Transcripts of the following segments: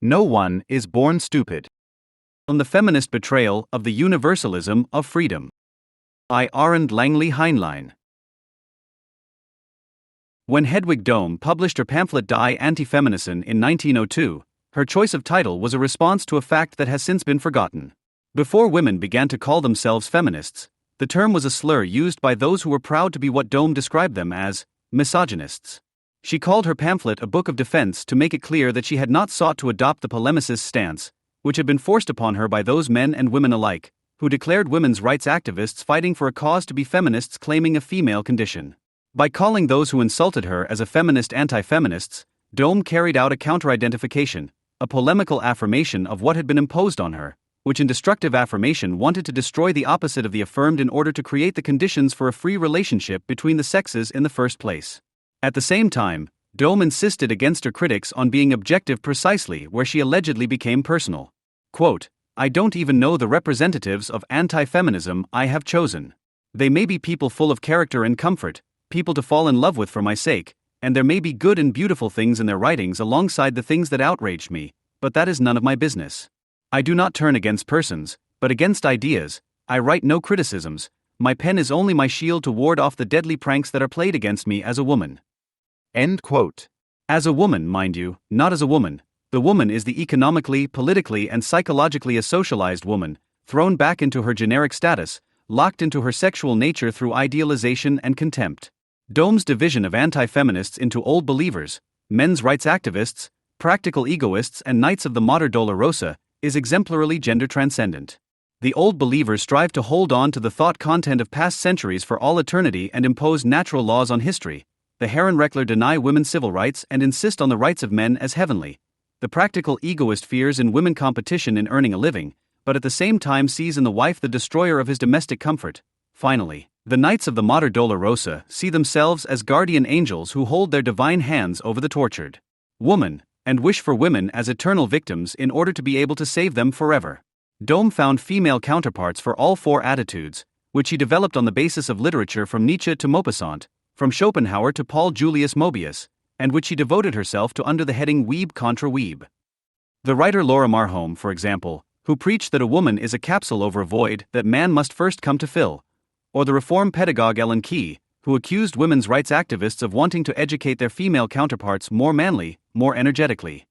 No one is born stupid. On the feminist betrayal of the universalism of freedom. By Arend Langley Heinlein. When Hedwig Dohm published her pamphlet Die Anti-Feminism in 1902, her choice of title was a response to a fact that has since been forgotten. Before women began to call themselves feminists, the term was a slur used by those who were proud to be what Dohm described them as misogynists. She called her pamphlet a book of defense to make it clear that she had not sought to adopt the polemicist stance, which had been forced upon her by those men and women alike, who declared women's rights activists fighting for a cause to be feminists claiming a female condition. By calling those who insulted her as a feminist anti-feminists, Dohm carried out a counter-identification, a polemical affirmation of what had been imposed on her, which in destructive affirmation wanted to destroy the opposite of the affirmed in order to create the conditions for a free relationship between the sexes in the first place. At the same time, Dohm insisted against her critics on being objective precisely where she allegedly became personal. Quote, "I don't even know the representatives of anti-feminism I have chosen. They may be people full of character and comfort, people to fall in love with for my sake, and there may be good and beautiful things in their writings alongside the things that outraged me, but that is none of my business. I do not turn against persons, but against ideas. I write no criticisms. My pen is only my shield to ward off the deadly pranks that are played against me as a woman." End quote. As a woman, mind you, not as a woman. The woman is the economically, politically, and psychologically a socialized woman, thrown back into her generic status, locked into her sexual nature through idealization and contempt. Dohm's division of anti-feminists into old believers, men's rights activists, practical egoists, and knights of the Mater Dolorosa is exemplarily gender transcendent. The old believers strive to hold on to the thought content of past centuries for all eternity and impose natural laws on history. The Herrenrechtler deny women civil rights and insist on the rights of men as heavenly. The practical egoist fears in women competition in earning a living, but at the same time sees in the wife the destroyer of his domestic comfort. Finally, the Knights of the Mater Dolorosa see themselves as guardian angels who hold their divine hands over the tortured woman, and wish for women as eternal victims in order to be able to save them forever. Dohm found female counterparts for all four attitudes, which he developed on the basis of literature from Nietzsche to Maupassant, from Schopenhauer to Paul Julius Mobius, and which she devoted herself to under the heading Weeb contra Weeb. The writer Laura Marholm, for example, who preached that a woman is a capsule over a void that man must first come to fill, or the reform pedagogue Ellen Key, who accused women's rights activists of wanting to educate their female counterparts more manly, more energetically.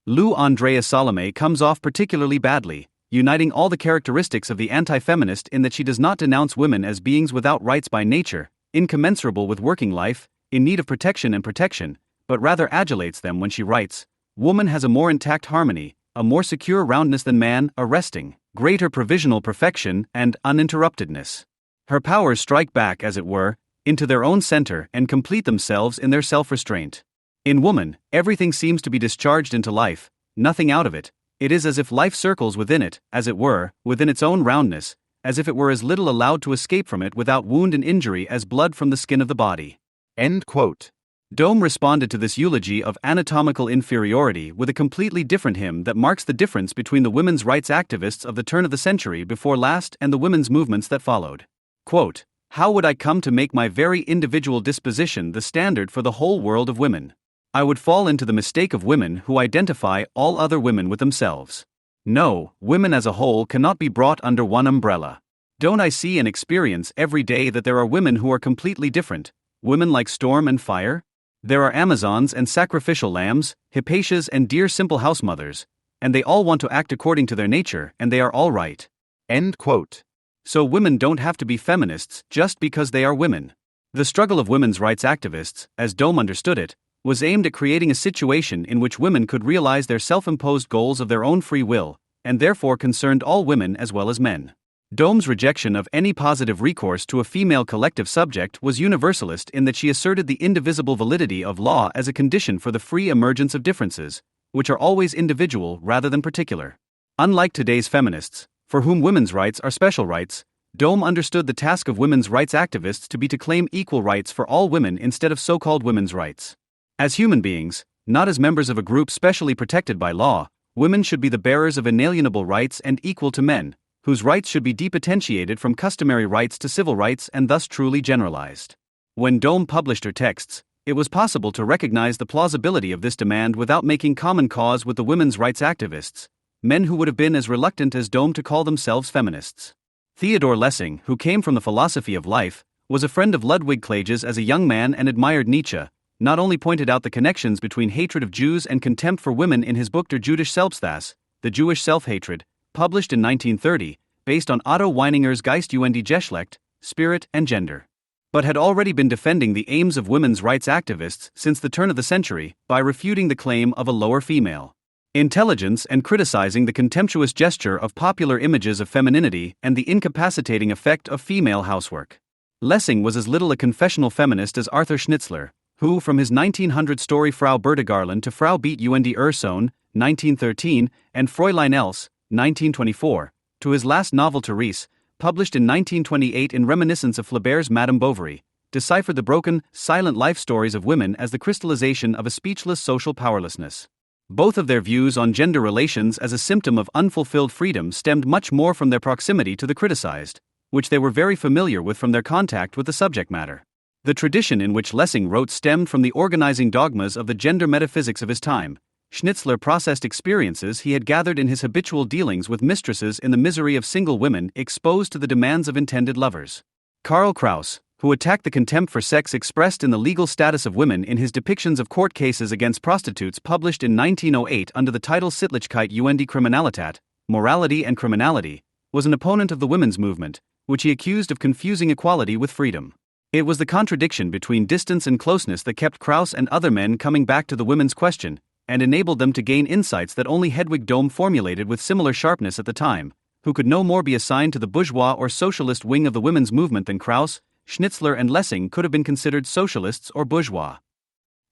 Lou Andrea Salome comes off particularly badly, uniting all the characteristics of the anti-feminist in that she does not denounce women as beings without rights by nature, incommensurable with working life, in need of protection, but rather adulates them when she writes, "Woman has a more intact harmony, a more secure roundness than man, a resting, greater provisional perfection and uninterruptedness. Her powers strike back, as it were, into their own center and complete themselves in their self-restraint. In woman, everything seems to be discharged into life, nothing out of it. It is as if life circles within it, as it were, within its own roundness, as if it were as little allowed to escape from it without wound and injury as blood from the skin of the body." End quote. Dohm responded to this eulogy of anatomical inferiority with a completely different hymn that marks the difference between the women's rights activists of the turn of the century before last and the women's movements that followed. Quote, "How would I come to make my very individual disposition the standard for the whole world of women? I would fall into the mistake of women who identify all other women with themselves. No, women as a whole cannot be brought under one umbrella. Don't I see and experience every day that there are women who are completely different, women like storm and fire? There are Amazons and sacrificial lambs, Hypatias and dear simple house mothers, and they all want to act according to their nature, and they are all right." End quote. So women don't have to be feminists just because they are women. The struggle of women's rights activists, as Dohm understood it, was aimed at creating a situation in which women could realize their self-imposed goals of their own free will, and therefore concerned all women as well as men. Dohm's rejection of any positive recourse to a female collective subject was universalist in that she asserted the indivisible validity of law as a condition for the free emergence of differences, which are always individual rather than particular. Unlike today's feminists, for whom women's rights are special rights, Dohm understood the task of women's rights activists to be to claim equal rights for all women instead of so-called women's rights. As human beings, not as members of a group specially protected by law, women should be the bearers of inalienable rights and equal to men, whose rights should be depotentiated from customary rights to civil rights and thus truly generalized. When Dohm published her texts, it was possible to recognize the plausibility of this demand without making common cause with the women's rights activists, men who would have been as reluctant as Dome to call themselves feminists. Theodore Lessing, who came from the philosophy of life, was a friend of Ludwig Klage's as a young man and admired Nietzsche, not only pointed out the connections between hatred of Jews and contempt for women in his book Der Jüdische Selbsthass, The Jewish Self-Hatred, published in 1930, based on Otto Weininger's Geist und Geschlecht, Spirit and Gender, but had already been defending the aims of women's rights activists since the turn of the century by refuting the claim of a lower female intelligence and criticizing the contemptuous gesture of popular images of femininity and the incapacitating effect of female housework. Lessing was as little a confessional feminist as Arthur Schnitzler, who, from his 1900 story Frau Bertegarland to Frau Beat und Sohn, 1913, and Fräulein Else, 1924, to his last novel Therese, published in 1928 in reminiscence of Flaubert's Madame Bovary, deciphered the broken, silent life stories of women as the crystallization of a speechless social powerlessness. Both of their views on gender relations as a symptom of unfulfilled freedom stemmed much more from their proximity to the criticized, which they were very familiar with from their contact with the subject matter. The tradition in which Lessing wrote stemmed from the organizing dogmas of the gender metaphysics of his time. Schnitzler processed experiences he had gathered in his habitual dealings with mistresses in the misery of single women exposed to the demands of intended lovers. Karl Kraus, who attacked the contempt for sex expressed in the legal status of women in his depictions of court cases against prostitutes published in 1908 under the title Sittlichkeit und Kriminalität, Morality and Criminality, was an opponent of the women's movement, which he accused of confusing equality with freedom. It was the contradiction between distance and closeness that kept Kraus and other men coming back to the women's question, and enabled them to gain insights that only Hedwig Dome formulated with similar sharpness at the time, who could no more be assigned to the bourgeois or socialist wing of the women's movement than Kraus, Schnitzler and Lessing could have been considered socialists or bourgeois.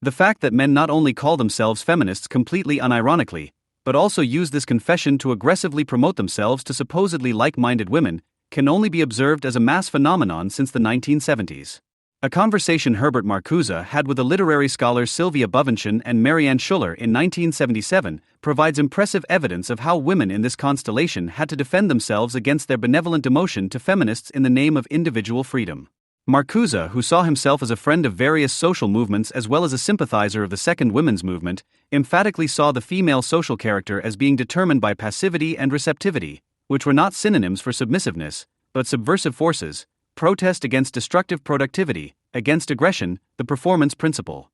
The fact that men not only call themselves feminists completely unironically, but also use this confession to aggressively promote themselves to supposedly like-minded women, can only be observed as a mass phenomenon since the 1970s. A conversation Herbert Marcuse had with the literary scholars Sylvia Bovenschen and Marianne Schuller in 1977 provides impressive evidence of how women in this constellation had to defend themselves against their benevolent demotion to feminists in the name of individual freedom. Marcuse, who saw himself as a friend of various social movements as well as a sympathizer of the second women's movement, emphatically saw the female social character as being determined by passivity and receptivity, which were not synonyms for submissiveness, but subversive forces, protest against destructive productivity, against aggression, the performance principle.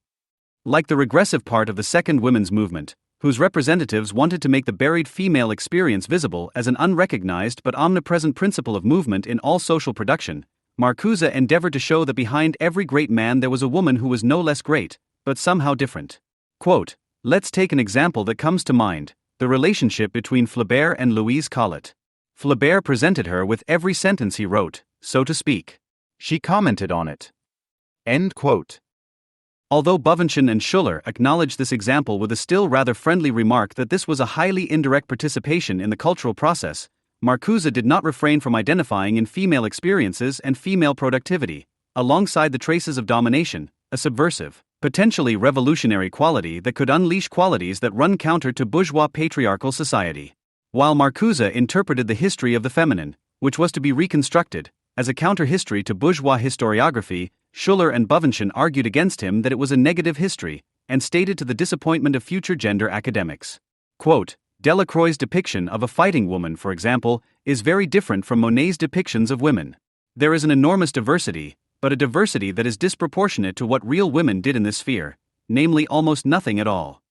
Like the regressive part of the second women's movement, whose representatives wanted to make the buried female experience visible as an unrecognized but omnipresent principle of movement in all social production, Marcuse endeavored to show that behind every great man there was a woman who was no less great, but somehow different. Quote, "Let's take an example that comes to mind, the relationship between Flaubert and Louise Collet. Flaubert presented her with every sentence he wrote, so to speak. She commented on it." End quote. Although Bovenschen and Schuller acknowledged this example with a still rather friendly remark that this was a highly indirect participation in the cultural process, Marcuse did not refrain from identifying in female experiences and female productivity, alongside the traces of domination, a subversive, potentially revolutionary quality that could unleash qualities that run counter to bourgeois patriarchal society. While Marcuse interpreted the history of the feminine, which was to be reconstructed, as a counter-history to bourgeois historiography, Schuller and Bovenschen argued against him that it was a negative history, and stated to the disappointment of future gender academics. Quote, "Delacroix's depiction of a fighting woman, for example, is very different from Monet's depictions of women. There is an enormous diversity, but a diversity that is disproportionate to what real women did in this sphere, namely almost nothing at all."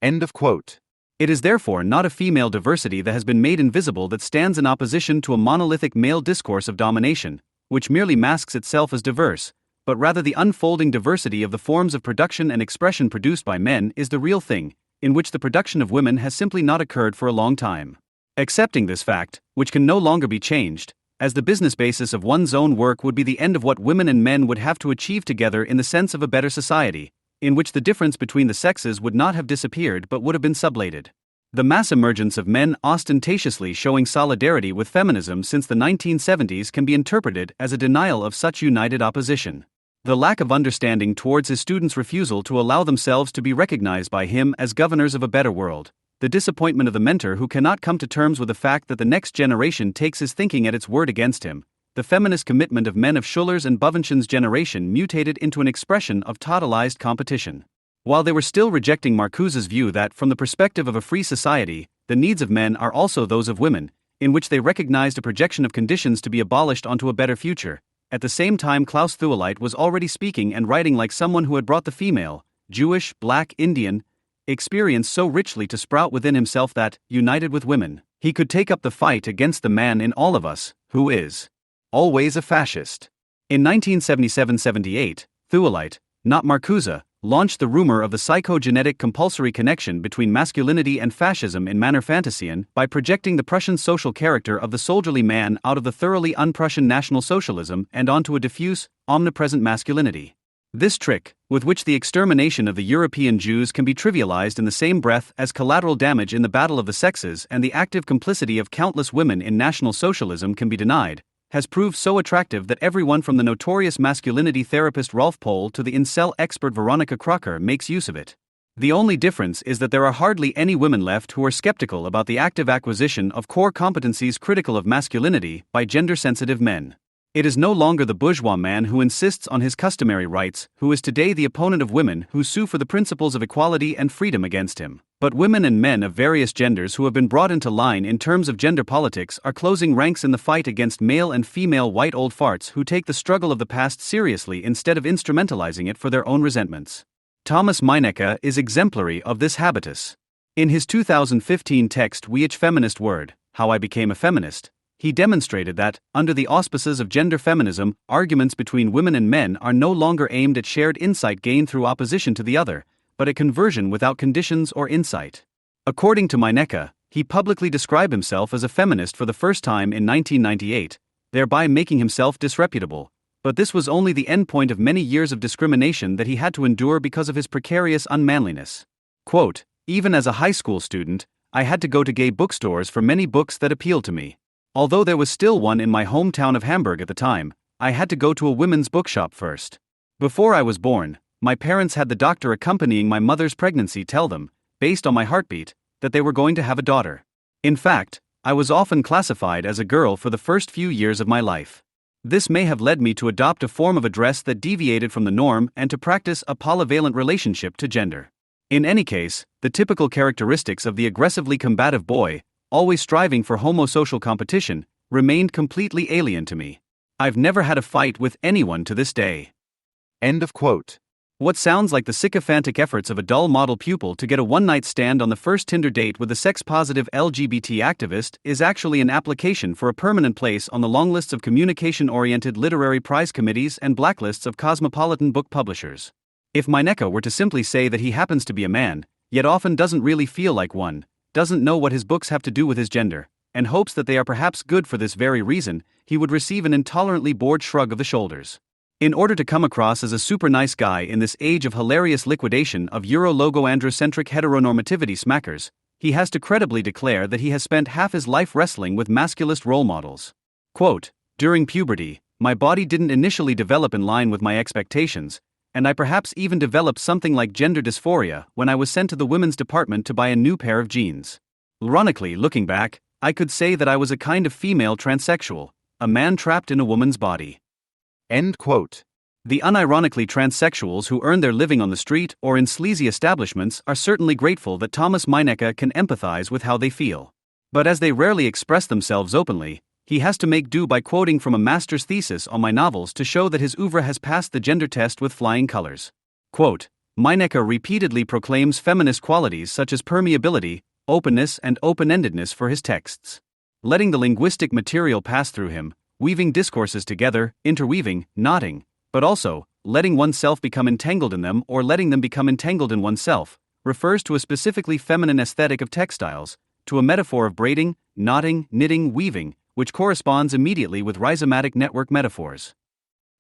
End of quote. It is therefore not a female diversity that has been made invisible that stands in opposition to a monolithic male discourse of domination, which merely masks itself as diverse, but rather the unfolding diversity of the forms of production and expression produced by men is the real thing, in which the production of women has simply not occurred for a long time. Accepting this fact, which can no longer be changed, as the business basis of one's own work would be the end of what women and men would have to achieve together in the sense of a better society, in which the difference between the sexes would not have disappeared but would have been sublated. The mass emergence of men ostentatiously showing solidarity with feminism since the 1970s can be interpreted as a denial of such united opposition. The lack of understanding towards his students' refusal to allow themselves to be recognized by him as governors of a better world, the disappointment of the mentor who cannot come to terms with the fact that the next generation takes his thinking at its word against him, the feminist commitment of men of Schuller's and Bovenschen's generation mutated into an expression of totalized competition. While they were still rejecting Marcuse's view that, from the perspective of a free society, the needs of men are also those of women, in which they recognized a projection of conditions to be abolished onto a better future, at the same time Klaus Thueleit was already speaking and writing like someone who had brought the female, Jewish, black, Indian, experience so richly to sprout within himself that, united with women, he could take up the fight against the man in all of us, who is always a fascist. In 1977-78, Thueleit, not Marcuse, launched the rumor of the psychogenetic compulsory connection between masculinity and fascism in Manner Fantasien by projecting the Prussian social character of the soldierly man out of the thoroughly un-Prussian National Socialism and onto a diffuse, omnipresent masculinity. This trick, with which the extermination of the European Jews can be trivialized in the same breath as collateral damage in the battle of the sexes and the active complicity of countless women in National Socialism can be denied, has proved so attractive that everyone from the notorious masculinity therapist Rolf Pohl to the incel expert Veronica Crocker makes use of it. The only difference is that there are hardly any women left who are skeptical about the active acquisition of core competencies critical of masculinity by gender-sensitive men. It is no longer the bourgeois man who insists on his customary rights, who is today the opponent of women who sue for the principles of equality and freedom against him. But women and men of various genders who have been brought into line in terms of gender politics are closing ranks in the fight against male and female white old farts who take the struggle of the past seriously instead of instrumentalizing it for their own resentments. Thomas Meinecke is exemplary of this habitus. In his 2015 text Which Feminist Word, How I Became a Feminist, he demonstrated that, under the auspices of gender feminism, arguments between women and men are no longer aimed at shared insight gained through opposition to the other, but at conversion without conditions or insight. According to Meinecke, he publicly described himself as a feminist for the first time in 1998, thereby making himself disreputable. But this was only the endpoint of many years of discrimination that he had to endure because of his precarious unmanliness. Quote, even as a high school student, I had to go to gay bookstores for many books that appealed to me. Although there was still one in my hometown of Hamburg at the time, I had to go to a women's bookshop first. Before I was born, my parents had the doctor accompanying my mother's pregnancy tell them, based on my heartbeat, that they were going to have a daughter. In fact, I was often classified as a girl for the first few years of my life. This may have led me to adopt a form of address that deviated from the norm and to practice a polyvalent relationship to gender. In any case, the typical characteristics of the aggressively combative boy, always striving for homosocial competition, remained completely alien to me. I've never had a fight with anyone to this day. End of quote. What sounds like the sycophantic efforts of a dull model pupil to get a one-night stand on the first Tinder date with a sex-positive LGBT activist is actually an application for a permanent place on the long lists of communication-oriented literary prize committees and blacklists of cosmopolitan book publishers. If Meinecke were to simply say that he happens to be a man, yet often doesn't really feel like one, doesn't know what his books have to do with his gender, and hopes that they are perhaps good for this very reason, he would receive an intolerantly bored shrug of the shoulders. In order to come across as a super nice guy in this age of hilarious liquidation of Euro-logo-androcentric heteronormativity smackers, he has to credibly declare that he has spent half his life wrestling with masculist role models. Quote, during puberty, my body didn't initially develop in line with my expectations, and I perhaps even developed something like gender dysphoria when I was sent to the women's department to buy a new pair of jeans. Ironically, looking back, I could say that I was a kind of female transsexual, a man trapped in a woman's body. End quote. The unironically transsexuals who earn their living on the street or in sleazy establishments are certainly grateful that Thomas Meinecke can empathize with how they feel. But as they rarely express themselves openly, he has to make do by quoting from a master's thesis on my novels to show that his oeuvre has passed the gender test with flying colors. Quote, Meinecke repeatedly proclaims feminist qualities such as permeability, openness and open-endedness for his texts. Letting the linguistic material pass through him, weaving discourses together, interweaving, knotting, but also, letting oneself become entangled in them or letting them become entangled in oneself, refers to a specifically feminine aesthetic of textiles, to a metaphor of braiding, knotting, knitting, weaving, which corresponds immediately with rhizomatic network metaphors.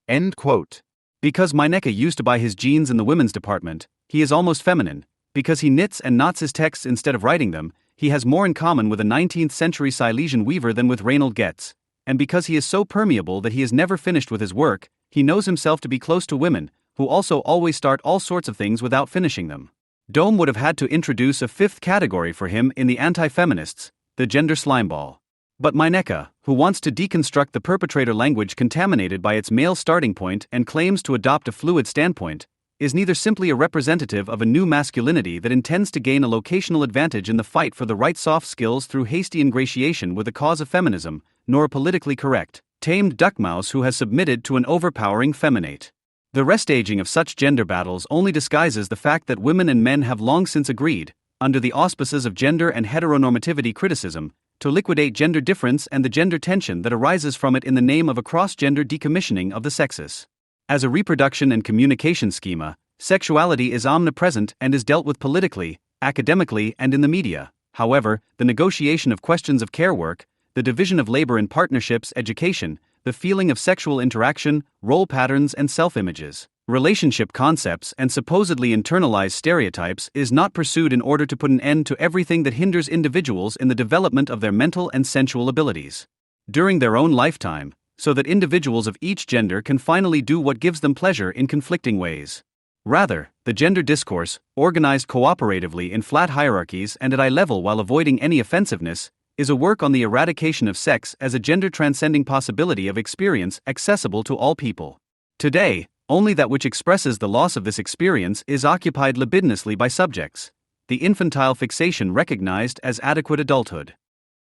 End quote. Because Meinecke used to buy his jeans in the women's department, he is almost feminine. Because he knits and knots his texts instead of writing them, he has more in common with a 19th century Silesian weaver than with Reinhold Goetz. And because he is so permeable that he is never finished with his work, he knows himself to be close to women, who also always start all sorts of things without finishing them. Dome would have had to introduce a fifth category for him in the anti-feminists, the gender slimeball. But Meinecke, who wants to deconstruct the perpetrator language contaminated by its male starting point and claims to adopt a fluid standpoint, is neither simply a representative of a new masculinity that intends to gain a locational advantage in the fight for the right soft skills through hasty ingratiation with the cause of feminism, nor a politically correct, tamed duckmouse who has submitted to an overpowering feminate. The restaging of such gender battles only disguises the fact that women and men have long since agreed, under the auspices of gender and heteronormativity criticism, to liquidate gender difference and the gender tension that arises from it in the name of a cross-gender decommissioning of the sexes. As a reproduction and communication schema, sexuality is omnipresent and is dealt with politically, academically, and in the media. However, the negotiation of questions of care work, the division of labor in partnerships, education, the feeling of sexual interaction, role patterns, and self-images, relationship concepts, and supposedly internalized stereotypes is not pursued in order to put an end to everything that hinders individuals in the development of their mental and sensual abilities during their own lifetime, so that individuals of each gender can finally do what gives them pleasure in conflicting ways. Rather, the gender discourse, organized cooperatively in flat hierarchies and at eye level while avoiding any offensiveness, is a work on the eradication of sex as a gender-transcending possibility of experience accessible to all people. Today, only that which expresses the loss of this experience is occupied libidinously by subjects, the infantile fixation recognized as adequate adulthood.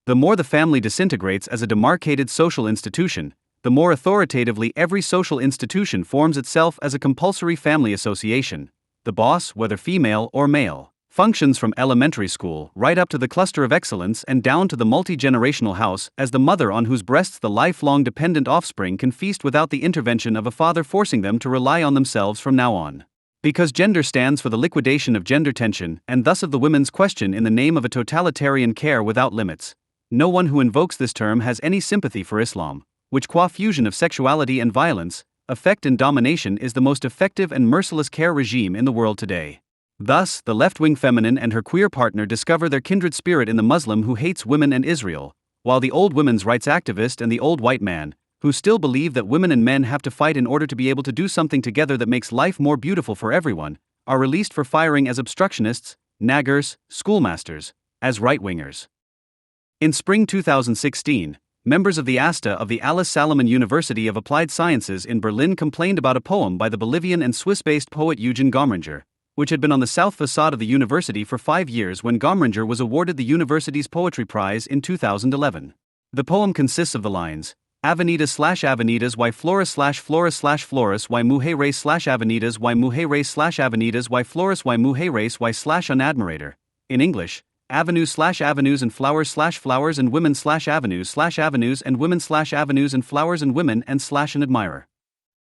The more the family disintegrates as a demarcated social institution, the more authoritatively every social institution forms itself as a compulsory family association. The boss, whether female or male, functions from elementary school right up to the cluster of excellence and down to the multi-generational house as the mother on whose breasts the lifelong dependent offspring can feast without the intervention of a father forcing them to rely on themselves from now on. Because gender stands for the liquidation of gender tension and thus of the women's question in the name of a totalitarian care without limits, no one who invokes this term has any sympathy for Islam, which qua fusion of sexuality and violence, affect and domination is the most effective and merciless care regime in the world today. Thus, the left-wing feminine and her queer partner discover their kindred spirit in the Muslim who hates women and Israel, while the old women's rights activist and the old white man, who still believe that women and men have to fight in order to be able to do something together that makes life more beautiful for everyone, are released for firing as obstructionists, naggers, schoolmasters, as right-wingers. In spring 2016, members of the ASTA of the Alice Salomon University of Applied Sciences in Berlin complained about a poem by the Bolivian and Swiss-based poet Eugen Gomringer, which had been on the south facade of the university for 5 years when Gomringer was awarded the university's Poetry Prize in 2011. The poem consists of the lines, Avenidas/Avenidas y Flores/Flores/Flores y Mujeres/Avenidas y Mujeres/Avenidas y Flores y Mujeres y /Unadmirator. In English, Avenues/Avenues and Flowers/Flowers and Women/Avenues/Avenues and Women/Avenues and Flowers and Women and /an admirer.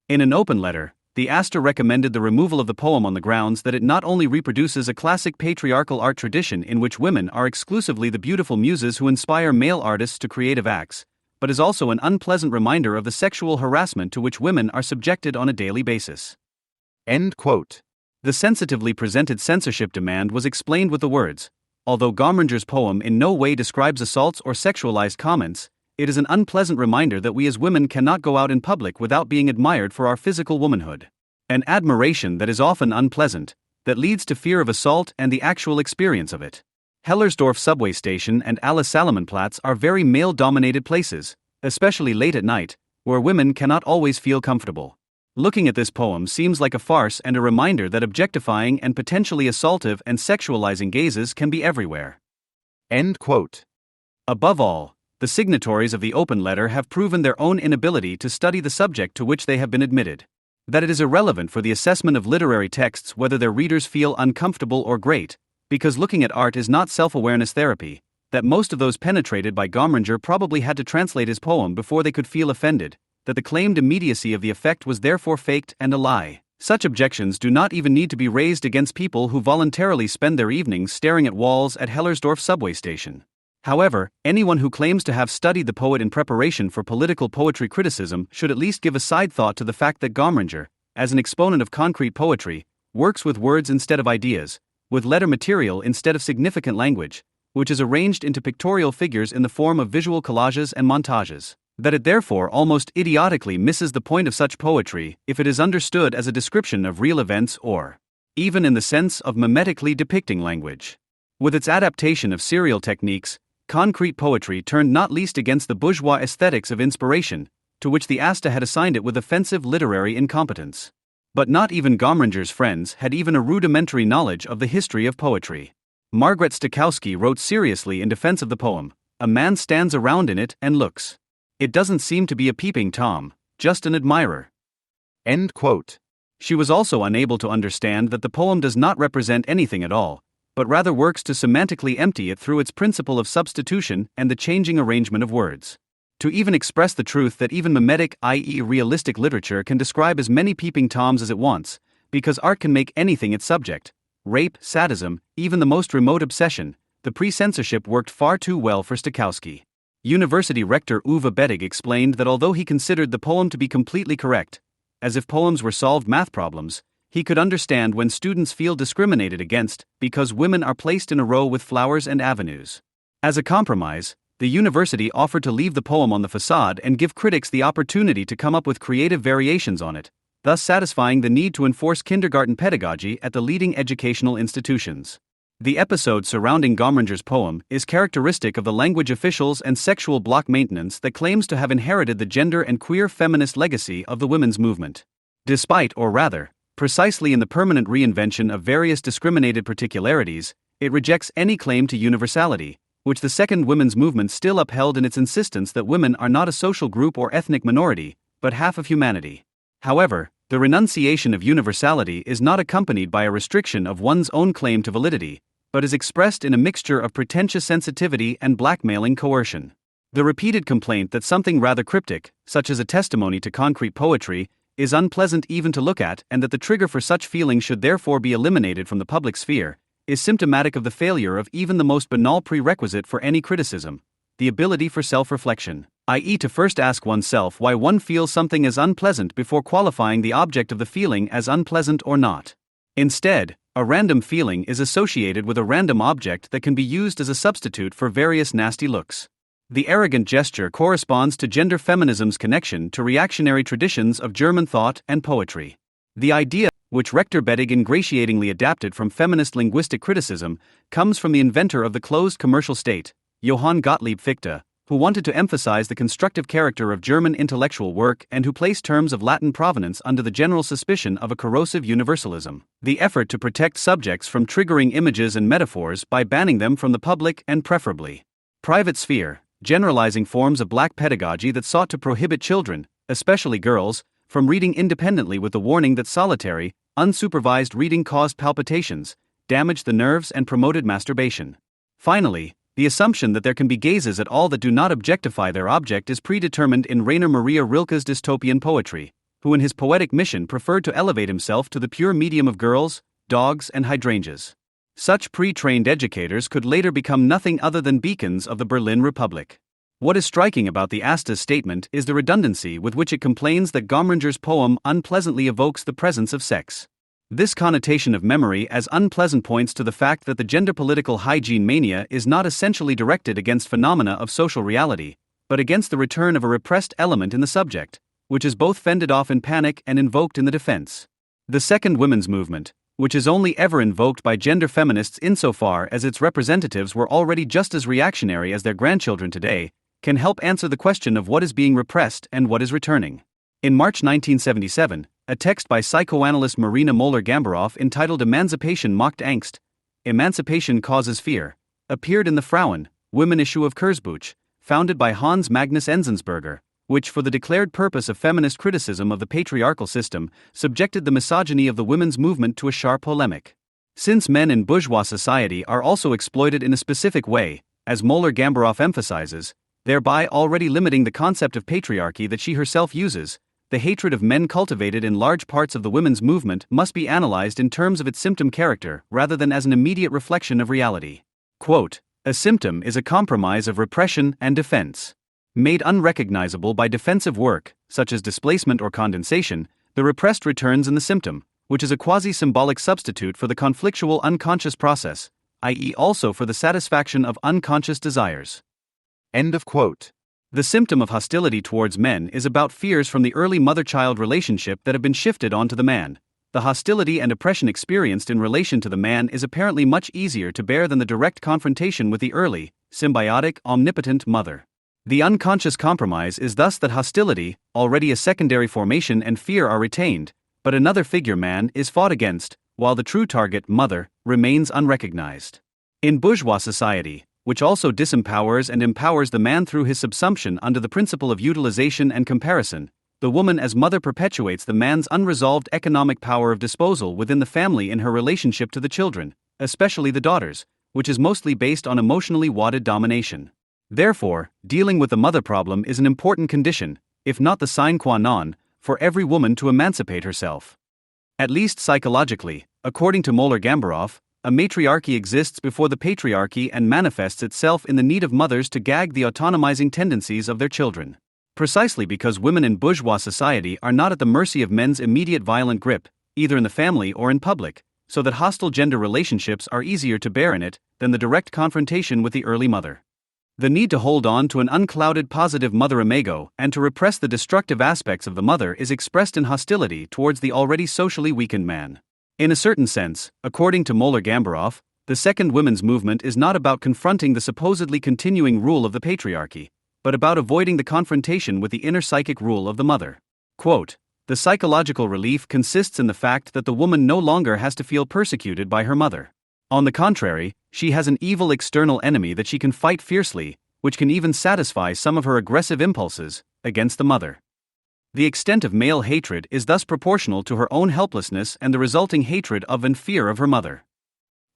In an open letter, the ASTA recommended the removal of the poem on the grounds that it not only reproduces a classic patriarchal art tradition in which women are exclusively the beautiful muses who inspire male artists to creative acts, but is also an unpleasant reminder of the sexual harassment to which women are subjected on a daily basis. End quote. The sensitively presented censorship demand was explained with the words, although Gomringer's poem in no way describes assaults or sexualized comments, it is an unpleasant reminder that we as women cannot go out in public without being admired for our physical womanhood. An admiration that is often unpleasant, that leads to fear of assault and the actual experience of it. Hellersdorf subway station and Alice Salomon-Platz are very male-dominated places, especially late at night, where women cannot always feel comfortable. Looking at this poem seems like a farce and a reminder that objectifying and potentially assaultive and sexualizing gazes can be everywhere. End quote. Above all, the signatories of the open letter have proven their own inability to study the subject to which they have been admitted. That it is irrelevant for the assessment of literary texts whether their readers feel uncomfortable or great, because looking at art is not self-awareness therapy, that most of those penetrated by Gomringer probably had to translate his poem before they could feel offended, that the claimed immediacy of the effect was therefore faked and a lie. Such objections do not even need to be raised against people who voluntarily spend their evenings staring at walls at Hellersdorf subway station. However, anyone who claims to have studied the poet in preparation for political poetry criticism should at least give a side thought to the fact that Gomringer, as an exponent of concrete poetry, works with words instead of ideas, with letter material instead of significant language, which is arranged into pictorial figures in the form of visual collages and montages. That it therefore almost idiotically misses the point of such poetry if it is understood as a description of real events or, even in the sense of mimetically depicting language. With its adaptation of serial techniques, concrete poetry turned not least against the bourgeois aesthetics of inspiration, to which the Asta had assigned it with offensive literary incompetence. But not even Gomringer's friends had even a rudimentary knowledge of the history of poetry. Margaret Stokowski wrote seriously in defense of the poem, "A man stands around in it and looks. It doesn't seem to be a peeping Tom, just an admirer." End quote. She was also unable to understand that the poem does not represent anything at all, but rather works to semantically empty it through its principle of substitution and the changing arrangement of words. To even express the truth that even mimetic, i.e. realistic literature can describe as many peeping Toms as it wants, because art can make anything its subject. Rape, sadism, even the most remote obsession, the pre-censorship worked far too well for Stokowski. University rector Uwe Bettig explained that although he considered the poem to be completely correct, as if poems were solved math problems, he could understand when students feel discriminated against because women are placed in a row with flowers and avenues. As a compromise, the university offered to leave the poem on the facade and give critics the opportunity to come up with creative variations on it, thus satisfying the need to enforce kindergarten pedagogy at the leading educational institutions. The episode surrounding Gomringer's poem is characteristic of the language officials and sexual block maintenance that claims to have inherited the gender and queer feminist legacy of the women's movement. Despite, or rather, precisely in the permanent reinvention of various discriminated particularities, it rejects any claim to universality, which the second women's movement still upheld in its insistence that women are not a social group or ethnic minority, but half of humanity. However, the renunciation of universality is not accompanied by a restriction of one's own claim to validity, but is expressed in a mixture of pretentious sensitivity and blackmailing coercion. The repeated complaint that something rather cryptic, such as a testimony to concrete poetry, is unpleasant even to look at and that the trigger for such feelings should therefore be eliminated from the public sphere, is symptomatic of the failure of even the most banal prerequisite for any criticism, the ability for self-reflection, i.e. to first ask oneself why one feels something as unpleasant before qualifying the object of the feeling as unpleasant or not. Instead, a random feeling is associated with a random object that can be used as a substitute for various nasty looks. The arrogant gesture corresponds to gender feminism's connection to reactionary traditions of German thought and poetry. The idea, which Rector Bettig ingratiatingly adapted from feminist linguistic criticism, comes from the inventor of the closed commercial state, Johann Gottlieb Fichte, who wanted to emphasize the constructive character of German intellectual work and who placed terms of Latin provenance under the general suspicion of a corrosive universalism. The effort to protect subjects from triggering images and metaphors by banning them from the public and preferably private sphere, generalizing forms of black pedagogy that sought to prohibit children, especially girls, from reading independently with the warning that solitary, unsupervised reading caused palpitations, damaged the nerves and promoted masturbation. Finally, the assumption that there can be gazes at all that do not objectify their object is predetermined in Rainer Maria Rilke's dystopian poetry, who in his poetic mission preferred to elevate himself to the pure medium of girls, dogs and hydrangeas. Such pre-trained educators could later become nothing other than beacons of the Berlin Republic. What is striking about the Asta's statement is the redundancy with which it complains that Gomringer's poem unpleasantly evokes the presence of sex. This connotation of memory as unpleasant points to the fact that the gender-political hygiene mania is not essentially directed against phenomena of social reality, but against the return of a repressed element in the subject, which is both fended off in panic and invoked in the defense. The second women's movement, which is only ever invoked by gender feminists insofar as its representatives were already just as reactionary as their grandchildren today, can help answer the question of what is being repressed and what is returning. In March 1977, a text by psychoanalyst Marina Moller-Gambaroff entitled Emancipation Mocked Angst, Emancipation Causes Fear, appeared in the Frauen, Women issue of Kurzbuch, founded by Hans Magnus Enzensberger, which for the declared purpose of feminist criticism of the patriarchal system, subjected the misogyny of the women's movement to a sharp polemic. Since men in bourgeois society are also exploited in a specific way, as Moller-Gambaroff emphasizes, thereby already limiting the concept of patriarchy that she herself uses, the hatred of men cultivated in large parts of the women's movement must be analyzed in terms of its symptom character rather than as an immediate reflection of reality. Quote, "A symptom is a compromise of repression and defense. Made unrecognizable by defensive work, such as displacement or condensation, the repressed returns in the symptom, which is a quasi-symbolic substitute for the conflictual unconscious process, i.e. also for the satisfaction of unconscious desires." End of quote. The symptom of hostility towards men is about fears from the early mother-child relationship that have been shifted onto the man. The hostility and oppression experienced in relation to the man is apparently much easier to bear than the direct confrontation with the early, symbiotic, omnipotent mother. The unconscious compromise is thus that hostility, already a secondary formation, and fear are retained, but another figure, man, is fought against, while the true target, mother, remains unrecognized. In bourgeois society, which also disempowers and empowers the man through his subsumption under the principle of utilization and comparison, the woman as mother perpetuates the man's unresolved economic power of disposal within the family in her relationship to the children, especially the daughters, which is mostly based on emotionally wadded domination. Therefore, dealing with the mother problem is an important condition, if not the sine qua non, for every woman to emancipate herself. At least psychologically, according to Moeller-Gambaroff, a matriarchy exists before the patriarchy and manifests itself in the need of mothers to gag the autonomizing tendencies of their children. Precisely because women in bourgeois society are not at the mercy of men's immediate violent grip, either in the family or in public, so that hostile gender relationships are easier to bear in it than the direct confrontation with the early mother. The need to hold on to an unclouded positive mother imago and to repress the destructive aspects of the mother is expressed in hostility towards the already socially weakened man. In a certain sense, according to Moeller-Gambaroff, the second women's movement is not about confronting the supposedly continuing rule of the patriarchy, but about avoiding the confrontation with the inner psychic rule of the mother. Quote, "The psychological relief consists in the fact that the woman no longer has to feel persecuted by her mother. On the contrary, she has an evil external enemy that she can fight fiercely, which can even satisfy some of her aggressive impulses, against the mother. The extent of male hatred is thus proportional to her own helplessness and the resulting hatred of and fear of her mother."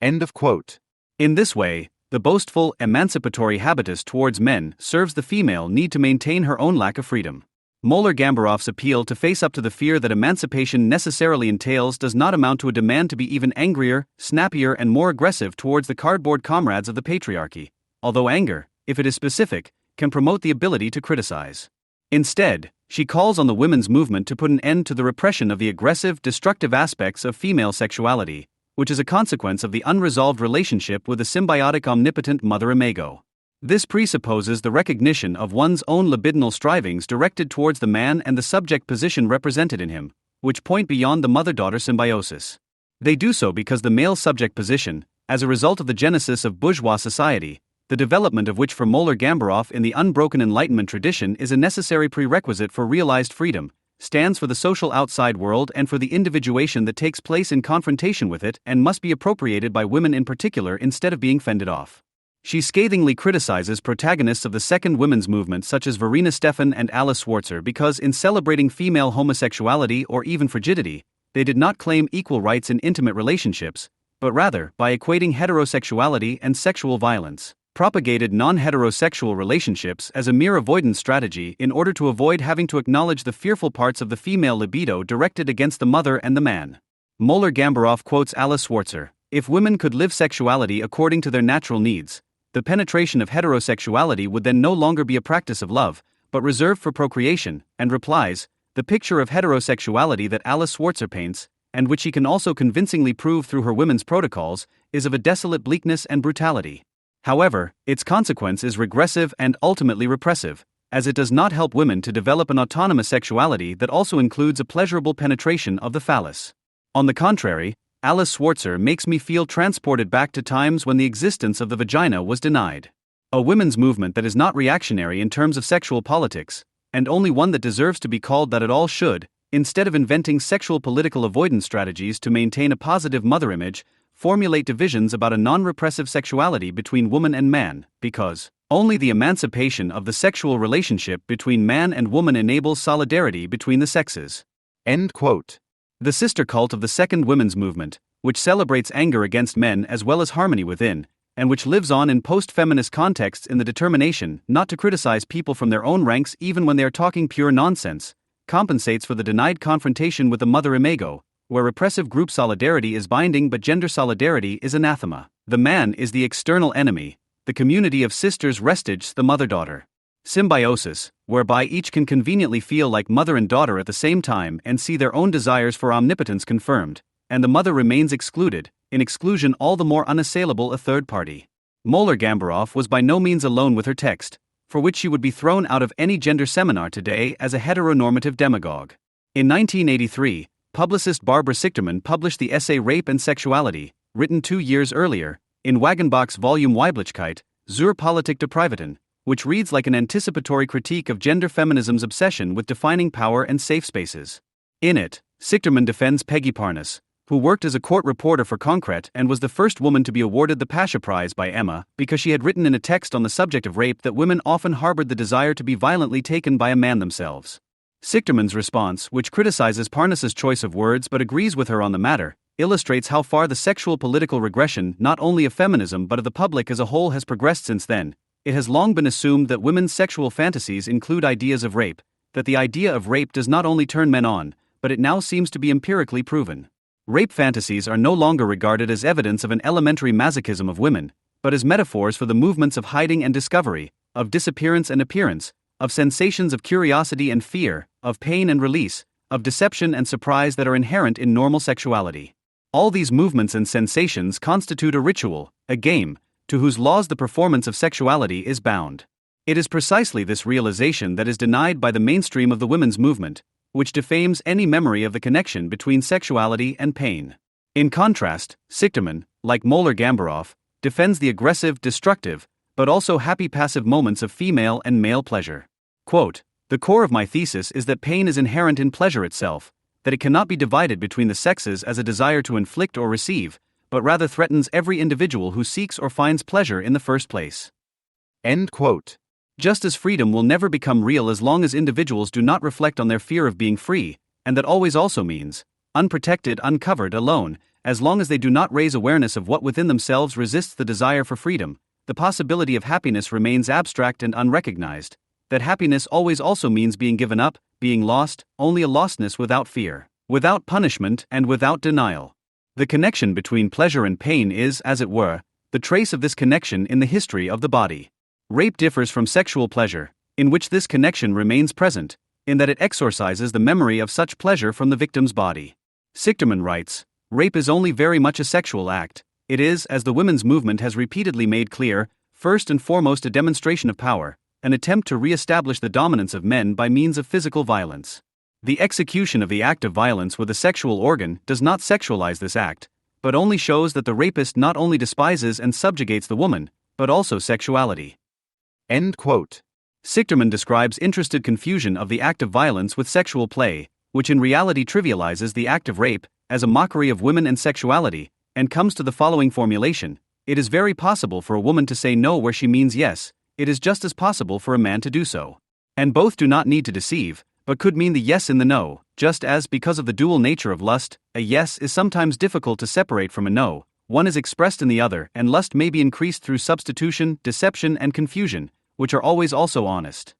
End of quote. In this way, the boastful, emancipatory habitus towards men serves the female need to maintain her own lack of freedom. Moeller-Gambaroff's appeal to face up to the fear that emancipation necessarily entails does not amount to a demand to be even angrier, snappier, and more aggressive towards the cardboard comrades of the patriarchy, although anger, if it is specific, can promote the ability to criticize. Instead, she calls on the women's movement to put an end to the repression of the aggressive, destructive aspects of female sexuality, which is a consequence of the unresolved relationship with the symbiotic omnipotent mother imago. This presupposes the recognition of one's own libidinal strivings directed towards the man and the subject position represented in him, which point beyond the mother-daughter symbiosis. They do so because the male subject position, as a result of the genesis of bourgeois society, the development of which for Moeller-Gambaroff in the unbroken Enlightenment tradition is a necessary prerequisite for realized freedom, stands for the social outside world and for the individuation that takes place in confrontation with it and must be appropriated by women in particular instead of being fended off. She scathingly criticizes protagonists of the second women's movement such as Verena Stephan and Alice Schwarzer because in celebrating female homosexuality or even frigidity, they did not claim equal rights in intimate relationships, but rather, by equating heterosexuality and sexual violence, propagated non-heterosexual relationships as a mere avoidance strategy in order to avoid having to acknowledge the fearful parts of the female libido directed against the mother and the man. Moeller-Gambaroff quotes Alice Schwarzer, "If women could live sexuality according to their natural needs, the penetration of heterosexuality would then no longer be a practice of love, but reserved for procreation," and replies, "The picture of heterosexuality that Alice Schwarzer paints, and which she can also convincingly prove through her women's protocols, is of a desolate bleakness and brutality. However, its consequence is regressive and ultimately repressive, as it does not help women to develop an autonomous sexuality that also includes a pleasurable penetration of the phallus. On the contrary, Alice Schwarzer makes me feel transported back to times when the existence of the vagina was denied. A women's movement that is not reactionary in terms of sexual politics, and only one that deserves to be called that at all should, instead of inventing sexual political avoidance strategies to maintain a positive mother image, formulate divisions about a non-repressive sexuality between woman and man, because only the emancipation of the sexual relationship between man and woman enables solidarity between the sexes." End quote. The sister cult of the second women's movement, which celebrates anger against men as well as harmony within, and which lives on in post-feminist contexts in the determination not to criticize people from their own ranks even when they are talking pure nonsense, compensates for the denied confrontation with the mother imago, where repressive group solidarity is binding but gender solidarity is anathema. The man is the external enemy, the community of sisters restiges the mother-daughter. Symbiosis, whereby each can conveniently feel like mother and daughter at the same time and see their own desires for omnipotence confirmed, and the mother remains excluded, in exclusion all the more unassailable a third party. Moeller-Gambaroff was by no means alone with her text, for which she would be thrown out of any gender seminar today as a heteronormative demagogue. In 1983, publicist Barbara Sichterman published the essay Rape and Sexuality, written 2 years earlier, in Wagenbach's volume Weiblichkeit, Zur Politik der Privaten, which reads like an anticipatory critique of gender feminism's obsession with defining power and safe spaces. In it, Sichterman defends Peggy Parnas, who worked as a court reporter for Concret and was the first woman to be awarded the Pasha Prize by Emma because she had written in a text on the subject of rape that women often harbored the desire to be violently taken by a man themselves. Sichterman's response, which criticizes Parnas's choice of words but agrees with her on the matter, illustrates how far the sexual political regression not only of feminism but of the public as a whole has progressed since then. It has long been assumed that women's sexual fantasies include ideas of rape, that the idea of rape does not only turn men on, but it now seems to be empirically proven. Rape fantasies are no longer regarded as evidence of an elementary masochism of women, but as metaphors for the movements of hiding and discovery, of disappearance and appearance, of sensations of curiosity and fear, of pain and release, of deception and surprise that are inherent in normal sexuality. All these movements and sensations constitute a ritual, a game, to whose laws the performance of sexuality is bound. It is precisely this realization that is denied by the mainstream of the women's movement, which defames any memory of the connection between sexuality and pain. In contrast, Sichterman, like Moeller-Gambaroff, defends the aggressive, destructive, but also happy passive moments of female and male pleasure. Quote, "The core of my thesis is that pain is inherent in pleasure itself, that it cannot be divided between the sexes as a desire to inflict or receive, but rather threatens every individual who seeks or finds pleasure in the first place." End quote. Just as freedom will never become real as long as individuals do not reflect on their fear of being free, and that always also means unprotected, uncovered, alone, as long as they do not raise awareness of what within themselves resists the desire for freedom, the possibility of happiness remains abstract and unrecognized. That happiness always also means being given up, being lost, only a lostness without fear, without punishment, and without denial. The connection between pleasure and pain is, as it were, the trace of this connection in the history of the body. Rape differs from sexual pleasure, in which this connection remains present, in that it exorcises the memory of such pleasure from the victim's body. Sichterman writes, "Rape is only very much a sexual act. It is, as the women's movement has repeatedly made clear, first and foremost a demonstration of power, an attempt to re-establish the dominance of men by means of physical violence. The execution of the act of violence with a sexual organ does not sexualize this act, but only shows that the rapist not only despises and subjugates the woman, but also sexuality." End quote. Sichterman describes interested confusion of the act of violence with sexual play, which in reality trivializes the act of rape, as a mockery of women and sexuality, and comes to the following formulation: "It is very possible for a woman to say no where she means yes, it is just as possible for a man to do so. And both do not need to deceive, but could mean the yes in the no, just as, because of the dual nature of lust, a yes is sometimes difficult to separate from a no, one is expressed in the other, and lust may be increased through substitution, deception, and confusion, which are always also honest."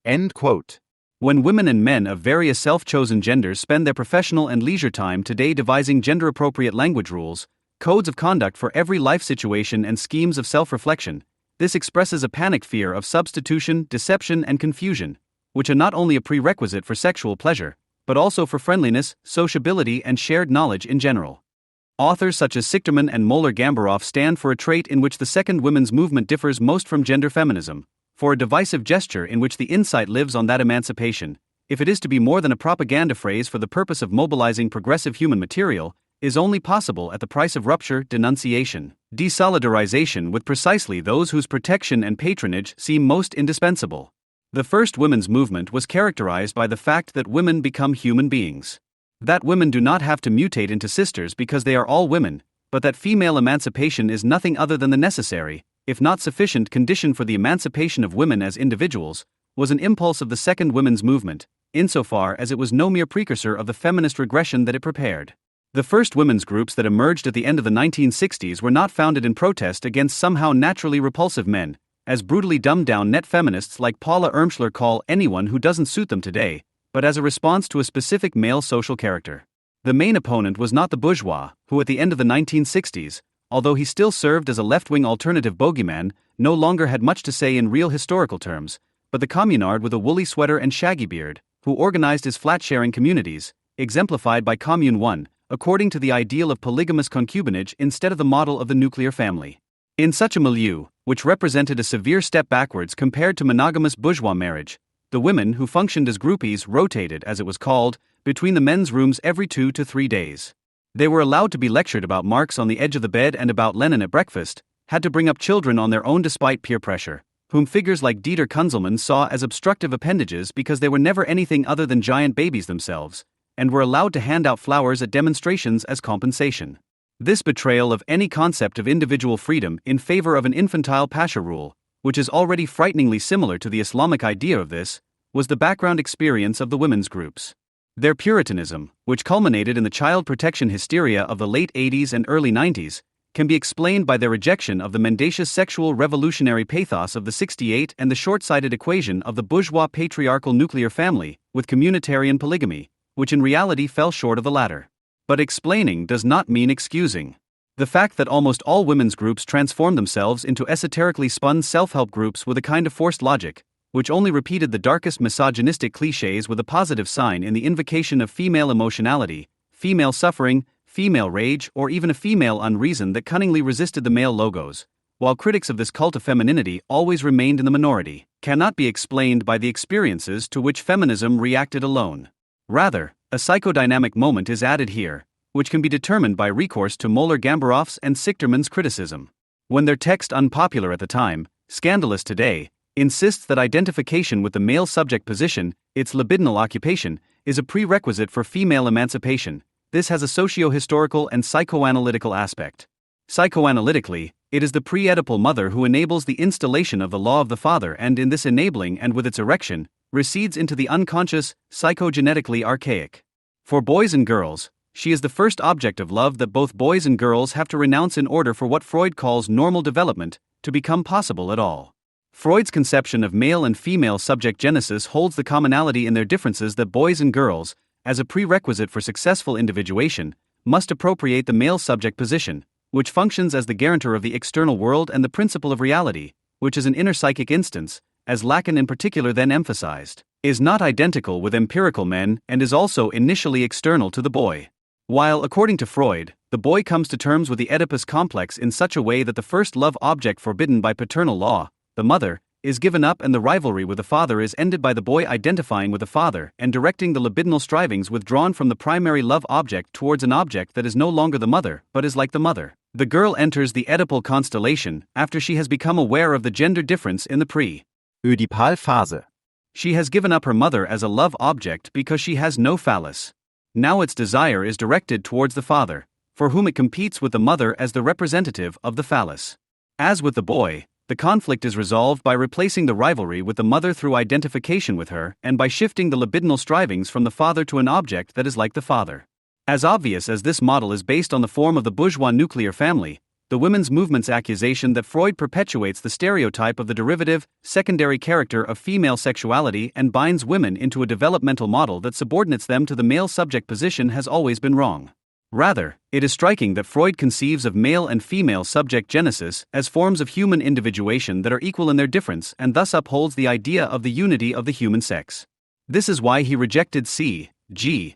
End quote. When women and men of various self-chosen genders spend their professional and leisure time today devising gender-appropriate language rules, codes of conduct for every life situation and schemes of self-reflection, this expresses a panicked fear of substitution, deception, and confusion, which are not only a prerequisite for sexual pleasure, but also for friendliness, sociability, and shared knowledge in general. Authors such as Sichterman and Moeller-Gambaroff stand for a trait in which the second women's movement differs most from gender feminism, for a divisive gesture in which the insight lives on that emancipation, if it is to be more than a propaganda phrase for the purpose of mobilizing progressive human material, is only possible at the price of rupture, denunciation, desolidarization with precisely those whose protection and patronage seem most indispensable. The first women's movement was characterized by the fact that women become human beings. That women do not have to mutate into sisters because they are all women, but that female emancipation is nothing other than the necessary, if not sufficient, condition for the emancipation of women as individuals, was an impulse of the second women's movement, insofar as it was no mere precursor of the feminist regression that it prepared. The first women's groups that emerged at the end of the 1960s were not founded in protest against somehow naturally repulsive men, as brutally dumbed-down net feminists like Paula Ermschler call anyone who doesn't suit them today, but as a response to a specific male social character. The main opponent was not the bourgeois, who at the end of the 1960s, although he still served as a left-wing alternative bogeyman, no longer had much to say in real historical terms, but the communard with a woolly sweater and shaggy beard, who organized his flat-sharing communities, exemplified by Commune 1, according to the ideal of polygamous concubinage instead of the model of the nuclear family. In such a milieu, which represented a severe step backwards compared to monogamous bourgeois marriage, the women who functioned as groupies rotated, as it was called, between the men's rooms every 2 to 3 days. They were allowed to be lectured about Marx on the edge of the bed and about Lenin at breakfast, had to bring up children on their own despite peer pressure, whom figures like Dieter Kunzelmann saw as obstructive appendages because they were never anything other than giant babies themselves, and were allowed to hand out flowers at demonstrations as compensation. This betrayal of any concept of individual freedom in favor of an infantile pasha rule, which is already frighteningly similar to the Islamic idea of this, was the background experience of the women's groups. Their Puritanism, which culminated in the child protection hysteria of the late 80s and early 90s, can be explained by their rejection of the mendacious sexual revolutionary pathos of the 68 and the short-sighted equation of the bourgeois patriarchal nuclear family with communitarian polygamy, which in reality fell short of the latter. But explaining does not mean excusing. The fact that almost all women's groups transformed themselves into esoterically spun self-help groups with a kind of forced logic, which only repeated the darkest misogynistic clichés with a positive sign in the invocation of female emotionality, female suffering, female rage, or even a female unreason that cunningly resisted the male logos, while critics of this cult of femininity always remained in the minority, cannot be explained by the experiences to which feminism reacted alone. Rather, a psychodynamic moment is added here, which can be determined by recourse to Moeller-Gambarof's and Sichterman's criticism. When their text, unpopular at the time, scandalous today, insists that identification with the male subject position, its libidinal occupation, is a prerequisite for female emancipation, this has a socio-historical and psychoanalytical aspect. Psychoanalytically, it is the pre-Oedipal mother who enables the installation of the law of the father and in this enabling and with its erection, recedes into the unconscious, psychogenetically archaic. For boys and girls, she is the first object of love that both boys and girls have to renounce in order for what Freud calls normal development to become possible at all. Freud's conception of male and female subject genesis holds the commonality in their differences that boys and girls, as a prerequisite for successful individuation, must appropriate the male subject position, which functions as the guarantor of the external world and the principle of reality, which is an inner psychic instance, as Lacan in particular then emphasized, is not identical with empirical men and is also initially external to the boy. While, according to Freud, the boy comes to terms with the Oedipus complex in such a way that the first love object forbidden by paternal law, the mother, is given up and the rivalry with the father is ended by the boy identifying with the father and directing the libidinal strivings withdrawn from the primary love object towards an object that is no longer the mother but is like the mother. The girl enters the Oedipal constellation after she has become aware of the gender difference in the pre-Oedipal phase. She has given up her mother as a love object because she has no phallus. Now its desire is directed towards the father, for whom it competes with the mother as the representative of the phallus. As with the boy, the conflict is resolved by replacing the rivalry with the mother through identification with her and by shifting the libidinal strivings from the father to an object that is like the father. As obvious as this model is based on the form of the bourgeois nuclear family, the women's movement's accusation that Freud perpetuates the stereotype of the derivative, secondary character of female sexuality and binds women into a developmental model that subordinates them to the male subject position has always been wrong. Rather, it is striking that Freud conceives of male and female subject genesis as forms of human individuation that are equal in their difference and thus upholds the idea of the unity of the human sex. This is why he rejected C.G.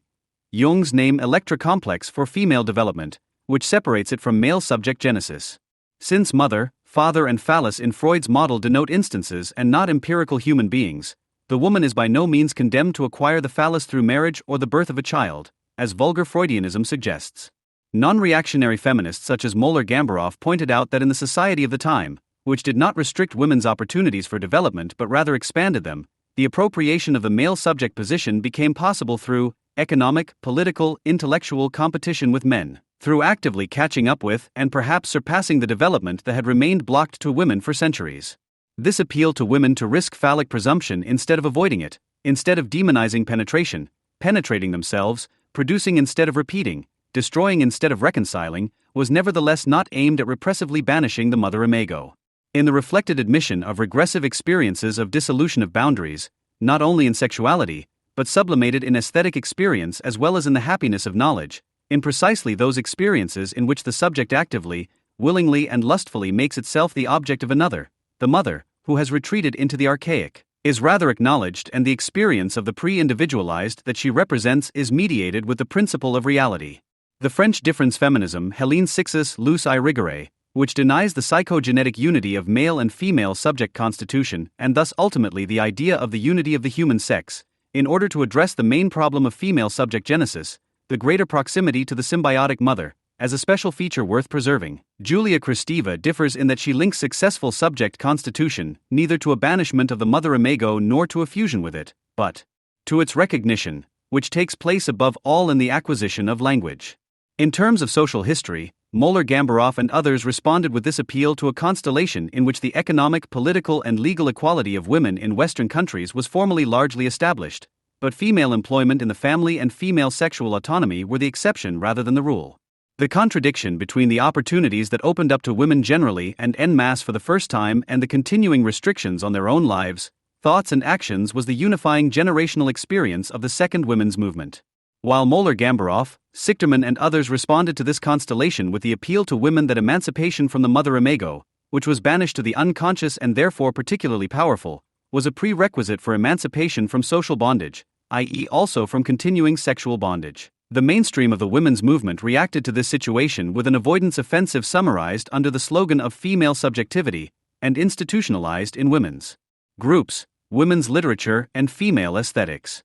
Jung's name Electra complex for female development, which separates it from male subject genesis. Since mother, father and phallus in Freud's model denote instances and not empirical human beings, the woman is by no means condemned to acquire the phallus through marriage or the birth of a child, as vulgar Freudianism suggests. Non-reactionary feminists such as Moeller-Gambaroff pointed out that in the society of the time, which did not restrict women's opportunities for development but rather expanded them, the appropriation of the male subject position became possible through economic, political, intellectual competition with men, through actively catching up with and perhaps surpassing the development that had remained blocked to women for centuries. This appeal to women to risk phallic presumption instead of avoiding it, instead of demonizing penetration, penetrating themselves, producing instead of repeating, destroying instead of reconciling, was nevertheless not aimed at repressively banishing the mother imago. In the reflected admission of regressive experiences of dissolution of boundaries, not only in sexuality, but sublimated in aesthetic experience as well as in the happiness of knowledge, in precisely those experiences in which the subject actively, willingly and lustfully makes itself the object of another, the mother, who has retreated into the archaic, is rather acknowledged and the experience of the pre-individualized that she represents is mediated with the principle of reality. The French difference feminism Hélène Sixus Luce I Rigore, which denies the psychogenetic unity of male and female subject constitution and thus ultimately the idea of the unity of the human sex, in order to address the main problem of female subject genesis, the greater proximity to the symbiotic mother, as a special feature worth preserving. Julia Kristeva differs in that she links successful subject constitution neither to a banishment of the mother imago nor to a fusion with it, but to its recognition, which takes place above all in the acquisition of language. In terms of social history, Moeller-Gambarov and others responded with this appeal to a constellation in which the economic, political, and legal equality of women in Western countries was formally largely established, but female employment in the family and female sexual autonomy were the exception rather than the rule. The contradiction between the opportunities that opened up to women generally and en masse for the first time and the continuing restrictions on their own lives, thoughts, and actions was the unifying generational experience of the second women's movement. While Moeller-Gambarov, Sichterman, and others responded to this constellation with the appeal to women that emancipation from the mother imago, which was banished to the unconscious and therefore particularly powerful, was a prerequisite for emancipation from social bondage, i.e., also from continuing sexual bondage. The mainstream of the women's movement reacted to this situation with an avoidance offensive summarized under the slogan of female subjectivity and institutionalized in women's groups, women's literature, and female aesthetics.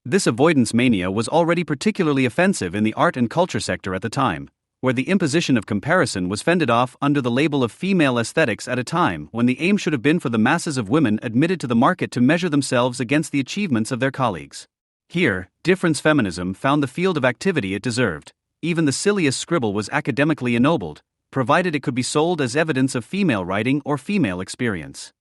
This avoidance mania was already particularly offensive in the art and culture sector at the time, where the imposition of comparison was fended off under the label of female aesthetics at a time when the aim should have been for the masses of women admitted to the market to measure themselves against the achievements of their colleagues. Here, difference feminism found the field of activity it deserved. Even the silliest scribble was academically ennobled, provided it could be sold as evidence of female writing or female experience.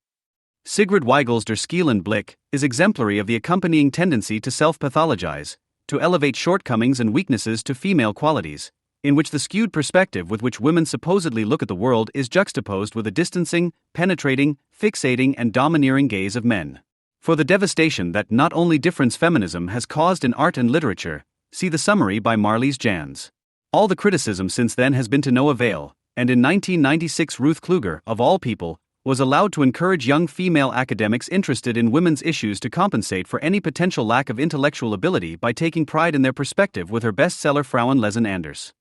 Sigrid Weigel's Der Schielende Blick is exemplary of the accompanying tendency to self-pathologize, to elevate shortcomings and weaknesses to female qualities, in which the skewed perspective with which women supposedly look at the world is juxtaposed with a distancing, penetrating, fixating, and domineering gaze of men. For the devastation that not only difference feminism has caused in art and literature, see the summary by Marlies Jans. All the criticism since then has been to no avail, and in 1996 Ruth Kluger, of all people, was allowed to encourage young female academics interested in women's issues to compensate for any potential lack of intellectual ability by taking pride in their perspective with her bestseller Frauenlesen Anders.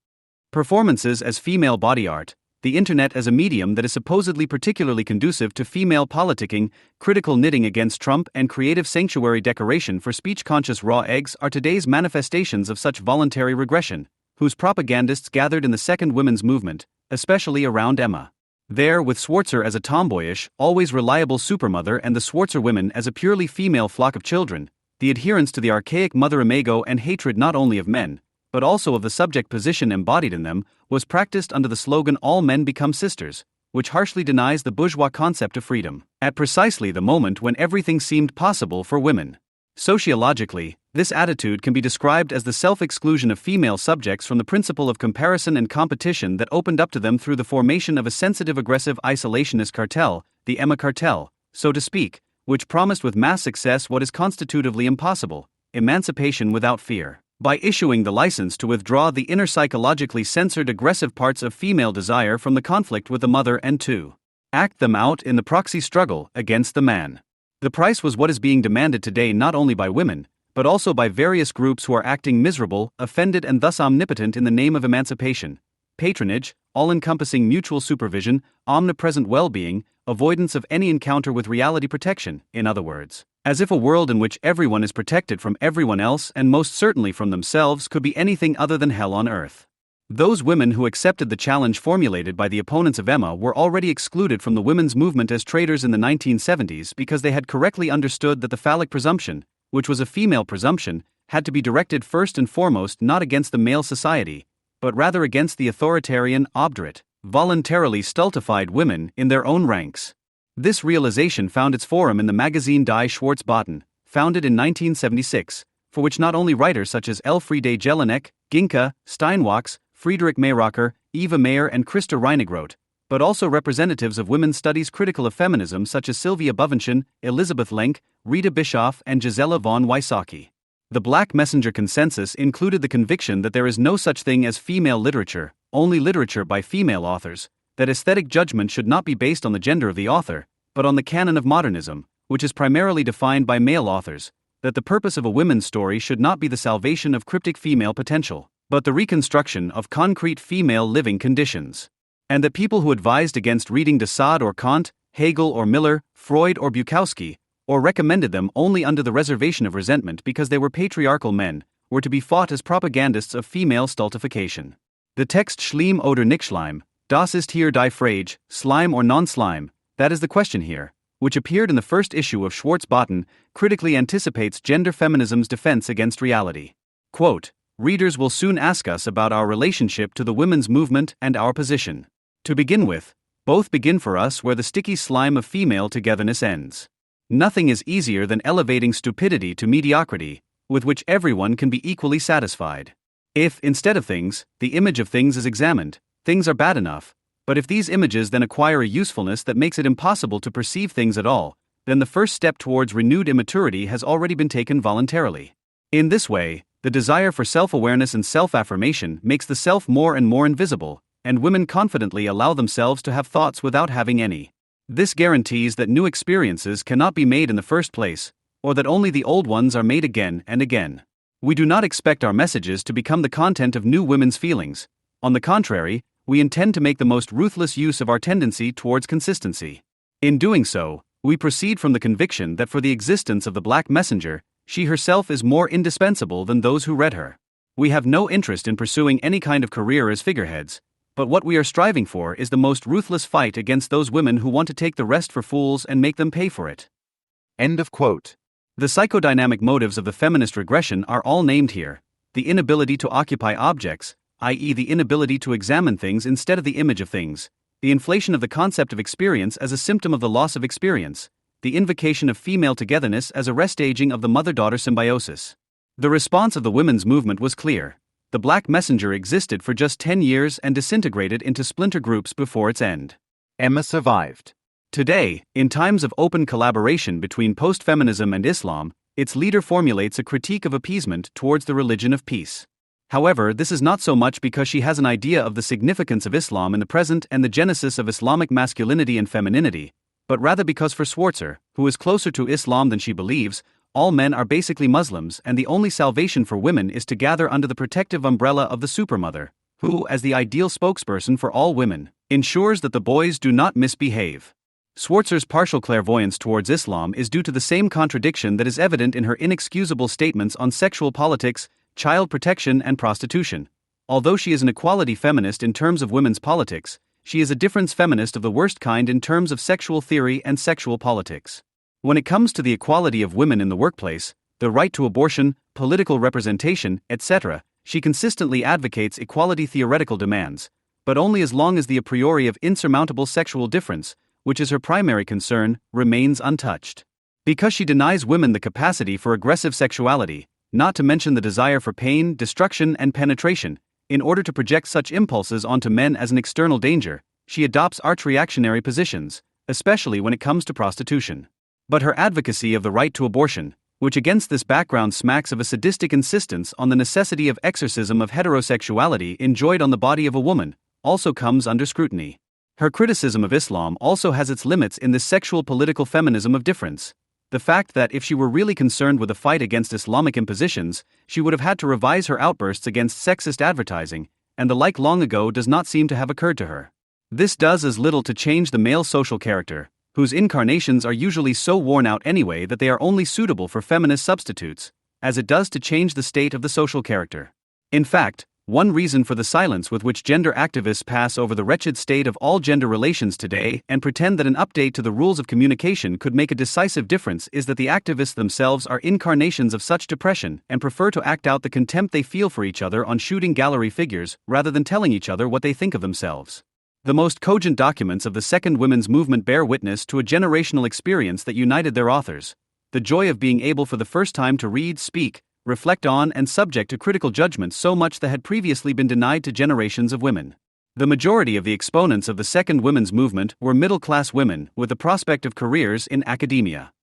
Performances as female body art, the internet as a medium that is supposedly particularly conducive to female politicking, critical knitting against Trump, and creative sanctuary decoration for speech-conscious raw eggs are today's manifestations of such voluntary regression, whose propagandists gathered in the second women's movement, especially around Emma. There, with Schwarzer as a tomboyish, always reliable supermother and the Schwarzer women as a purely female flock of children, the adherence to the archaic mother imago and hatred not only of men, but also of the subject position embodied in them, was practiced under the slogan "All men become sisters," which harshly denies the bourgeois concept of freedom, at precisely the moment when everything seemed possible for women. Sociologically, this attitude can be described as the self-exclusion of female subjects from the principle of comparison and competition that opened up to them through the formation of a sensitive aggressive isolationist cartel, the Emma cartel, so to speak, which promised with mass success what is constitutively impossible: emancipation without fear. By issuing the license to withdraw the inner psychologically censored aggressive parts of female desire from the conflict with the mother and to act them out in the proxy struggle against the man. The price was what is being demanded today not only by women, but also by various groups who are acting miserable, offended, and thus omnipotent in the name of emancipation: patronage, all-encompassing mutual supervision, omnipresent well-being, avoidance of any encounter with reality protection, in other words. As if a world in which everyone is protected from everyone else and most certainly from themselves could be anything other than hell on earth. Those women who accepted the challenge formulated by the opponents of Emma were already excluded from the women's movement as traitors in the 1970s because they had correctly understood that the phallic presumption, which was a female presumption, had to be directed first and foremost not against the male society, but rather against the authoritarian, obdurate, voluntarily stultified women in their own ranks. This realization found its forum in the magazine Die Schwarzboten, founded in 1976, for which not only writers such as Elfriede Jelinek, Ginka, Steinwachs, Friedrich Mayrocker, Eva Mayer, and Christa Reinig wrote, but also representatives of women's studies critical of feminism such as Sylvia Bovenschen, Elizabeth Lenk, Rita Bischoff, and Gisela von Wysocki. The Black Messenger consensus included the conviction that there is no such thing as female literature, only literature by female authors, that aesthetic judgment should not be based on the gender of the author, but on the canon of modernism, which is primarily defined by male authors, that the purpose of a women's story should not be the salvation of cryptic female potential, but the reconstruction of concrete female living conditions. And that people who advised against reading de Sade or Kant, Hegel or Miller, Freud or Bukowski, or recommended them only under the reservation of resentment because they were patriarchal men, were to be fought as propagandists of female stultification. The text Schleim oder nicht Schleim, das ist hier die Frage, slime or non-slime, that is the question here, which appeared in the first issue of Schwarz-Botten, critically anticipates gender feminism's defense against reality. Quote, readers will soon ask us about our relationship to the women's movement and our position. To begin with, both begin for us where the sticky slime of female togetherness ends. Nothing is easier than elevating stupidity to mediocrity, with which everyone can be equally satisfied. If, instead of things, the image of things is examined, things are bad enough, but if these images then acquire a usefulness that makes it impossible to perceive things at all, then the first step towards renewed immaturity has already been taken voluntarily. In this way, the desire for self-awareness and self-affirmation makes the self more and more invisible, and women confidently allow themselves to have thoughts without having any. This guarantees that new experiences cannot be made in the first place, or that only the old ones are made again and again. We do not expect our messages to become the content of new women's feelings. On the contrary, we intend to make the most ruthless use of our tendency towards consistency. In doing so, we proceed from the conviction that for the existence of the black messenger, she herself is more indispensable than those who read her. We have no interest in pursuing any kind of career as figureheads, but what we are striving for is the most ruthless fight against those women who want to take the rest for fools and make them pay for it. End of quote. The psychodynamic motives of the feminist regression are all named here: the inability to occupy objects, i.e., the inability to examine things instead of the image of things, the inflation of the concept of experience as a symptom of the loss of experience, the invocation of female togetherness as a restaging of the mother-daughter symbiosis. The response of the women's movement was clear. The black messenger existed for just 10 years and disintegrated into splinter groups before its end. Emma survived. Today, in times of open collaboration between post-feminism and Islam, its leader formulates a critique of appeasement towards the religion of peace. However, this is not so much because she has an idea of the significance of Islam in the present and the genesis of Islamic masculinity and femininity, but rather because for Schwarzer, who is closer to Islam than she believes, all men are basically Muslims and the only salvation for women is to gather under the protective umbrella of the supermother, who, as the ideal spokesperson for all women, ensures that the boys do not misbehave. Schwarzer's partial clairvoyance towards Islam is due to the same contradiction that is evident in her inexcusable statements on sexual politics, child protection, and prostitution. Although she is an equality feminist in terms of women's politics, she is a difference feminist of the worst kind in terms of sexual theory and sexual politics. When it comes to the equality of women in the workplace, the right to abortion, political representation, etc., she consistently advocates equality theoretical demands, but only as long as the a priori of insurmountable sexual difference, which is her primary concern, remains untouched. Because she denies women the capacity for aggressive sexuality, not to mention the desire for pain, destruction, and penetration, in order to project such impulses onto men as an external danger, she adopts arch-reactionary positions, especially when it comes to prostitution. But her advocacy of the right to abortion, which against this background smacks of a sadistic insistence on the necessity of exorcism of heterosexuality enjoyed on the body of a woman, also comes under scrutiny. Her criticism of Islam also has its limits in this sexual political feminism of difference. The fact that if she were really concerned with the fight against Islamic impositions, she would have had to revise her outbursts against sexist advertising, and the like long ago does not seem to have occurred to her. This does as little to change the male social character, whose incarnations are usually so worn out anyway that they are only suitable for feminist substitutes, as it does to change the state of the social character. In fact, one reason for the silence with which gender activists pass over the wretched state of all gender relations today and pretend that an update to the rules of communication could make a decisive difference is that the activists themselves are incarnations of such depression and prefer to act out the contempt they feel for each other on shooting gallery figures rather than telling each other what they think of themselves. The most cogent documents of the second women's movement bear witness to a generational experience that united their authors: the joy of being able for the first time to read, speak, reflect on, and subject to critical judgment so much that had previously been denied to generations of women. The majority of the exponents of the second women's movement were middle-class women with the prospect of careers in academia.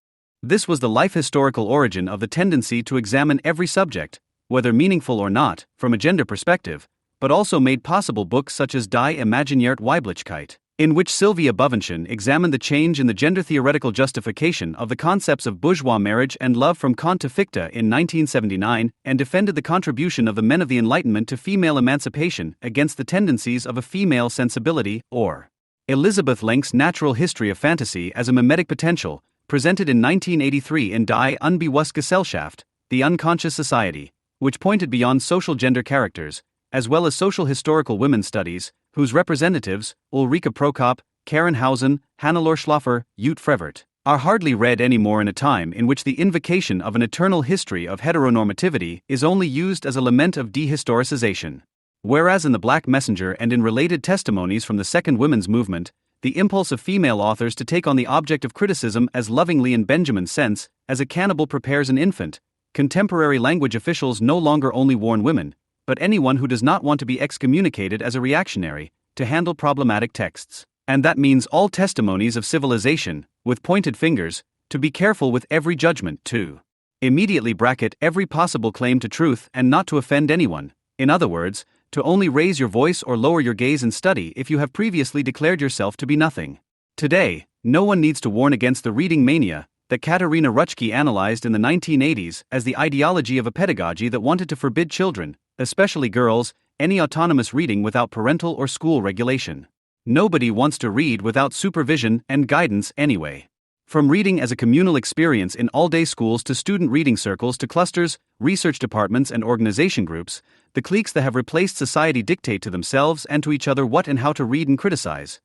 This was the life-historical origin of the tendency to examine every subject, whether meaningful or not, from a gender perspective, but also made possible books such as Die Imaginierte Weiblichkeit, in which Sylvia Bovenschen examined the change in the gender-theoretical justification of the concepts of bourgeois marriage and love from Kant to Fichte in 1979 and defended the contribution of the men of the Enlightenment to female emancipation against the tendencies of a female sensibility, or Elizabeth Lenk's Natural History of Fantasy as a Mimetic Potential, presented in 1983 in Die Unbewusste Gesellschaft, The Unconscious Society, which pointed beyond social gender characters, as well as social historical women's studies, whose representatives, Ulrike Prokop, Karen Hausen, Hannelore Schlaffer, Ute Frevert, are hardly read anymore in a time in which the invocation of an eternal history of heteronormativity is only used as a lament of dehistoricization. Whereas in The Black Messenger and in related testimonies from the Second Women's Movement, the impulse of female authors to take on the object of criticism as lovingly in Benjamin's sense, as a cannibal prepares an infant, contemporary language officials no longer only warn women, but anyone who does not want to be excommunicated as a reactionary, to handle problematic texts. And that means all testimonies of civilization, with pointed fingers, to be careful with every judgment, to immediately bracket every possible claim to truth and not to offend anyone. In other words, to only raise your voice or lower your gaze in study if you have previously declared yourself to be nothing. Today, no one needs to warn against the reading mania that Katarina Rutschke analyzed in the 1980s as the ideology of a pedagogy that wanted to forbid children, especially girls, any autonomous reading without parental or school regulation. Nobody wants to read without supervision and guidance anyway. From reading as a communal experience in all-day schools to student reading circles to clusters, research departments and organization groups, the cliques that have replaced society dictate to themselves and to each other what and how to read and criticize.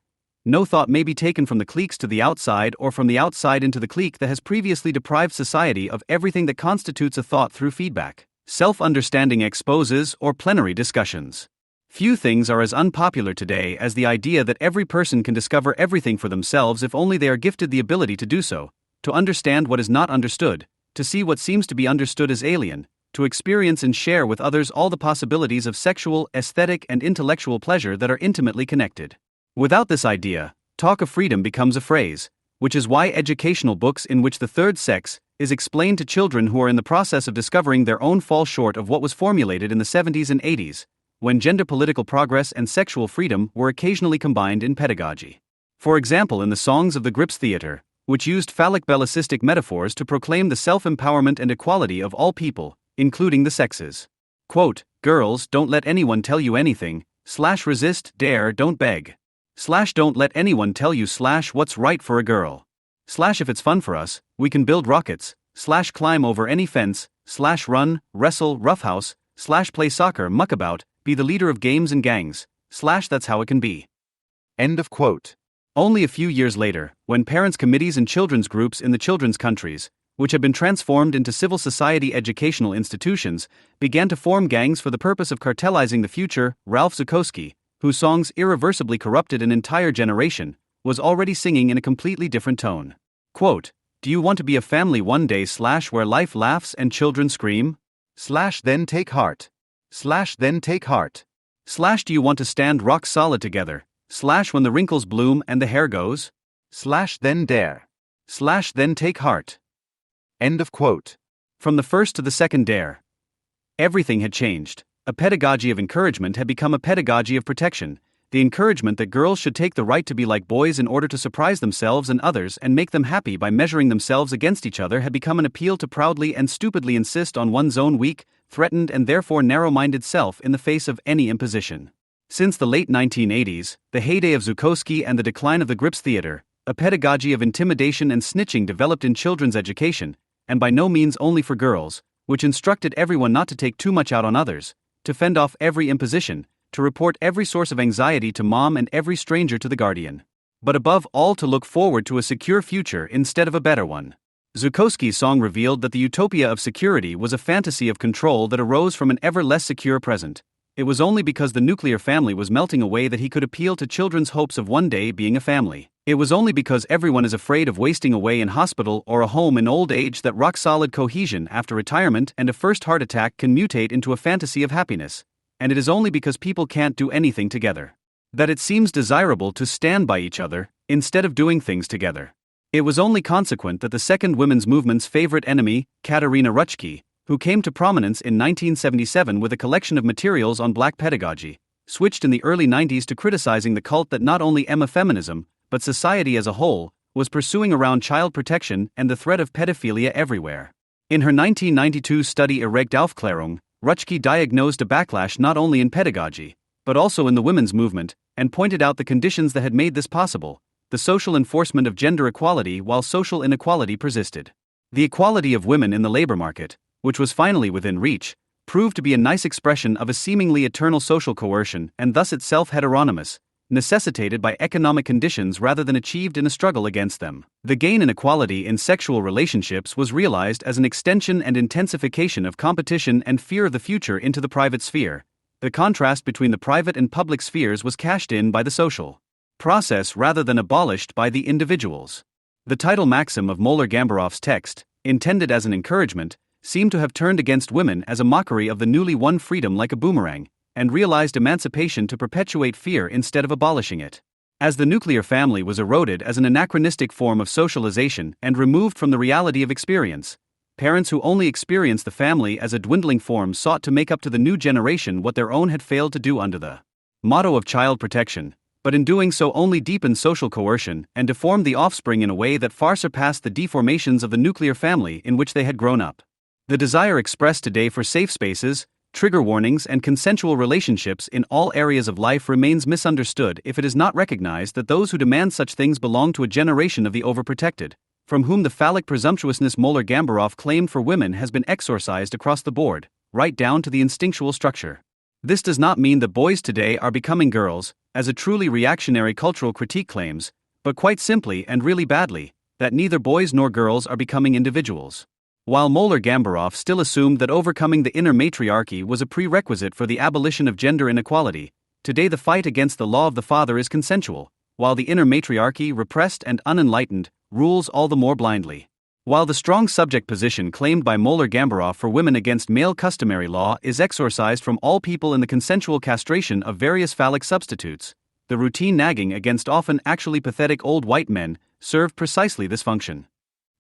No thought may be taken from the cliques to the outside or from the outside into the clique that has previously deprived society of everything that constitutes a thought through feedback, self-understanding exposes or plenary discussions. Few things are as unpopular today as the idea that every person can discover everything for themselves if only they are gifted the ability to do so, to understand what is not understood, to see what seems to be understood as alien, to experience and share with others all the possibilities of sexual, aesthetic, and intellectual pleasure that are intimately connected. Without this idea, talk of freedom becomes a phrase, which is why educational books in which the third sex is explained to children who are in the process of discovering their own fall short of what was formulated in the 70s and 80s. When gender political progress and sexual freedom were occasionally combined in pedagogy. For example, in the songs of the Grips Theatre, which used phallic bellicistic metaphors to proclaim the self-empowerment and equality of all people, including the sexes. Quote, girls, don't let anyone tell you anything, / resist, dare, don't beg. / don't let anyone tell you / what's right for a girl. / if it's fun for us, we can build rockets, / climb over any fence, / run, wrestle, roughhouse, / play soccer, muckabout, be the leader of games and gangs, / that's how it can be. End of quote. Only a few years later, when parents' committees and children's groups in the children's countries, which had been transformed into civil society educational institutions, began to form gangs for the purpose of cartelizing the future, Ralph Zukowski, whose songs irreversibly corrupted an entire generation, was already singing in a completely different tone. Quote, do you want to be a family one day / where life laughs and children scream? / then take heart. / then take heart. / do you want to stand rock solid together? / when the wrinkles bloom and the hair goes? / then dare. / then take heart. End of quote. From the first to the second dare, everything had changed. A pedagogy of encouragement had become a pedagogy of protection, the encouragement that girls should take the right to be like boys in order to surprise themselves and others and make them happy by measuring themselves against each other had become an appeal to proudly and stupidly insist on one's own weak, threatened and therefore narrow-minded self in the face of any imposition. Since the late 1980s, the heyday of Zukowski and the decline of the Grips Theatre, a pedagogy of intimidation and snitching developed in children's education, and by no means only for girls, which instructed everyone not to take too much out on others, to fend off every imposition, to report every source of anxiety to mom and every stranger to the guardian. But above all to look forward to a secure future instead of a better one. Zukowski's song revealed that the utopia of security was a fantasy of control that arose from an ever less secure present. It was only because the nuclear family was melting away that he could appeal to children's hopes of one day being a family. It was only because everyone is afraid of wasting away in hospital or a home in old age that rock-solid cohesion after retirement and a first heart attack can mutate into a fantasy of happiness. And it is only because people can't do anything together that it seems desirable to stand by each other, instead of doing things together. It was only consequent that the Second Women's Movement's favorite enemy, Katarina Rutschke, who came to prominence in 1977 with a collection of materials on black pedagogy, switched in the early 90s to criticizing the cult that not only Emma feminism, but society as a whole, was pursuing around child protection and the threat of pedophilia everywhere. In her 1992 study Erregte Aufklärung, Rutschke diagnosed a backlash not only in pedagogy, but also in the women's movement, and pointed out the conditions that had made this possible: the social enforcement of gender equality while social inequality persisted. The equality of women in the labor market, which was finally within reach, proved to be a nice expression of a seemingly eternal social coercion and thus itself heteronymous, necessitated by economic conditions rather than achieved in a struggle against them. The gain in equality in sexual relationships was realized as an extension and intensification of competition and fear of the future into the private sphere. The contrast between the private and public spheres was cashed in by the social process rather than abolished by the individuals. The title maxim of Moeller-Gambaroff's text, intended as an encouragement, seemed to have turned against women as a mockery of the newly won freedom like a boomerang, and realized emancipation to perpetuate fear instead of abolishing it. As the nuclear family was eroded as an anachronistic form of socialization and removed from the reality of experience, parents who only experienced the family as a dwindling form sought to make up to the new generation what their own had failed to do under the motto of child protection, but in doing so only deepened social coercion and deformed the offspring in a way that far surpassed the deformations of the nuclear family in which they had grown up. The desire expressed today for safe spaces, trigger warnings, and consensual relationships in all areas of life remains misunderstood if it is not recognized that those who demand such things belong to a generation of the overprotected, from whom the phallic presumptuousness Moeller-Gambaroff claimed for women has been exorcised across the board, right down to the instinctual structure. This does not mean that boys today are becoming girls, as a truly reactionary cultural critique claims, but quite simply and really badly, that neither boys nor girls are becoming individuals. While Moeller-Gambaroff still assumed that overcoming the inner matriarchy was a prerequisite for the abolition of gender inequality, today the fight against the law of the father is consensual, while the inner matriarchy, repressed and unenlightened, rules all the more blindly. While the strong subject position claimed by Moeller-Gambaroff for women against male customary law is exorcised from all people in the consensual castration of various phallic substitutes, the routine nagging against often actually pathetic old white men served precisely this function.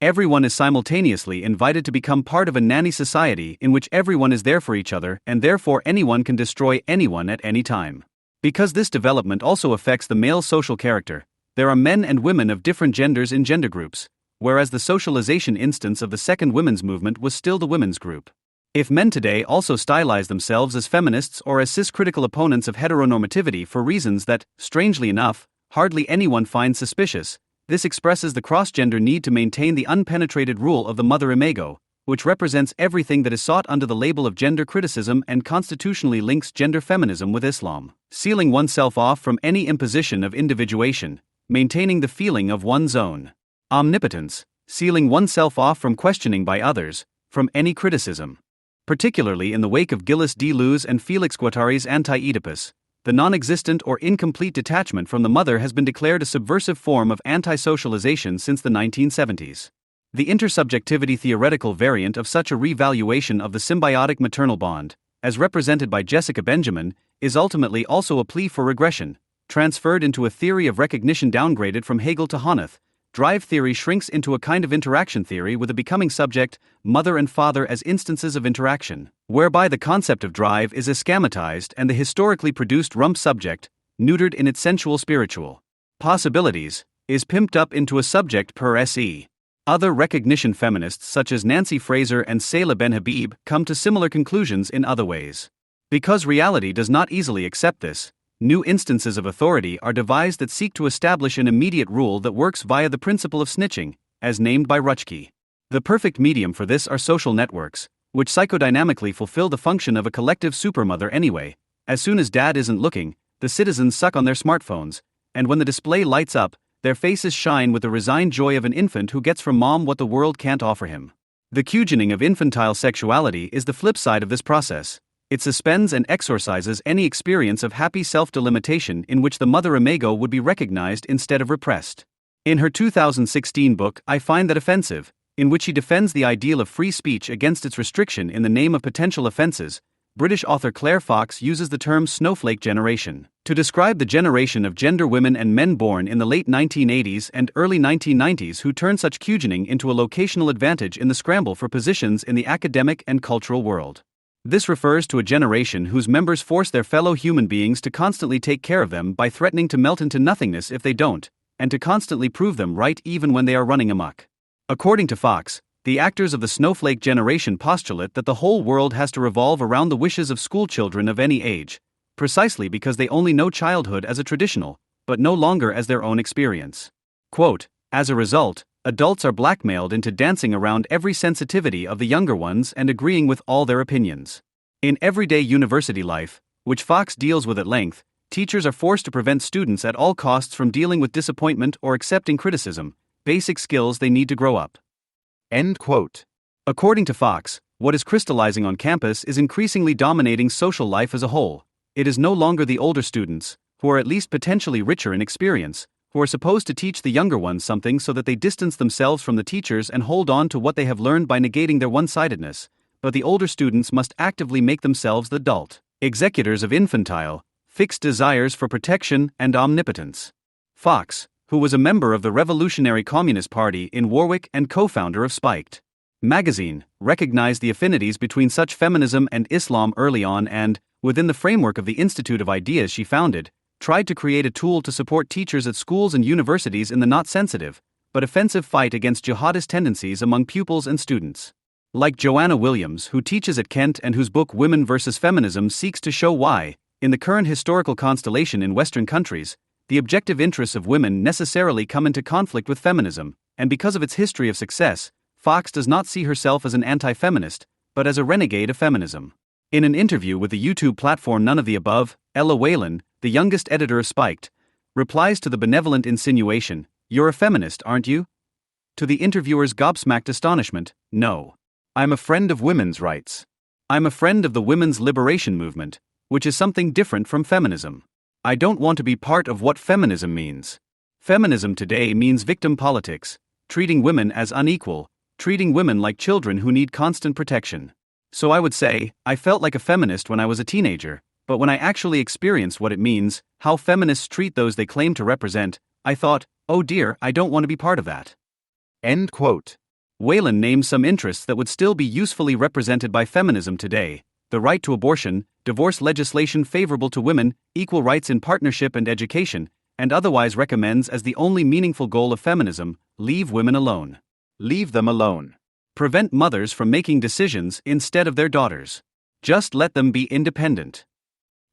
Everyone is simultaneously invited to become part of a nanny society in which everyone is there for each other and therefore anyone can destroy anyone at any time. Because this development also affects the male social character, there are men and women of different genders in gender groups, whereas the socialization instance of the second women's movement was still the women's group. If men today also stylize themselves as feminists or as cis-critical opponents of heteronormativity for reasons that, strangely enough, hardly anyone finds suspicious, this expresses the cross-gender need to maintain the unpenetrated rule of the mother imago, which represents everything that is sought under the label of gender criticism and constitutionally links gender feminism with Islam, sealing oneself off from any imposition of individuation, maintaining the feeling of one's own omnipotence, sealing oneself off from questioning by others, from any criticism. Particularly in the wake of Gilles Deleuze and Félix Guattari's Anti-Oedipus, the non-existent or incomplete detachment from the mother has been declared a subversive form of anti-socialization since the 1970s. The intersubjectivity theoretical variant of such a revaluation of the symbiotic maternal bond, as represented by Jessica Benjamin, is ultimately also a plea for regression, transferred into a theory of recognition downgraded from Hegel to Honneth. Drive theory shrinks into a kind of interaction theory with a becoming subject, mother and father as instances of interaction, whereby the concept of drive is eschamatized and the historically produced rump subject, neutered in its sensual spiritual possibilities, is pimped up into a subject per se. Other recognition feminists such as Nancy Fraser and Sayla Ben-Habib come to similar conclusions in other ways. Because reality does not easily accept this, new instances of authority are devised that seek to establish an immediate rule that works via the principle of snitching, as named by Rutschke. The perfect medium for this are social networks, which psychodynamically fulfill the function of a collective supermother anyway. As soon as dad isn't looking, the citizens suck on their smartphones, and when the display lights up, their faces shine with the resigned joy of an infant who gets from mom what the world can't offer him. The cugening of infantile sexuality is the flip side of this process. It suspends and exorcises any experience of happy self-delimitation in which the mother imago would be recognized instead of repressed. In her 2016 book I Find That Offensive, in which she defends the ideal of free speech against its restriction in the name of potential offenses, British author Claire Fox uses the term snowflake generation to describe the generation of gender women and men born in the late 1980s and early 1990s who turned such cugening into a locational advantage in the scramble for positions in the academic and cultural world. This refers to a generation whose members force their fellow human beings to constantly take care of them by threatening to melt into nothingness if they don't, and to constantly prove them right even when they are running amok. According to Fox, the actors of the snowflake generation postulate that the whole world has to revolve around the wishes of schoolchildren of any age, precisely because they only know childhood as a traditional, but no longer as their own experience. Quote, as a result, adults are blackmailed into dancing around every sensitivity of the younger ones and agreeing with all their opinions. In everyday university life, which Fox deals with at length, teachers are forced to prevent students at all costs from dealing with disappointment or accepting criticism, basic skills they need to grow up. End quote. According to Fox, what is crystallizing on campus is increasingly dominating social life as a whole. It is no longer the older students, who are at least potentially richer in experience, who are supposed to teach the younger ones something so that they distance themselves from the teachers and hold on to what they have learned by negating their one-sidedness, but the older students must actively make themselves the adult executors of infantile, fixed desires for protection and omnipotence. Fox, who was a member of the Revolutionary Communist Party in Warwick and co-founder of Spiked magazine, recognized the affinities between such feminism and Islam early on and, within the framework of the Institute of Ideas she founded, tried to create a tool to support teachers at schools and universities in the not sensitive, but offensive fight against jihadist tendencies among pupils and students. Like Joanna Williams, who teaches at Kent and whose book Women versus Feminism seeks to show why, in the current historical constellation in Western countries, the objective interests of women necessarily come into conflict with feminism, and because of its history of success, Fox does not see herself as an anti-feminist, but as a renegade of feminism. In an interview with the YouTube platform None of the Above, Ella Whalen, the youngest editor of Spiked, replies to the benevolent insinuation, "You're a feminist, aren't you?" To the interviewer's gobsmacked astonishment, "No. I'm a friend of women's rights. I'm a friend of the women's liberation movement, which is something different from feminism. I don't want to be part of what feminism means. Feminism today means victim politics, treating women as unequal, treating women like children who need constant protection. So I would say, I felt like a feminist when I was a teenager, but when I actually experienced what it means, how feminists treat those they claim to represent, I thought, oh dear, I don't want to be part of that." End quote. Whalen names some interests that would still be usefully represented by feminism today: the right to abortion, divorce legislation favorable to women, equal rights in partnership and education, and otherwise recommends as the only meaningful goal of feminism, leave women alone. Leave them alone. Prevent mothers from making decisions instead of their daughters. Just let them be independent.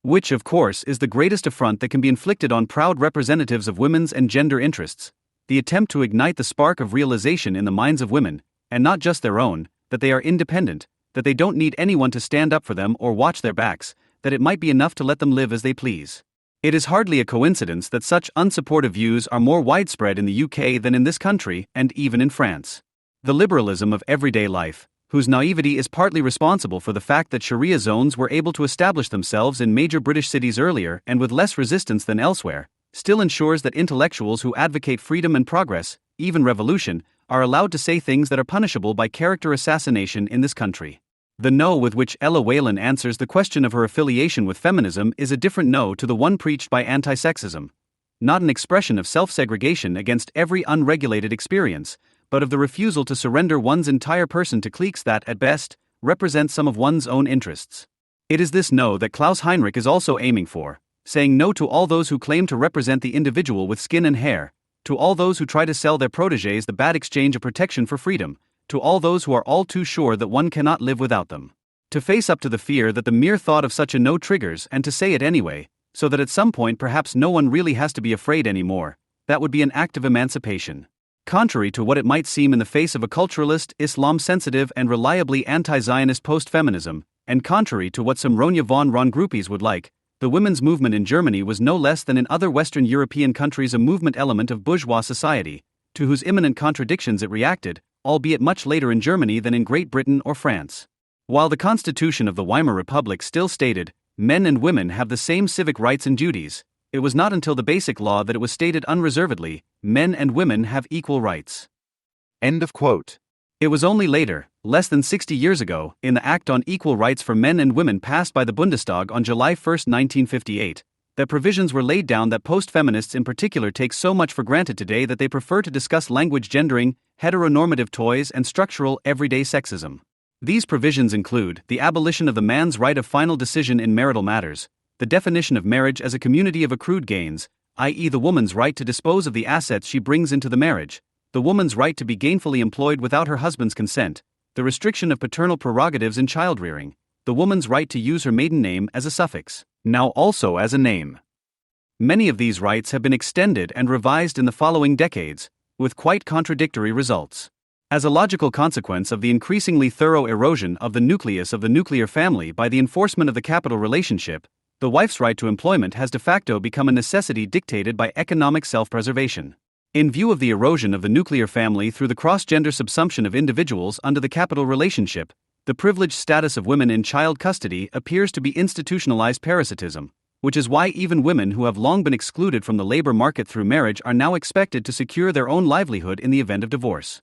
Which, of course, is the greatest affront that can be inflicted on proud representatives of women's and gender interests: the attempt to ignite the spark of realization in the minds of women, and not just their own, that they are independent, that they don't need anyone to stand up for them or watch their backs, that it might be enough to let them live as they please. It is hardly a coincidence that such unsupportive views are more widespread in the UK than in this country, and even in France. The liberalism of everyday life, whose naivety is partly responsible for the fact that Sharia zones were able to establish themselves in major British cities earlier and with less resistance than elsewhere, still ensures that intellectuals who advocate freedom and progress, even revolution, are allowed to say things that are punishable by character assassination in this country. The no with which Ella Whalen answers the question of her affiliation with feminism is a different no to the one preached by anti-sexism. Not an expression of self-segregation against every unregulated experience, but of the refusal to surrender one's entire person to cliques that, at best, represent some of one's own interests. It is this no that Klaus Heinrich is also aiming for, saying no to all those who claim to represent the individual with skin and hair, to all those who try to sell their protégés the bad exchange of protection for freedom, to all those who are all too sure that one cannot live without them. To face up to the fear that the mere thought of such a no triggers and to say it anyway, so that at some point perhaps no one really has to be afraid anymore, that would be an act of emancipation. Contrary to what it might seem in the face of a culturalist, Islam-sensitive and reliably anti-Zionist post-feminism, and contrary to what some Ronja von Ron groupies would like, the women's movement in Germany was no less than in other Western European countries a movement element of bourgeois society, to whose imminent contradictions it reacted, albeit much later in Germany than in Great Britain or France. While the Constitution of the Weimar Republic still stated, men and women have the same civic rights and duties, it was not until the Basic Law that it was stated unreservedly, men and women have equal rights. End of quote. It was only later, less than 60 years ago, in the Act on Equal Rights for Men and Women passed by the Bundestag on July 1, 1958, that provisions were laid down that post-feminists in particular take so much for granted today that they prefer to discuss language gendering, heteronormative toys and structural, everyday sexism. These provisions include the abolition of the man's right of final decision in marital matters, the definition of marriage as a community of accrued gains, i.e. the woman's right to dispose of the assets she brings into the marriage, the woman's right to be gainfully employed without her husband's consent, the restriction of paternal prerogatives in child-rearing, the woman's right to use her maiden name as a suffix, now also as a name. Many of these rights have been extended and revised in the following decades, with quite contradictory results. As a logical consequence of the increasingly thorough erosion of the nucleus of the nuclear family by the enforcement of the capital relationship, the wife's right to employment has de facto become a necessity dictated by economic self-preservation. In view of the erosion of the nuclear family through the cross-gender subsumption of individuals under the capital relationship, the privileged status of women in child custody appears to be institutionalized parasitism, which is why even women who have long been excluded from the labor market through marriage are now expected to secure their own livelihood in the event of divorce.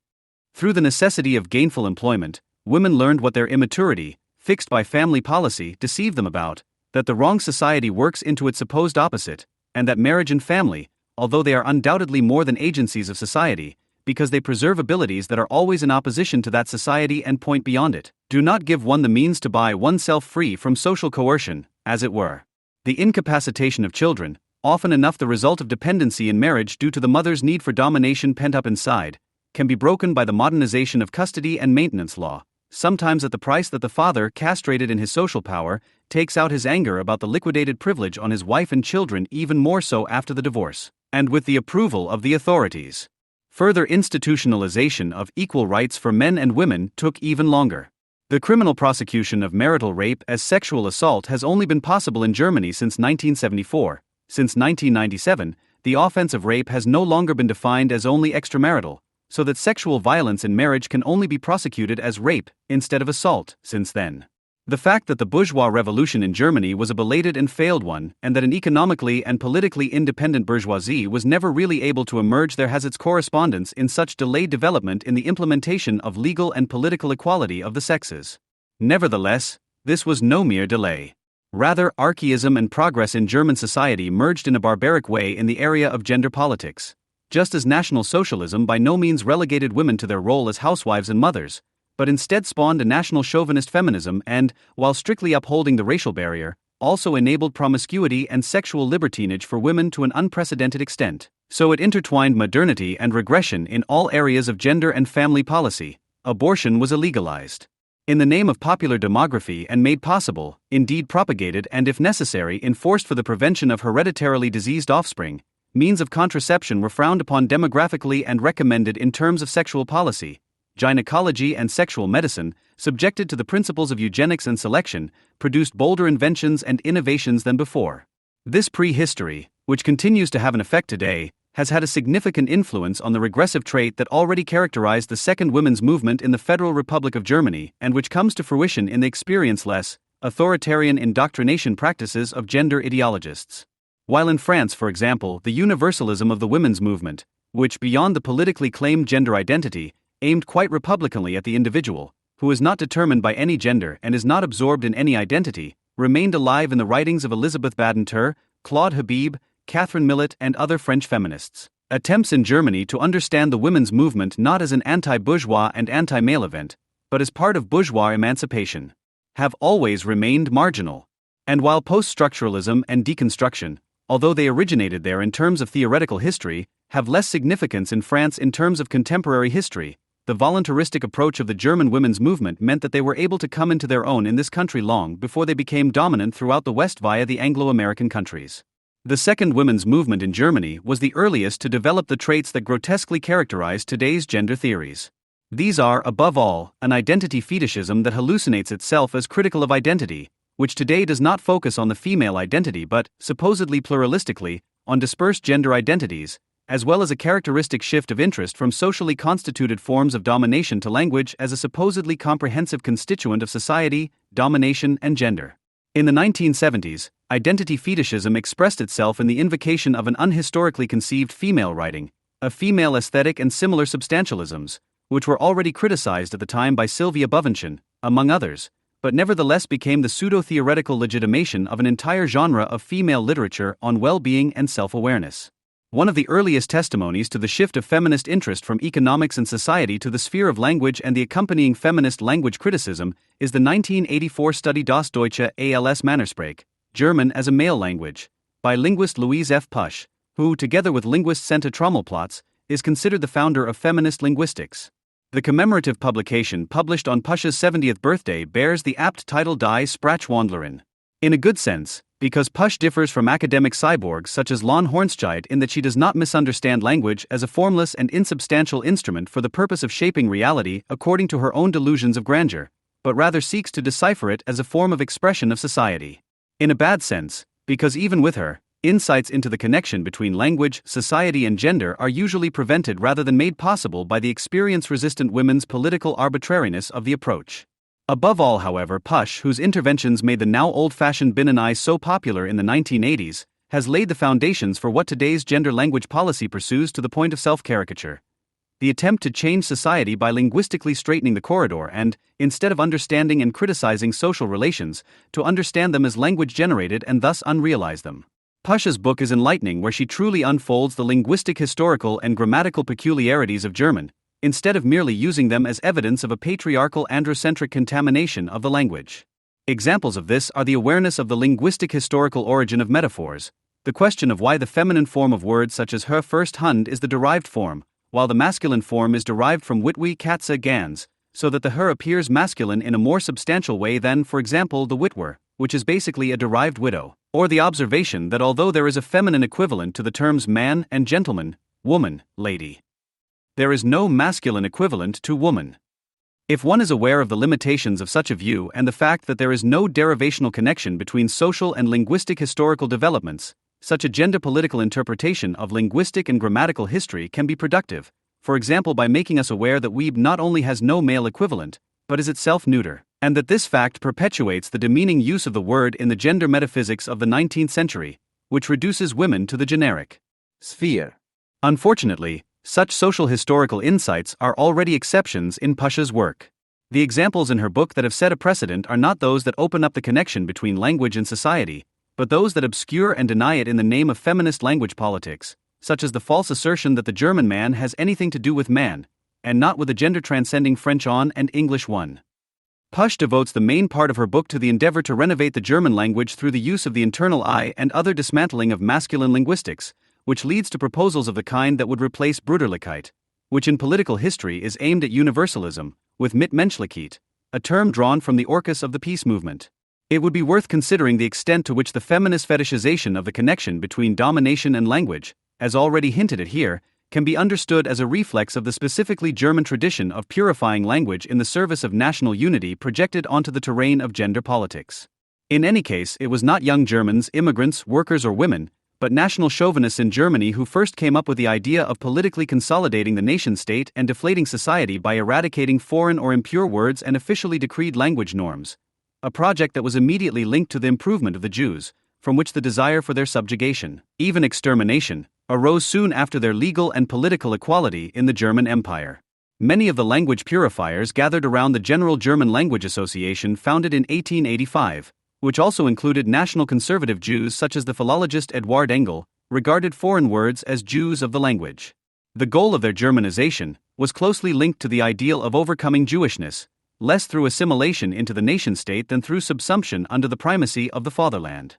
Through the necessity of gainful employment, women learned what their immaturity, fixed by family policy, deceived them about, that the wrong society works into its supposed opposite, and that marriage and family, although they are undoubtedly more than agencies of society, because they preserve abilities that are always in opposition to that society and point beyond it, do not give one the means to buy oneself free from social coercion, as it were. The incapacitation of children, often enough the result of dependency in marriage due to the mother's need for domination pent up inside, can be broken by the modernization of custody and maintenance law, sometimes at the price that the father, castrated in his social power, takes out his anger about the liquidated privilege on his wife and children even more so after the divorce, and with the approval of the authorities. Further institutionalization of equal rights for men and women took even longer. The criminal prosecution of marital rape as sexual assault has only been possible in Germany since 1974. Since 1997, the offense of rape has no longer been defined as only extramarital, so that sexual violence in marriage can only be prosecuted as rape instead of assault since then. The fact that the bourgeois revolution in Germany was a belated and failed one, and that an economically and politically independent bourgeoisie was never really able to emerge there has its correspondence in such delayed development in the implementation of legal and political equality of the sexes. Nevertheless, this was no mere delay. Rather, archaism and progress in German society merged in a barbaric way in the area of gender politics. Just as National Socialism by no means relegated women to their role as housewives and mothers, but instead spawned a national chauvinist feminism and, while strictly upholding the racial barrier, also enabled promiscuity and sexual libertinage for women to an unprecedented extent. So it intertwined modernity and regression in all areas of gender and family policy. Abortion was illegalized. In the name of popular demography and made possible, indeed propagated and if necessary enforced for the prevention of hereditarily diseased offspring, means of contraception were frowned upon demographically and recommended in terms of sexual policy. Gynecology and sexual medicine, subjected to the principles of eugenics and selection, produced bolder inventions and innovations than before. This prehistory, which continues to have an effect today, has had a significant influence on the regressive trait that already characterized the Second Women's Movement in the Federal Republic of Germany and which comes to fruition in the experience-less, authoritarian indoctrination practices of gender ideologists. While in France, for example, the Universalism of the women's movement, which beyond the politically claimed gender identity, aimed quite republicanly at the individual, who is not determined by any gender and is not absorbed in any identity, remained alive in the writings of Elizabeth Badinter, Claude Habib, Catherine Millet and other French feminists. Attempts in Germany to understand the women's movement not as an anti-bourgeois and anti-male event, but as part of bourgeois emancipation, have always remained marginal. And while post-structuralism and deconstruction, although they originated there in terms of theoretical history, have less significance in France in terms of contemporary history, the voluntaristic approach of the German women's movement meant that they were able to come into their own in this country long before they became dominant throughout the West via the Anglo-American countries. The Second Women's Movement in Germany was the earliest to develop the traits that grotesquely characterize today's gender theories. These are, above all, an identity fetishism that hallucinates itself as critical of identity, which today does not focus on the female identity but, supposedly pluralistically, on dispersed gender identities, as well as a characteristic shift of interest from socially constituted forms of domination to language as a supposedly comprehensive constituent of society, domination, and gender. In the 1970s, identity fetishism expressed itself in the invocation of an unhistorically conceived female writing, a female aesthetic and similar substantialisms, which were already criticized at the time by Sylvia Bovenschen, among others, but nevertheless became the pseudo-theoretical legitimation of an entire genre of female literature on well-being and self-awareness. One of the earliest testimonies to the shift of feminist interest from economics and society to the sphere of language and the accompanying feminist language criticism is the 1984 study Das Deutsche als Mannersprach, German as a Male Language, by linguist Louise F. Pusch, who, together with linguist Senta Trommelplatz, is considered the founder of feminist linguistics. The commemorative publication published on Pusch's 70th birthday bears the apt title Die Sprachwandlerin. In a good sense, Because Pusch differs from academic cyborgs such as Lon Hornscheid in that she does not misunderstand language as a formless and insubstantial instrument for the purpose of shaping reality according to her own delusions of grandeur, but rather seeks to decipher it as a form of expression of society. In a bad sense, because even with her, insights into the connection between language, society, and gender are usually prevented rather than made possible by the experience-resistant women's political arbitrariness of the approach. Above all, however, Pusch, whose interventions made the now old-fashioned Binnenei so popular in the 1980s, has laid the foundations for what today's gender-language policy pursues to the point of self-caricature. The attempt to change society by linguistically straightening the corridor and, instead of understanding and criticizing social relations, to understand them as language-generated and thus unrealize them. Pusch's book is enlightening where she truly unfolds the linguistic, historical, and grammatical peculiarities of German, instead of merely using them as evidence of a patriarchal androcentric contamination of the language. Examples of this are the awareness of the linguistic historical origin of metaphors, the question of why the feminine form of words such as her first Hund is the derived form, while the masculine form is derived from Witwe Katze Gans, so that the her appears masculine in a more substantial way than, for example, the Witwer, which is basically a derived widow, or the observation that although there is a feminine equivalent to the terms man and gentleman, woman, lady, there is no masculine equivalent to woman. If one is aware of the limitations of such a view and the fact that there is no derivational connection between social and linguistic historical developments, such a gender-political interpretation of linguistic and grammatical history can be productive, for example by making us aware that weeb not only has no male equivalent, but is itself neuter, and that this fact perpetuates the demeaning use of the word in the gender metaphysics of the 19th century, which reduces women to the generic sphere. Unfortunately, such social historical insights are already exceptions in Pusch's work. The examples in her book that have set a precedent are not those that open up the connection between language and society, but those that obscure and deny it in the name of feminist language politics, such as the false assertion that the German man has anything to do with man, and not with the gender-transcending French on and English one. Pusch devotes the main part of her book to the endeavor to renovate the German language through the use of the internal I and other dismantling of masculine linguistics, which leads to proposals of the kind that would replace Brüderlichkeit, which in political history is aimed at universalism, with Mitmenschlichkeit, a term drawn from the Orcus of the peace movement. It would be worth considering the extent to which the feminist fetishization of the connection between domination and language, as already hinted at here, can be understood as a reflex of the specifically German tradition of purifying language in the service of national unity projected onto the terrain of gender politics. In any case, it was not young Germans, immigrants, workers, or women, but national chauvinists in Germany who first came up with the idea of politically consolidating the nation-state and deflating society by eradicating foreign or impure words and officially decreed language norms, a project that was immediately linked to the improvement of the Jews, from which the desire for their subjugation, even extermination, arose soon after their legal and political equality in the German Empire. Many of the language purifiers gathered around the General German Language Association founded in 1885, which also included national conservative Jews such as the philologist Eduard Engel, regarded foreign words as Jews of the language. The goal of their Germanization was closely linked to the ideal of overcoming Jewishness, less through assimilation into the nation-state than through subsumption under the primacy of the fatherland.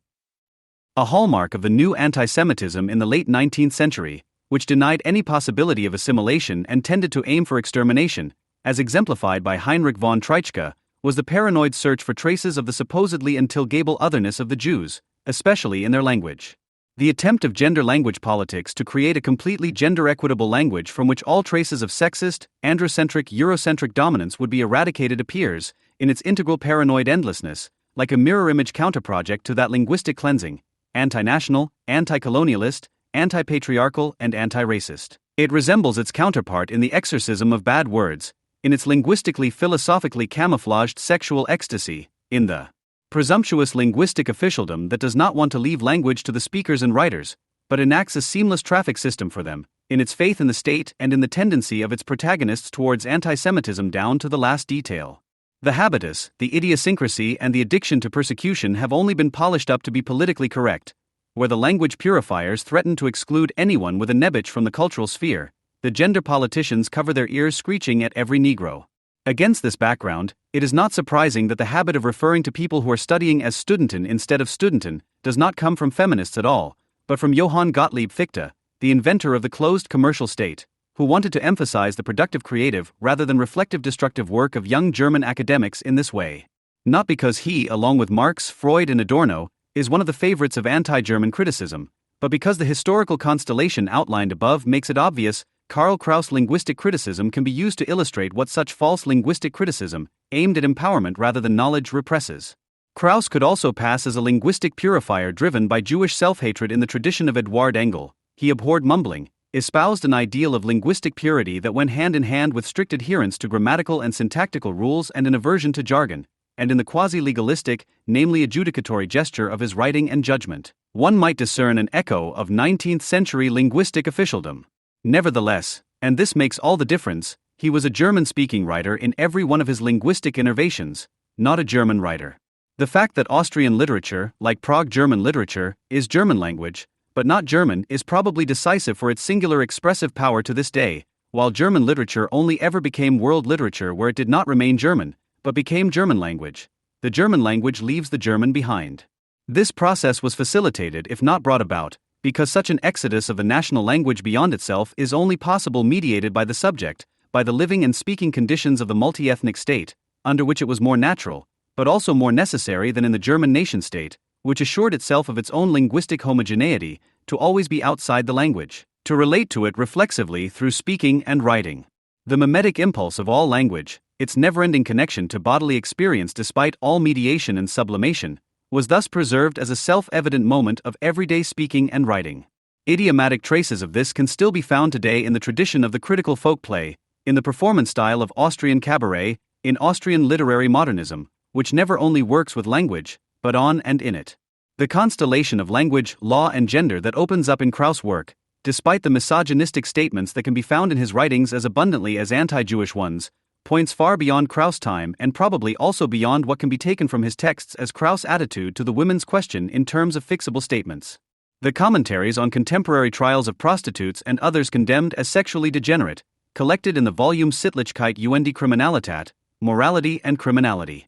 A hallmark of the new anti-Semitism in the late 19th century, which denied any possibility of assimilation and tended to aim for extermination, as exemplified by Heinrich von Treitschke, was the paranoid search for traces of the supposedly untilgable otherness of the Jews, especially in their language. The attempt of gender language politics to create a completely gender-equitable language from which all traces of sexist, androcentric, Eurocentric dominance would be eradicated appears, in its integral paranoid endlessness, like a mirror-image counterproject to that linguistic cleansing, anti-national, anti-colonialist, anti-patriarchal, and anti-racist. It resembles its counterpart in the exorcism of bad words, in its linguistically philosophically camouflaged sexual ecstasy, in the presumptuous linguistic officialdom that does not want to leave language to the speakers and writers, but enacts a seamless traffic system for them, in its faith in the state and in the tendency of its protagonists towards anti-Semitism down to the last detail. The habitus, the idiosyncrasy, and the addiction to persecution have only been polished up to be politically correct, where the language purifiers threaten to exclude anyone with a nebich from the cultural sphere. The gender politicians cover their ears screeching at every Negro. Against this background, it is not surprising that the habit of referring to people who are studying as Studenten instead of Studenten does not come from feminists at all, but from Johann Gottlieb Fichte, the inventor of the closed commercial state, who wanted to emphasize the productive creative rather than reflective destructive work of young German academics in this way. Not because he, along with Marx, Freud, and Adorno, is one of the favorites of anti-German criticism, but because the historical constellation outlined above makes it obvious, Karl Kraus linguistic criticism can be used to illustrate what such false linguistic criticism, aimed at empowerment rather than knowledge, represses. Kraus could also pass as a linguistic purifier driven by Jewish self-hatred in the tradition of Edward Engel. He abhorred mumbling, espoused an ideal of linguistic purity that went hand in hand with strict adherence to grammatical and syntactical rules and an aversion to jargon, and in the quasi-legalistic, namely adjudicatory gesture of his writing and judgment, one might discern an echo of 19th-century linguistic officialdom. Nevertheless, and this makes all the difference, he was a German-speaking writer in every one of his linguistic innovations, not a German writer. The fact that Austrian literature, like Prague German literature, is German language, but not German, is probably decisive for its singular expressive power to this day, while German literature only ever became world literature where it did not remain German, but became German language. The German language leaves the German behind. This process was facilitated, if not brought about, because such an exodus of the national language beyond itself is only possible mediated by the subject, by the living and speaking conditions of the multi-ethnic state, under which it was more natural, but also more necessary than in the German nation-state, which assured itself of its own linguistic homogeneity, to always be outside the language, to relate to it reflexively through speaking and writing. The mimetic impulse of all language, its never-ending connection to bodily experience despite all mediation and sublimation, was thus preserved as a self-evident moment of everyday speaking and writing. Idiomatic traces of this can still be found today in the tradition of the critical folk play, in the performance style of Austrian cabaret, in Austrian literary modernism, which never only works with language, but on and in it. The constellation of language, law and gender that opens up in Kraus' work, despite the misogynistic statements that can be found in his writings as abundantly as anti-Jewish ones, points far beyond Kraus' time and probably also beyond what can be taken from his texts as Kraus' attitude to the women's question in terms of fixable statements. The commentaries on contemporary trials of prostitutes and others condemned as sexually degenerate, collected in the volume Sittlichkeit und Kriminalität, Morality and Criminality,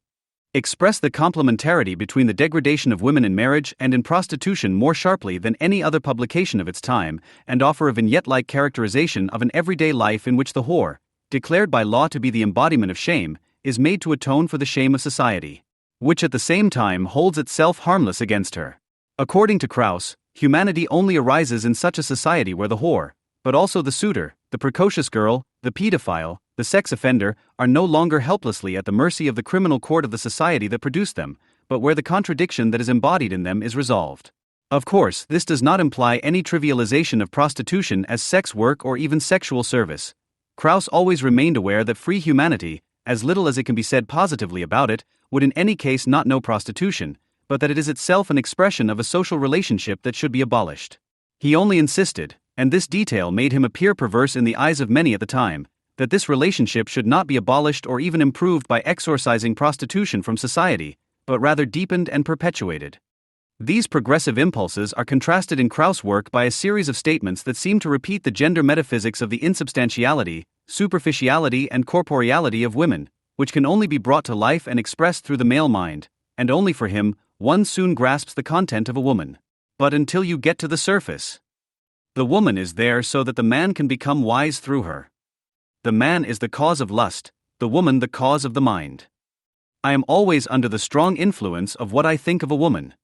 express the complementarity between the degradation of women in marriage and in prostitution more sharply than any other publication of its time, and offer a vignette-like characterization of an everyday life in which the whore, declared by law to be the embodiment of shame, is made to atone for the shame of society, which at the same time holds itself harmless against her. According to Kraus, humanity only arises in such a society where the whore, but also the suitor, the precocious girl, the pedophile, the sex offender, are no longer helplessly at the mercy of the criminal court of the society that produced them, but where the contradiction that is embodied in them is resolved. Of course, this does not imply any trivialization of prostitution as sex work or even sexual service. Kraus always remained aware that free humanity, as little as it can be said positively about it, would in any case not know prostitution, but that it is itself an expression of a social relationship that should be abolished. He only insisted, and this detail made him appear perverse in the eyes of many at the time, that this relationship should not be abolished or even improved by exorcising prostitution from society, but rather deepened and perpetuated. These progressive impulses are contrasted in Kraus' work by a series of statements that seem to repeat the gender metaphysics of the insubstantiality, superficiality and corporeality of women, which can only be brought to life and expressed through the male mind, and only for him, one soon grasps the content of a woman. But until you get to the surface, the woman is there so that the man can become wise through her. The man is the cause of lust, the woman the cause of the mind. I am always under the strong influence of what I think of a woman.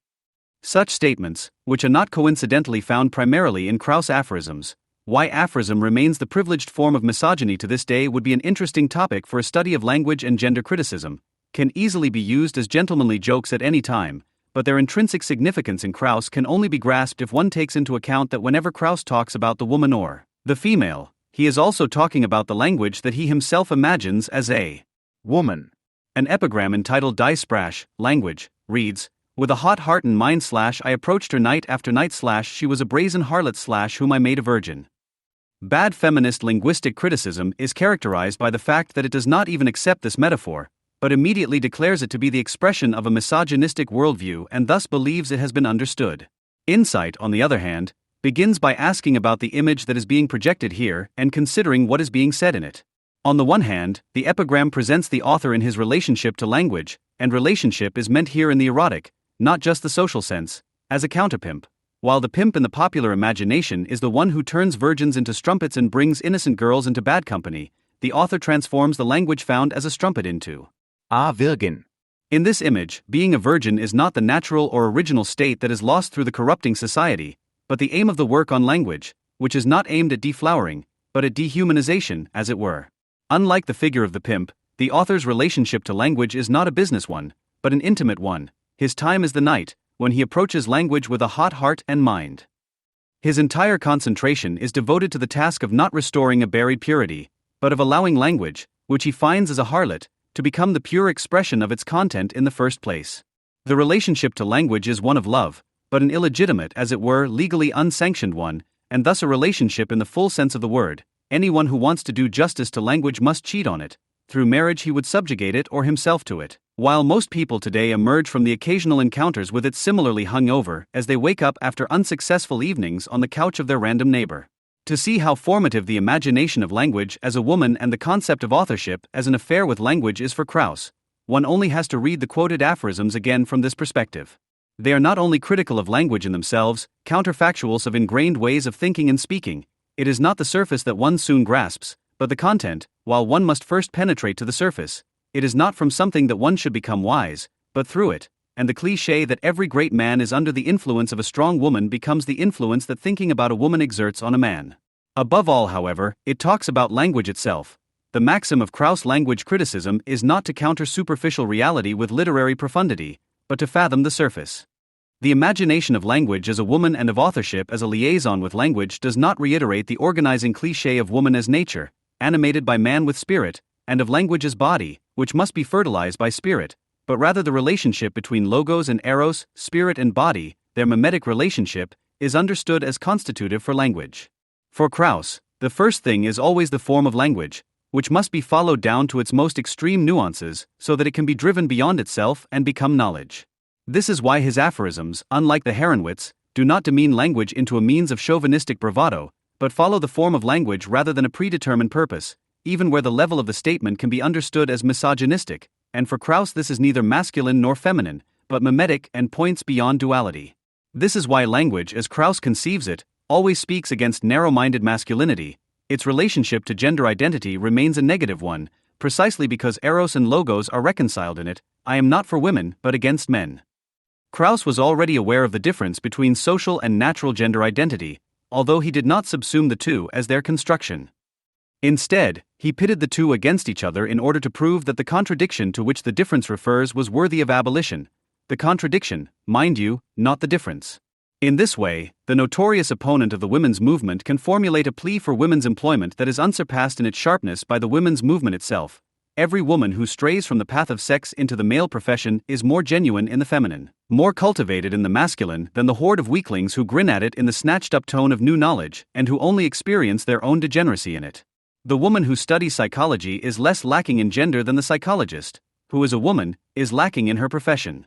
Such statements, which are not coincidentally found primarily in Kraus aphorisms, why aphorism remains the privileged form of misogyny to this day would be an interesting topic for a study of language and gender criticism, can easily be used as gentlemanly jokes at any time, but their intrinsic significance in Kraus can only be grasped if one takes into account that whenever Kraus talks about the woman or the female, he is also talking about the language that he himself imagines as a woman. An epigram entitled Die Sprache, language, reads, "With a hot heart and mind / I approached her night after night / she was a brazen harlot / whom I made a virgin." Bad feminist linguistic criticism is characterized by the fact that it does not even accept this metaphor, but immediately declares it to be the expression of a misogynistic worldview and thus believes it has been understood. Insight, on the other hand, begins by asking about the image that is being projected here and considering what is being said in it. On the one hand, the epigram presents the author in his relationship to language, and relationship is meant here in the erotic, not just the social sense, as a counterpimp. While the pimp in the popular imagination is the one who turns virgins into strumpets and brings innocent girls into bad company, the author transforms the language found as a strumpet into a Virgin. In this image, being a virgin is not the natural or original state that is lost through the corrupting society, but the aim of the work on language, which is not aimed at deflowering, but at dehumanization, as it were. Unlike the figure of the pimp, the author's relationship to language is not a business one, but an intimate one. His time is the night, when he approaches language with a hot heart and mind. His entire concentration is devoted to the task of not restoring a buried purity, but of allowing language, which he finds as a harlot, to become the pure expression of its content in the first place. The relationship to language is one of love, but an illegitimate, as it were, legally unsanctioned one, and thus a relationship in the full sense of the word. Anyone who wants to do justice to language must cheat on it. Through marriage he would subjugate it or himself to it. While most people today emerge from the occasional encounters with it similarly hung over as they wake up after unsuccessful evenings on the couch of their random neighbor. To see how formative the imagination of language as a woman and the concept of authorship as an affair with language is for Krauss, one only has to read the quoted aphorisms again from this perspective. They are not only critical of language in themselves, counterfactuals of ingrained ways of thinking and speaking. It is not the surface that one soon grasps, but the content, while one must first penetrate to the surface. It is not from something that one should become wise, but through it, and the cliché that every great man is under the influence of a strong woman becomes the influence that thinking about a woman exerts on a man. Above all, however, it talks about language itself. The maxim of Krauss language criticism is not to counter superficial reality with literary profundity, but to fathom the surface. The imagination of language as a woman and of authorship as a liaison with language does not reiterate the organizing cliché of woman as nature, animated by man with spirit, and of language as body, which must be fertilized by spirit, but rather the relationship between logos and eros, spirit and body, their mimetic relationship, is understood as constitutive for language. For Krauss, the first thing is always the form of language, which must be followed down to its most extreme nuances so that it can be driven beyond itself and become knowledge. This is why his aphorisms, unlike the Herrenwitz, do not demean language into a means of chauvinistic bravado, but follow the form of language rather than a predetermined purpose, even where the level of the statement can be understood as misogynistic, and for Krauss this is neither masculine nor feminine, but mimetic and points beyond duality. This is why language, as Krauss conceives it, always speaks against narrow-minded masculinity. Its relationship to gender identity remains a negative one, precisely because eros and logos are reconciled in it. I am not for women, but against men. Krauss was already aware of the difference between social and natural gender identity, although he did not subsume the two as their construction. Instead, he pitted the two against each other in order to prove that the contradiction to which the difference refers was worthy of abolition. The contradiction, mind you, not the difference. In this way, the notorious opponent of the women's movement can formulate a plea for women's employment that is unsurpassed in its sharpness by the women's movement itself. Every woman who strays from the path of sex into the male profession is more genuine in the feminine, more cultivated in the masculine than the horde of weaklings who grin at it in the snatched-up tone of new knowledge and who only experience their own degeneracy in it. The woman who studies psychology is less lacking in gender than the psychologist, who is a woman, is lacking in her profession.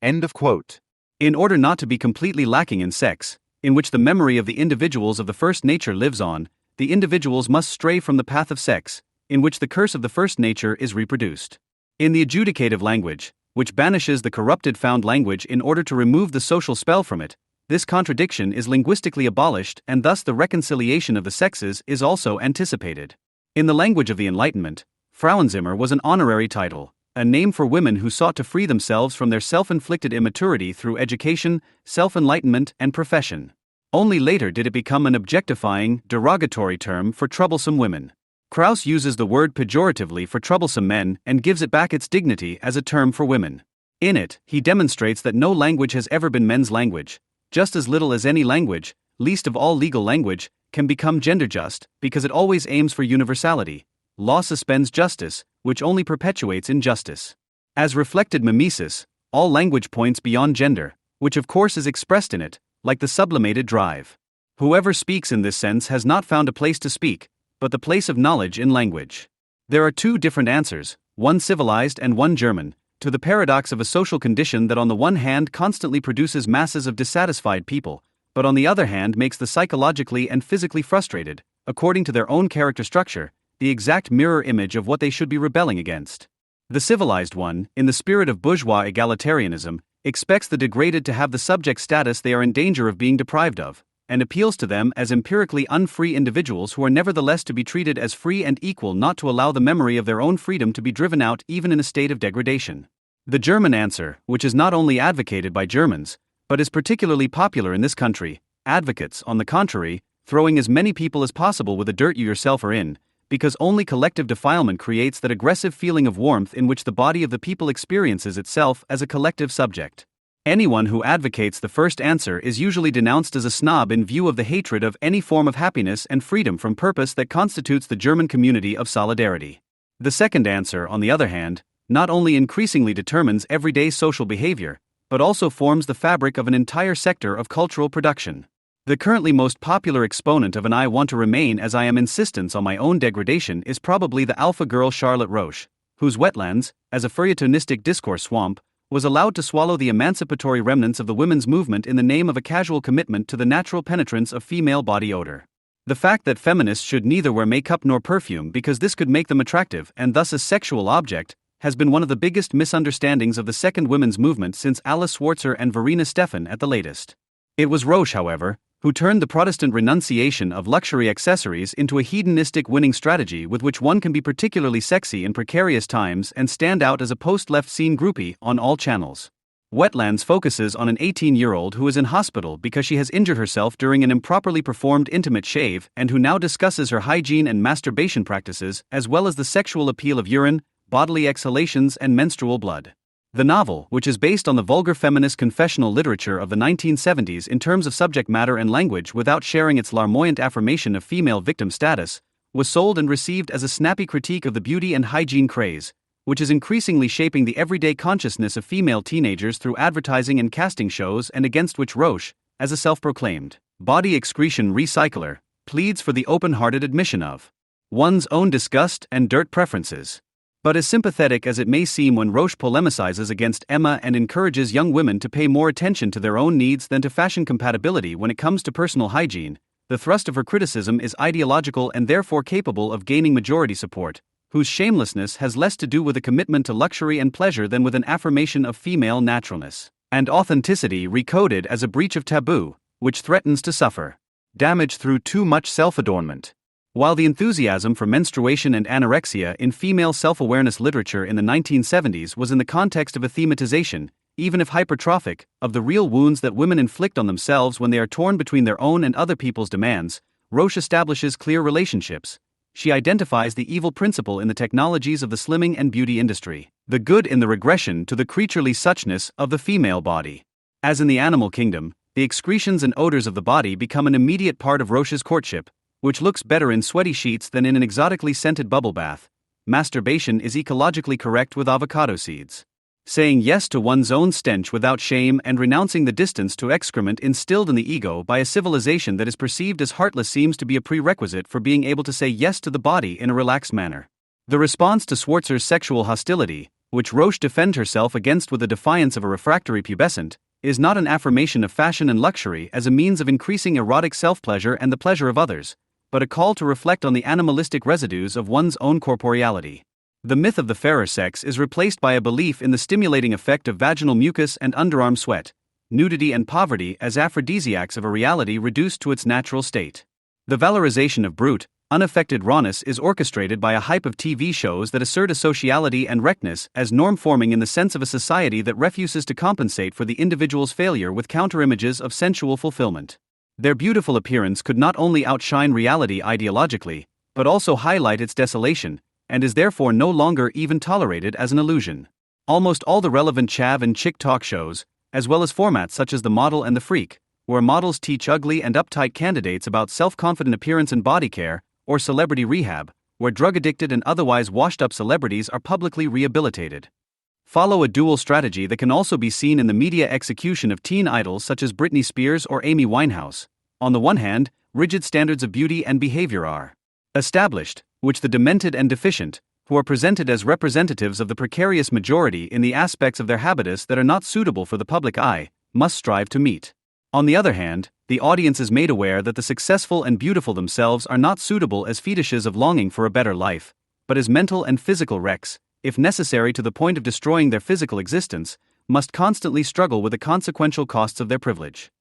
End of quote. In order not to be completely lacking in sex, in which the memory of the individuals of the first nature lives on, the individuals must stray from the path of sex, in which the curse of the first nature is reproduced. In the adjudicative language, which banishes the corrupted found language in order to remove the social spell from it, this contradiction is linguistically abolished and thus the reconciliation of the sexes is also anticipated. In the language of the Enlightenment, Frauenzimmer was an honorary title, a name for women who sought to free themselves from their self-inflicted immaturity through education, self-enlightenment, and profession. Only later did it become an objectifying, derogatory term for troublesome women. Krauss uses the word pejoratively for troublesome men and gives it back its dignity as a term for women. In it, he demonstrates that no language has ever been men's language, just as little as any language, least of all legal language, can become gender just, because it always aims for universality. Law suspends justice, which only perpetuates injustice. As reflected mimesis, all language points beyond gender, which of course is expressed in it, like the sublimated drive. Whoever speaks in this sense has not found a place to speak, but the place of knowledge in language. There are two different answers, one civilized and one German, to the paradox of a social condition that on the one hand constantly produces masses of dissatisfied people, but on the other hand makes the psychologically and physically frustrated, according to their own character structure, the exact mirror image of what they should be rebelling against. The civilized one, in the spirit of bourgeois egalitarianism, expects the degraded to have the subject status they are in danger of being deprived of, and appeals to them as empirically unfree individuals who are nevertheless to be treated as free and equal, not to allow the memory of their own freedom to be driven out even in a state of degradation. The German answer, which is not only advocated by Germans, but is particularly popular in this country, advocates, on the contrary, throwing as many people as possible with the dirt you yourself are in, because only collective defilement creates that aggressive feeling of warmth in which the body of the people experiences itself as a collective subject. Anyone who advocates the first answer is usually denounced as a snob in view of the hatred of any form of happiness and freedom from purpose that constitutes the German community of solidarity. The second answer, on the other hand, not only increasingly determines everyday social behavior, but also forms the fabric of an entire sector of cultural production. The currently most popular exponent of an I want to remain as I am insistence on my own degradation is probably the alpha girl Charlotte Roche, whose Wetlands, as a feuilletonistic discourse swamp, was allowed to swallow the emancipatory remnants of the women's movement in the name of a casual commitment to the natural penetrance of female body odor. The fact that feminists should neither wear makeup nor perfume because this could make them attractive and thus a sexual object, has been one of the biggest misunderstandings of the second women's movement since Alice Schwarzer and Verena Stephan at the latest. It was Roche, however, who turned the Protestant renunciation of luxury accessories into a hedonistic winning strategy with which one can be particularly sexy in precarious times and stand out as a post-left scene groupie on all channels. Wetlands focuses on an 18-year-old who is in hospital because she has injured herself during an improperly performed intimate shave and who now discusses her hygiene and masturbation practices as well as the sexual appeal of urine, bodily exhalations and menstrual blood. The novel, which is based on the vulgar feminist confessional literature of the 1970s in terms of subject matter and language without sharing its larmoyant affirmation of female victim status, was sold and received as a snappy critique of the beauty and hygiene craze, which is increasingly shaping the everyday consciousness of female teenagers through advertising and casting shows and against which Roche, as a self-proclaimed body excretion recycler, pleads for the open-hearted admission of one's own disgust and dirt preferences. But as sympathetic as it may seem when Roche polemicizes against Emma and encourages young women to pay more attention to their own needs than to fashion compatibility when it comes to personal hygiene, the thrust of her criticism is ideological and therefore capable of gaining majority support, whose shamelessness has less to do with a commitment to luxury and pleasure than with an affirmation of female naturalness and authenticity recoded as a breach of taboo, which threatens to suffer damage through too much self-adornment. While the enthusiasm for menstruation and anorexia in female self-awareness literature in the 1970s was in the context of a thematization, even if hypertrophic, of the real wounds that women inflict on themselves when they are torn between their own and other people's demands, Roche establishes clear relationships. She identifies the evil principle in the technologies of the slimming and beauty industry, the good in the regression to the creaturely suchness of the female body. As in the animal kingdom, the excretions and odors of the body become an immediate part of Roche's courtship, which looks better in sweaty sheets than in an exotically scented bubble bath. Masturbation is ecologically correct with avocado seeds. Saying yes to one's own stench without shame and renouncing the distance to excrement instilled in the ego by a civilization that is perceived as heartless seems to be a prerequisite for being able to say yes to the body in a relaxed manner. The response to Schwarzer's sexual hostility, which Roche defends herself against with the defiance of a refractory pubescent, is not an affirmation of fashion and luxury as a means of increasing erotic self-pleasure and the pleasure of others, but a call to reflect on the animalistic residues of one's own corporeality. The myth of the fairer sex is replaced by a belief in the stimulating effect of vaginal mucus and underarm sweat, nudity and poverty as aphrodisiacs of a reality reduced to its natural state. The valorization of brute, unaffected rawness is orchestrated by a hype of TV shows that assert asociality and wreckness as norm-forming in the sense of a society that refuses to compensate for the individual's failure with counter-images of sensual fulfillment. Their beautiful appearance could not only outshine reality ideologically, but also highlight its desolation, and is therefore no longer even tolerated as an illusion. Almost all the relevant chav and chick talk shows, as well as formats such as The Model and The Freak, where models teach ugly and uptight candidates about self-confident appearance and body care, or Celebrity Rehab, where drug-addicted and otherwise washed-up celebrities are publicly rehabilitated, follow a dual strategy that can also be seen in the media execution of teen idols such as Britney Spears or Amy Winehouse. On the one hand, rigid standards of beauty and behavior are established, which the demented and deficient, who are presented as representatives of the precarious majority in the aspects of their habitus that are not suitable for the public eye, must strive to meet. On the other hand, the audience is made aware that the successful and beautiful themselves are not suitable as fetishes of longing for a better life, but as mental and physical wrecks, if necessary to the point of destroying their physical existence, must constantly struggle with the consequential costs of their privilege.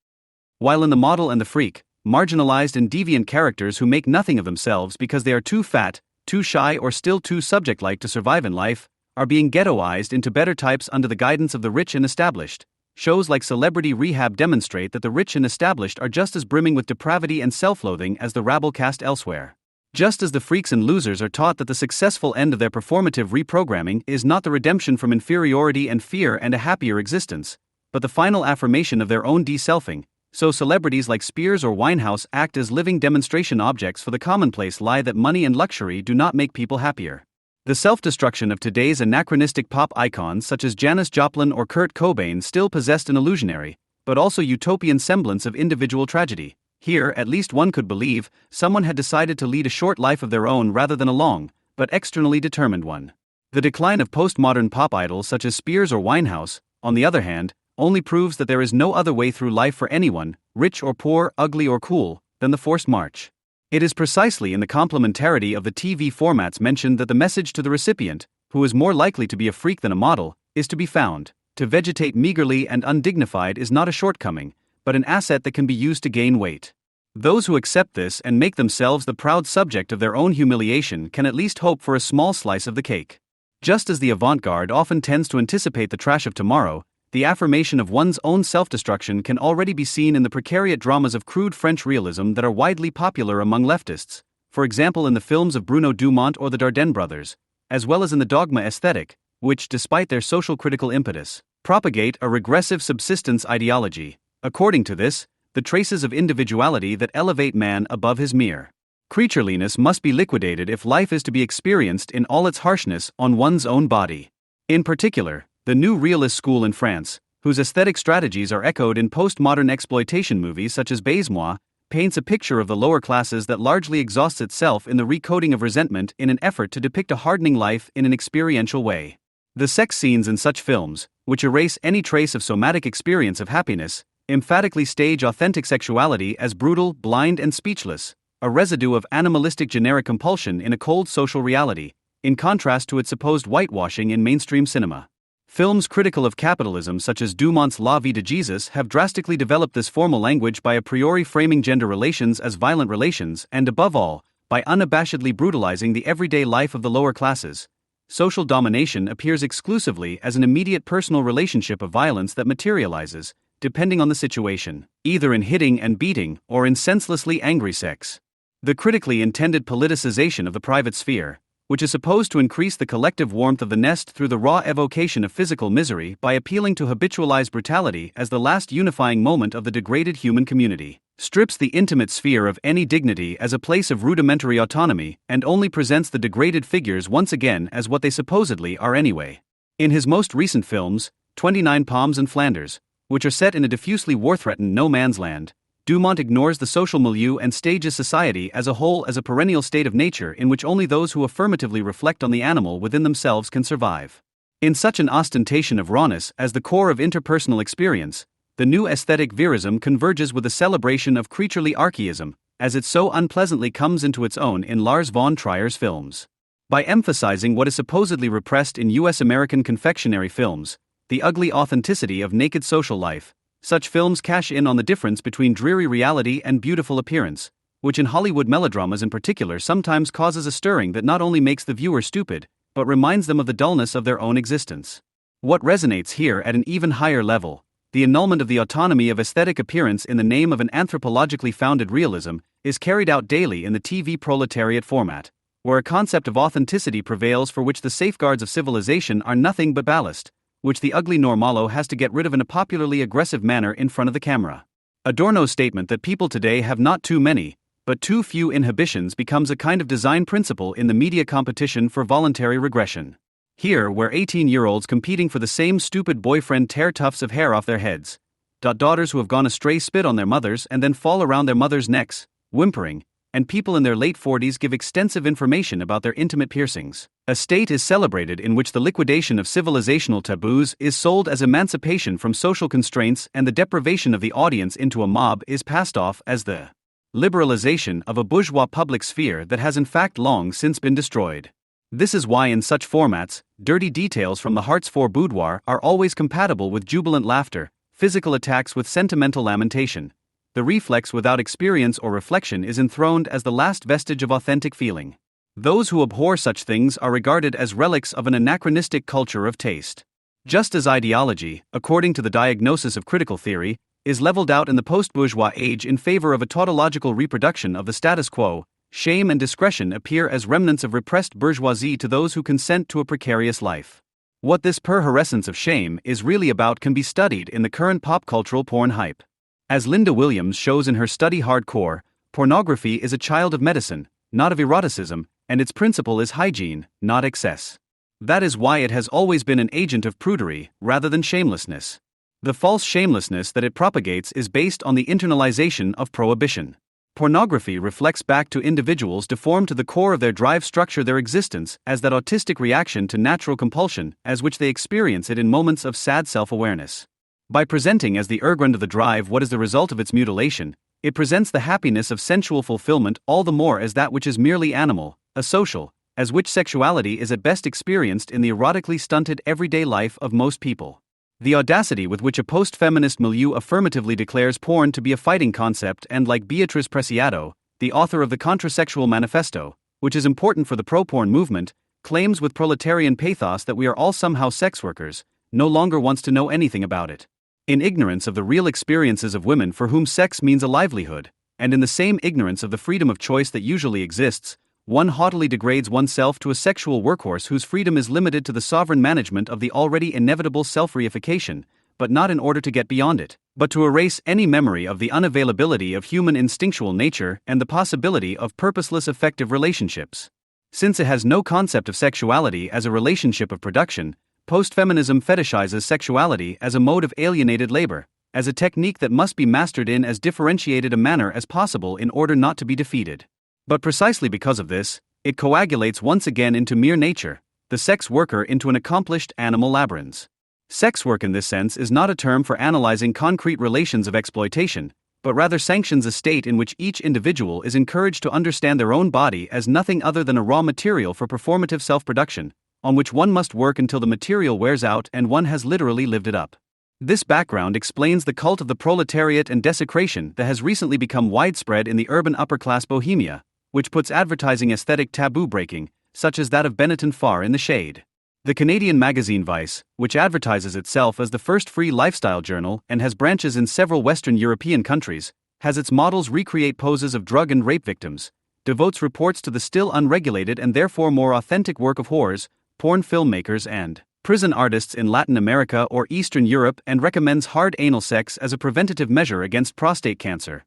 While in The Model and The Freak, marginalized and deviant characters who make nothing of themselves because they are too fat, too shy or still too subject-like to survive in life, are being ghettoized into better types under the guidance of the rich and established. Shows like Celebrity Rehab demonstrate that the rich and established are just as brimming with depravity and self-loathing as the rabble cast elsewhere. Just as the freaks and losers are taught that the successful end of their performative reprogramming is not the redemption from inferiority and fear and a happier existence, but the final affirmation of their own de-selfing, so celebrities like Spears or Winehouse act as living demonstration objects for the commonplace lie that money and luxury do not make people happier. The self-destruction of today's anachronistic pop icons such as Janis Joplin or Kurt Cobain still possessed an illusionary, but also utopian semblance of individual tragedy. Here, at least one could believe, someone had decided to lead a short life of their own rather than a long, but externally determined one. The decline of postmodern pop idols such as Spears or Winehouse, on the other hand, only proves that there is no other way through life for anyone, rich or poor, ugly or cool, than the forced march. It is precisely in the complementarity of the TV formats mentioned that the message to the recipient, who is more likely to be a freak than a model, is to be found. To vegetate meagerly and undignified is not a shortcoming, but an asset that can be used to gain weight. Those who accept this and make themselves the proud subject of their own humiliation can at least hope for a small slice of the cake. Just as the avant-garde often tends to anticipate the trash of tomorrow, the affirmation of one's own self-destruction can already be seen in the precariat dramas of crude French realism that are widely popular among leftists, for example in the films of Bruno Dumont or the Dardenne brothers, as well as in the dogma aesthetic, which, despite their social critical impetus, propagate a regressive subsistence ideology. According to this, the traces of individuality that elevate man above his mere creatureliness must be liquidated if life is to be experienced in all its harshness on one's own body. In particular, the new realist school in France, whose aesthetic strategies are echoed in postmodern exploitation movies such as Baise-Moi, paints a picture of the lower classes that largely exhausts itself in the recoding of resentment in an effort to depict a hardening life in an experiential way. The sex scenes in such films, which erase any trace of somatic experience of happiness, emphatically stage authentic sexuality as brutal, blind and speechless, a residue of animalistic generic compulsion in a cold social reality, in contrast to its supposed whitewashing in mainstream cinema. Films critical of capitalism such as Dumont's La Vie de Jesus have drastically developed this formal language by a priori framing gender relations as violent relations and, above all, by unabashedly brutalizing the everyday life of the lower classes. Social domination appears exclusively as an immediate personal relationship of violence that materializes, depending on the situation, either in hitting and beating or in senselessly angry sex. The critically intended politicization of the private sphere, which is supposed to increase the collective warmth of the nest through the raw evocation of physical misery by appealing to habitualized brutality as the last unifying moment of the degraded human community, strips the intimate sphere of any dignity as a place of rudimentary autonomy and only presents the degraded figures once again as what they supposedly are anyway. In his most recent films, 29 Palms and Flanders, which are set in a diffusely war-threatened no-man's land, Dumont ignores the social milieu and stages society as a whole as a perennial state of nature in which only those who affirmatively reflect on the animal within themselves can survive. In such an ostentation of rawness as the core of interpersonal experience, the new aesthetic verism converges with a celebration of creaturely archaism, as it so unpleasantly comes into its own in Lars von Trier's films. By emphasizing what is supposedly repressed in U.S. American confectionery films, the ugly authenticity of naked social life, such films cash in on the difference between dreary reality and beautiful appearance, which in Hollywood melodramas in particular sometimes causes a stirring that not only makes the viewer stupid, but reminds them of the dullness of their own existence. What resonates here at an even higher level, the annulment of the autonomy of aesthetic appearance in the name of an anthropologically founded realism, is carried out daily in the TV proletariat format, where a concept of authenticity prevails for which the safeguards of civilization are nothing but ballast, which the ugly normalo has to get rid of in a popularly aggressive manner in front of the camera. Adorno's statement that people today have not too many, but too few inhibitions becomes a kind of design principle in the media competition for voluntary regression. Here, where 18-year-olds competing for the same stupid boyfriend tear tufts of hair off their heads, daughters who have gone astray spit on their mothers and then fall around their mothers' necks, whimpering, and people in their late 40s give extensive information about their intimate piercings. A state is celebrated in which the liquidation of civilizational taboos is sold as emancipation from social constraints and the deprivation of the audience into a mob is passed off as the liberalization of a bourgeois public sphere that has in fact long since been destroyed. This is why in such formats, dirty details from the Hearts 4 boudoir are always compatible with jubilant laughter, physical attacks with sentimental lamentation. The reflex without experience or reflection is enthroned as the last vestige of authentic feeling. Those who abhor such things are regarded as relics of an anachronistic culture of taste. Just as ideology, according to the diagnosis of critical theory, is leveled out in the post-bourgeois age in favor of a tautological reproduction of the status quo, shame and discretion appear as remnants of repressed bourgeoisie to those who consent to a precarious life. What this perhorrescence of shame is really about can be studied in the current pop-cultural porn hype. As Linda Williams shows in her study Hardcore, pornography is a child of medicine, not of eroticism, and its principle is hygiene, not excess. That is why it has always been an agent of prudery, rather than shamelessness. The false shamelessness that it propagates is based on the internalization of prohibition. Pornography reflects back to individuals deformed to the core of their drive structure their existence as that autistic reaction to natural compulsion as which they experience it in moments of sad self-awareness. By presenting as the urgrund of the drive what is the result of its mutilation, it presents the happiness of sensual fulfillment all the more as that which is merely animal, asocial, as which sexuality is at best experienced in the erotically stunted everyday life of most people. The audacity with which a post-feminist milieu affirmatively declares porn to be a fighting concept and, like Beatriz Preciado, the author of the Contrasexual Manifesto, which is important for the pro-porn movement, claims with proletarian pathos that we are all somehow sex workers, no longer wants to know anything about it. In ignorance of the real experiences of women for whom sex means a livelihood, and in the same ignorance of the freedom of choice that usually exists, one haughtily degrades oneself to a sexual workhorse whose freedom is limited to the sovereign management of the already inevitable self-reification, but not in order to get beyond it, but to erase any memory of the unavailability of human instinctual nature and the possibility of purposeless effective relationships. Since it has no concept of sexuality as a relationship of production, post-feminism fetishizes sexuality as a mode of alienated labor, as a technique that must be mastered in as differentiated a manner as possible in order not to be defeated. But precisely because of this, it coagulates once again into mere nature, the sex worker into an accomplished animal labyrinth. Sex work in this sense is not a term for analyzing concrete relations of exploitation, but rather sanctions a state in which each individual is encouraged to understand their own body as nothing other than a raw material for performative self-production, on which one must work until the material wears out and one has literally lived it up. This background explains the cult of the proletariat and desecration that has recently become widespread in the urban upper-class Bohemia, which puts advertising aesthetic taboo breaking, such as that of Benetton Far in the shade. The Canadian magazine Vice, which advertises itself as the first free lifestyle journal and has branches in several Western European countries, has its models recreate poses of drug and rape victims, devotes reports to the still unregulated and therefore more authentic work of whores, porn filmmakers and prison artists in Latin America or Eastern Europe and recommends hard anal sex as a preventative measure against prostate cancer.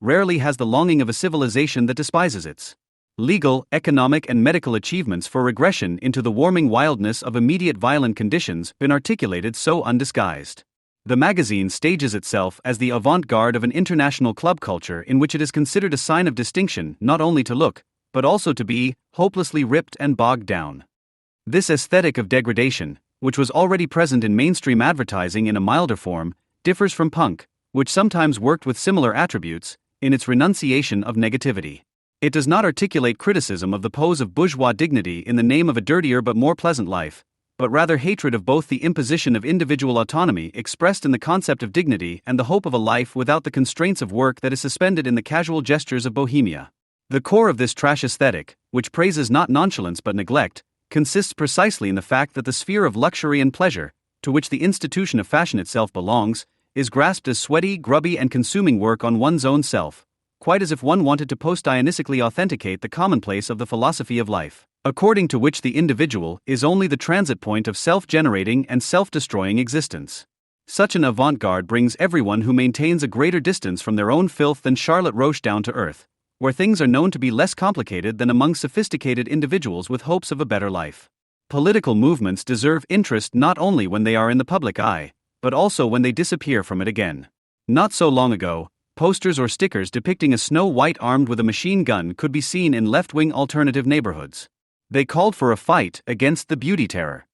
Rarely has the longing of a civilization that despises its legal, economic and medical achievements for regression into the warming wildness of immediate violent conditions been articulated so undisguised. The magazine stages itself as the avant-garde of an international club culture in which it is considered a sign of distinction not only to look, but also to be, hopelessly ripped and bogged down. This aesthetic of degradation, which was already present in mainstream advertising in a milder form, differs from punk, which sometimes worked with similar attributes, in its renunciation of negativity. It does not articulate criticism of the pose of bourgeois dignity in the name of a dirtier but more pleasant life, but rather hatred of both the imposition of individual autonomy expressed in the concept of dignity and the hope of a life without the constraints of work that is suspended in the casual gestures of Bohemia. The core of this trash aesthetic, which praises not nonchalance but neglect, consists precisely in the fact that the sphere of luxury and pleasure, to which the institution of fashion itself belongs, is grasped as sweaty, grubby and consuming work on one's own self, quite as if one wanted to post-Dionysically authenticate the commonplace of the philosophy of life, according to which the individual is only the transit point of self-generating and self-destroying existence. Such an avant-garde brings everyone who maintains a greater distance from their own filth than Charlotte Roche down to earth, where things are known to be less complicated than among sophisticated individuals with hopes of a better life. Political movements deserve interest not only when they are in the public eye, but also when they disappear from it again. Not so long ago, posters or stickers depicting a Snow White armed with a machine gun could be seen in left-wing alternative neighborhoods. They called for a fight against the beauty terror.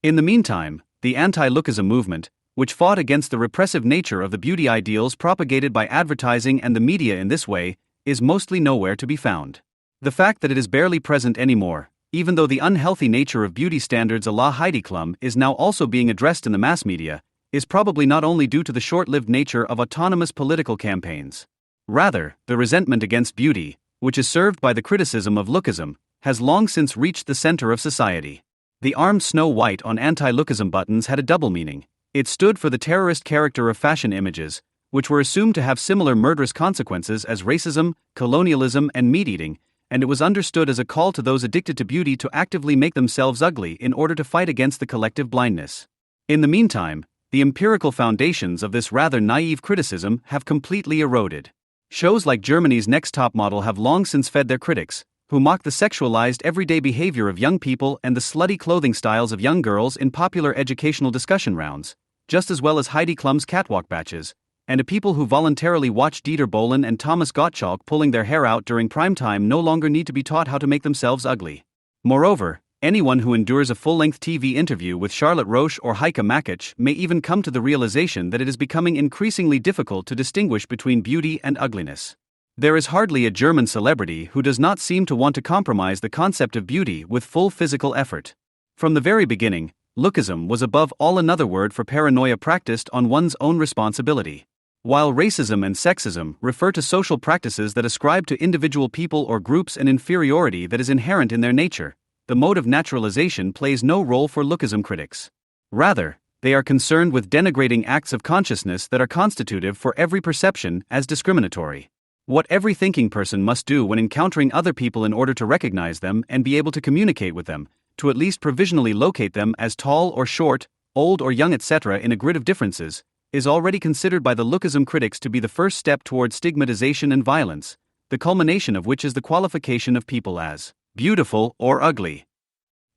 In the meantime, the anti-lookism movement, which fought against the repressive nature of the beauty ideals propagated by advertising and the media in this way, is mostly nowhere to be found. The fact that it is barely present anymore, even though the unhealthy nature of beauty standards a la Heidi Klum is now also being addressed in the mass media, is probably not only due to the short-lived nature of autonomous political campaigns. Rather, the resentment against beauty, which is served by the criticism of lookism, has long since reached the center of society. The armed Snow White on anti-lookism buttons had a double meaning. It stood for the terrorist character of fashion images, which were assumed to have similar murderous consequences as racism, colonialism, and meat-eating, and it was understood as a call to those addicted to beauty to actively make themselves ugly in order to fight against the collective blindness. In the meantime, the empirical foundations of this rather naive criticism have completely eroded. Shows like Germany's Next Top Model have long since fed their critics, who mock the sexualized everyday behavior of young people and the slutty clothing styles of young girls in popular educational discussion rounds, just as well as Heidi Klum's catwalk batches, and a people who voluntarily watch Dieter Bohlen and Thomas Gottschalk pulling their hair out during prime time no longer need to be taught how to make themselves ugly. Moreover, anyone who endures a full-length TV interview with Charlotte Roche or Heike Makich may even come to the realization that it is becoming increasingly difficult to distinguish between beauty and ugliness. There is hardly a German celebrity who does not seem to want to compromise the concept of beauty with full physical effort. From the very beginning, lookism was above all another word for paranoia practiced on one's own responsibility. While racism and sexism refer to social practices that ascribe to individual people or groups an inferiority that is inherent in their nature, the mode of naturalization plays no role for lookism critics. Rather, they are concerned with denigrating acts of consciousness that are constitutive for every perception as discriminatory. What every thinking person must do when encountering other people in order to recognize them and be able to communicate with them, to at least provisionally locate them as tall or short, old or young, etc. in a grid of differences, is already considered by the lookism critics to be the first step toward stigmatization and violence, the culmination of which is the qualification of people as beautiful or ugly.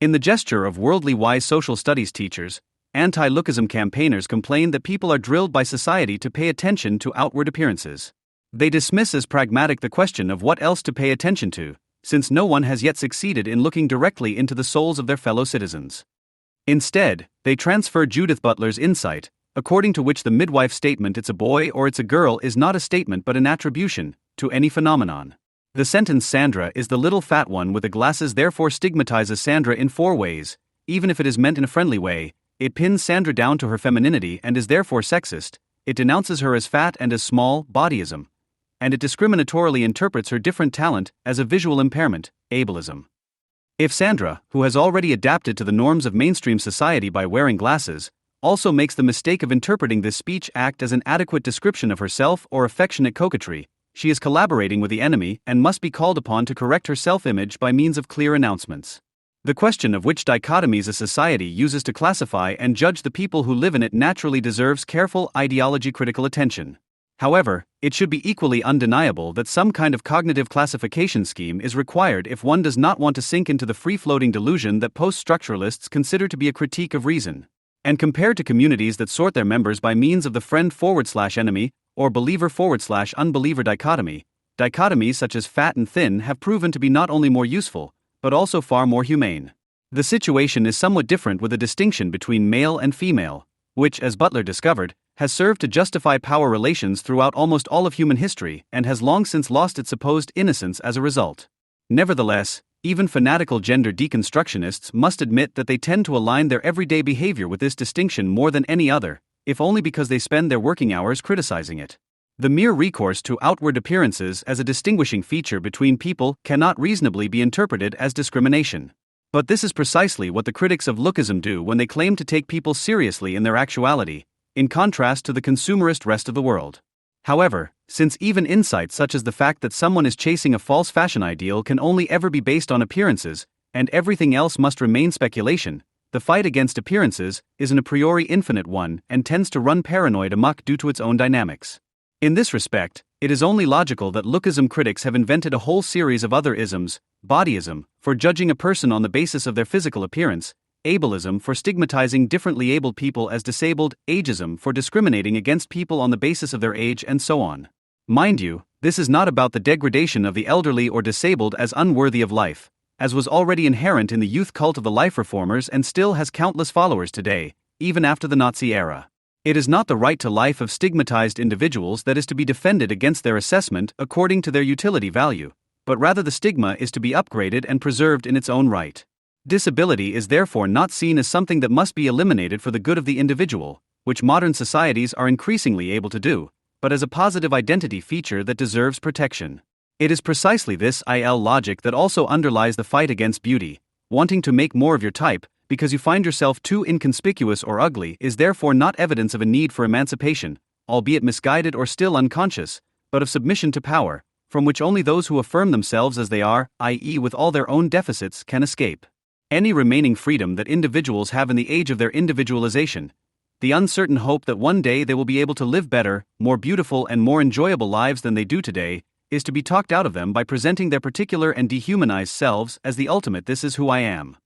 In the gesture of worldly wise social studies teachers, anti-lookism campaigners complain that people are drilled by society to pay attention to outward appearances. They dismiss as pragmatic the question of what else to pay attention to, since no one has yet succeeded in looking directly into the souls of their fellow citizens. Instead, they transfer Judith Butler's insight, according to which the midwife statement "it's a boy" or "it's a girl" is not a statement but an attribution, to any phenomenon. The sentence "Sandra is the little fat one with the glasses" therefore stigmatizes Sandra in 4 ways. Even if it is meant in a friendly way, it pins Sandra down to her femininity and is therefore sexist. It denounces her as fat and as small, bodyism. And it discriminatorily interprets her different talent as a visual impairment, ableism. If Sandra, who has already adapted to the norms of mainstream society by wearing glasses, also makes the mistake of interpreting this speech act as an adequate description of herself or affectionate coquetry, she is collaborating with the enemy and must be called upon to correct her self-image by means of clear announcements. The question of which dichotomies a society uses to classify and judge the people who live in it naturally deserves careful ideology-critical attention. However, it should be equally undeniable that some kind of cognitive classification scheme is required if one does not want to sink into the free-floating delusion that post-structuralists consider to be a critique of reason. And compared to communities that sort their members by means of the friend/enemy or believer/unbeliever dichotomy, dichotomies such as fat and thin have proven to be not only more useful, but also far more humane. The situation is somewhat different with a distinction between male and female, which, as Butler discovered, has served to justify power relations throughout almost all of human history and has long since lost its supposed innocence as a result. Nevertheless, even fanatical gender deconstructionists must admit that they tend to align their everyday behavior with this distinction more than any other, if only because they spend their working hours criticizing it. The mere recourse to outward appearances as a distinguishing feature between people cannot reasonably be interpreted as discrimination. But this is precisely what the critics of lookism do when they claim to take people seriously in their actuality, in contrast to the consumerist rest of the world. However, since even insights such as the fact that someone is chasing a false fashion ideal can only ever be based on appearances, and everything else must remain speculation, the fight against appearances is an a priori infinite one and tends to run paranoid amok due to its own dynamics. In this respect, it is only logical that lookism critics have invented a whole series of other isms: bodyism, for judging a person on the basis of their physical appearance; ableism for stigmatizing differently abled people as disabled; ageism for discriminating against people on the basis of their age, and so on. Mind you, this is not about the degradation of the elderly or disabled as unworthy of life, as was already inherent in the youth cult of the life reformers and still has countless followers today, even after the Nazi era. It is not the right to life of stigmatized individuals that is to be defended against their assessment according to their utility value, but rather the stigma is to be upgraded and preserved in its own right. Disability is therefore not seen as something that must be eliminated for the good of the individual, which modern societies are increasingly able to do, but as a positive identity feature that deserves protection. It is precisely this logic that also underlies the fight against beauty. Wanting to make more of your type, because you find yourself too inconspicuous or ugly, is therefore not evidence of a need for emancipation, albeit misguided or still unconscious, but of submission to power, from which only those who affirm themselves as they are, i.e., with all their own deficits, can escape. Any remaining freedom that individuals have in the age of their individualization, the uncertain hope that one day they will be able to live better, more beautiful, and more enjoyable lives than they do today, is to be talked out of them by presenting their particular and dehumanized selves as the ultimate "this is who I am."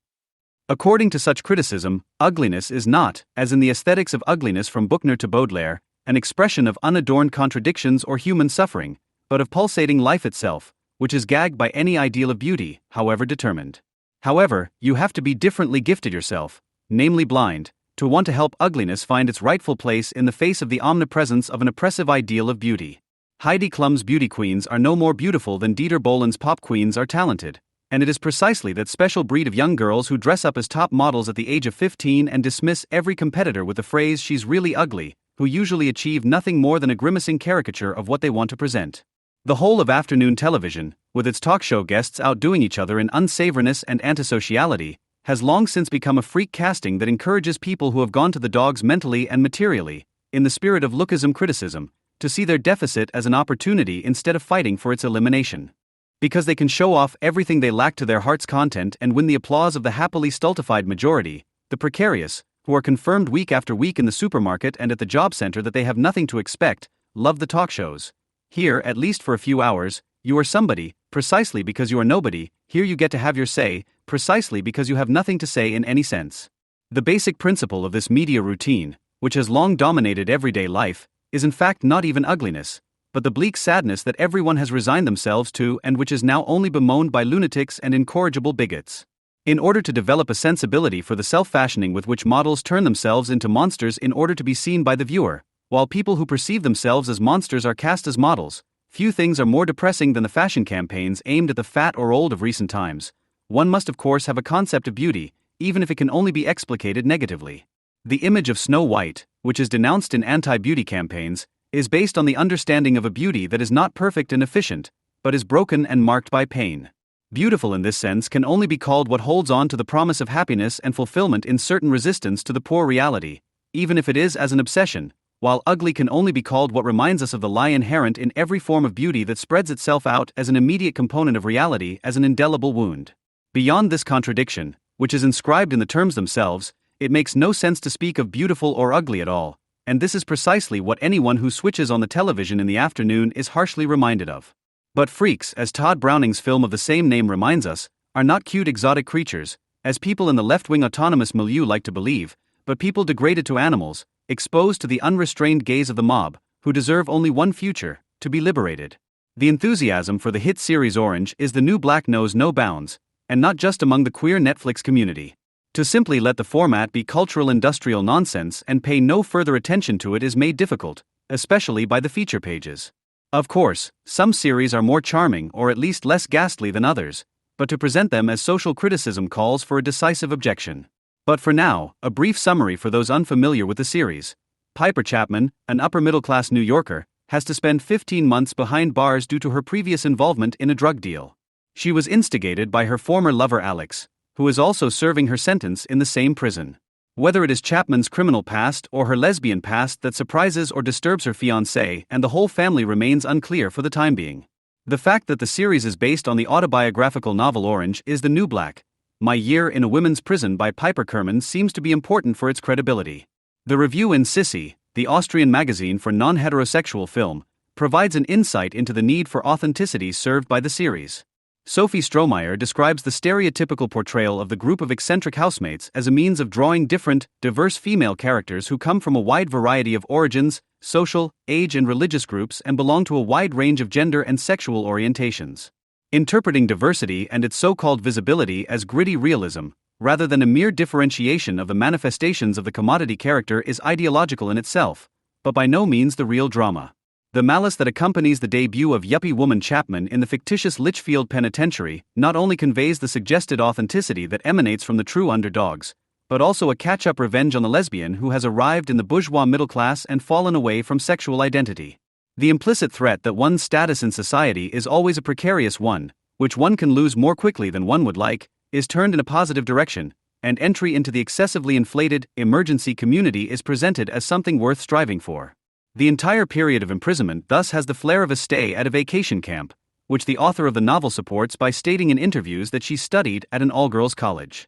According to such criticism, ugliness is not, as in the aesthetics of ugliness from Buchner to Baudelaire, an expression of unadorned contradictions or human suffering, but of pulsating life itself, which is gagged by any ideal of beauty, however determined. However, you have to be differently gifted yourself, namely blind, to want to help ugliness find its rightful place in the face of the omnipresence of an oppressive ideal of beauty. Heidi Klum's beauty queens are no more beautiful than Dieter Bohlen's pop queens are talented, and it is precisely that special breed of young girls who dress up as top models at the age of 15 and dismiss every competitor with the phrase "she's really ugly," who usually achieve nothing more than a grimacing caricature of what they want to present. The whole of afternoon television, with its talk show guests outdoing each other in unsavoriness and antisociality, has long since become a freak casting that encourages people who have gone to the dogs mentally and materially, in the spirit of lookism criticism, to see their deficit as an opportunity instead of fighting for its elimination. Because they can show off everything they lack to their heart's content and win the applause of the happily stultified majority, the precarious, who are confirmed week after week in the supermarket and at the job center that they have nothing to expect, love the talk shows. Here, at least for a few hours, you are somebody, precisely because you are nobody. Here you get to have your say, precisely because you have nothing to say in any sense. The basic principle of this media routine, which has long dominated everyday life, is in fact not even ugliness, but the bleak sadness that everyone has resigned themselves to and which is now only bemoaned by lunatics and incorrigible bigots. In order to develop a sensibility for the self-fashioning with which models turn themselves into monsters in order to be seen by the viewer, while people who perceive themselves as monsters are cast as models, few things are more depressing than the fashion campaigns aimed at the fat or old of recent times. One must of course have a concept of beauty, even if it can only be explicated negatively. The image of Snow White, which is denounced in anti-beauty campaigns, is based on the understanding of a beauty that is not perfect and efficient, but is broken and marked by pain. Beautiful in this sense can only be called what holds on to the promise of happiness and fulfillment in certain resistance to the poor reality, even if it is as an obsession, while ugly can only be called what reminds us of the lie inherent in every form of beauty that spreads itself out as an immediate component of reality as an indelible wound. Beyond this contradiction, which is inscribed in the terms themselves, it makes no sense to speak of beautiful or ugly at all, and this is precisely what anyone who switches on the television in the afternoon is harshly reminded of. But freaks, as Todd Browning's film of the same name reminds us, are not cute exotic creatures, as people in the left-wing autonomous milieu like to believe, but people degraded to animals, exposed to the unrestrained gaze of the mob, who deserve only one future: to be liberated. The enthusiasm for the hit series Orange is the New Black knows no bounds, and not just among the queer Netflix community. To simply let the format be cultural industrial nonsense and pay no further attention to it is made difficult, especially by the feature pages. Of course, some series are more charming or at least less ghastly than others, but to present them as social criticism calls for a decisive objection. But for now, a brief summary for those unfamiliar with the series. Piper Chapman, an upper-middle-class New Yorker, has to spend 15 months behind bars due to her previous involvement in a drug deal. She was instigated by her former lover Alex, who is also serving her sentence in the same prison. Whether it is Chapman's criminal past or her lesbian past that surprises or disturbs her fiancé and the whole family remains unclear for the time being. The fact that the series is based on the autobiographical novel Orange is the New Black, My Year in a Women's Prison by Piper Kerman seems to be important for its credibility. The review in Sissy, the Austrian magazine for non-heterosexual film, provides an insight into the need for authenticity served by the series. Sophie Strohmeyer describes the stereotypical portrayal of the group of eccentric housemates as a means of drawing different, diverse female characters who come from a wide variety of origins, social, age and religious groups and belong to a wide range of gender and sexual orientations. Interpreting diversity and its so-called visibility as gritty realism, rather than a mere differentiation of the manifestations of the commodity character is ideological in itself, but by no means the real drama. The malice that accompanies the debut of yuppie woman Chapman in the fictitious Litchfield Penitentiary not only conveys the suggested authenticity that emanates from the true underdogs, but also a catch-up revenge on the lesbian who has arrived in the bourgeois middle class and fallen away from sexual identity. The implicit threat that one's status in society is always a precarious one, which one can lose more quickly than one would like, is turned in a positive direction, and entry into the excessively inflated, emergency community is presented as something worth striving for. The entire period of imprisonment thus has the flair of a stay at a vacation camp, which the author of the novel supports by stating in interviews that she studied at an all-girls college.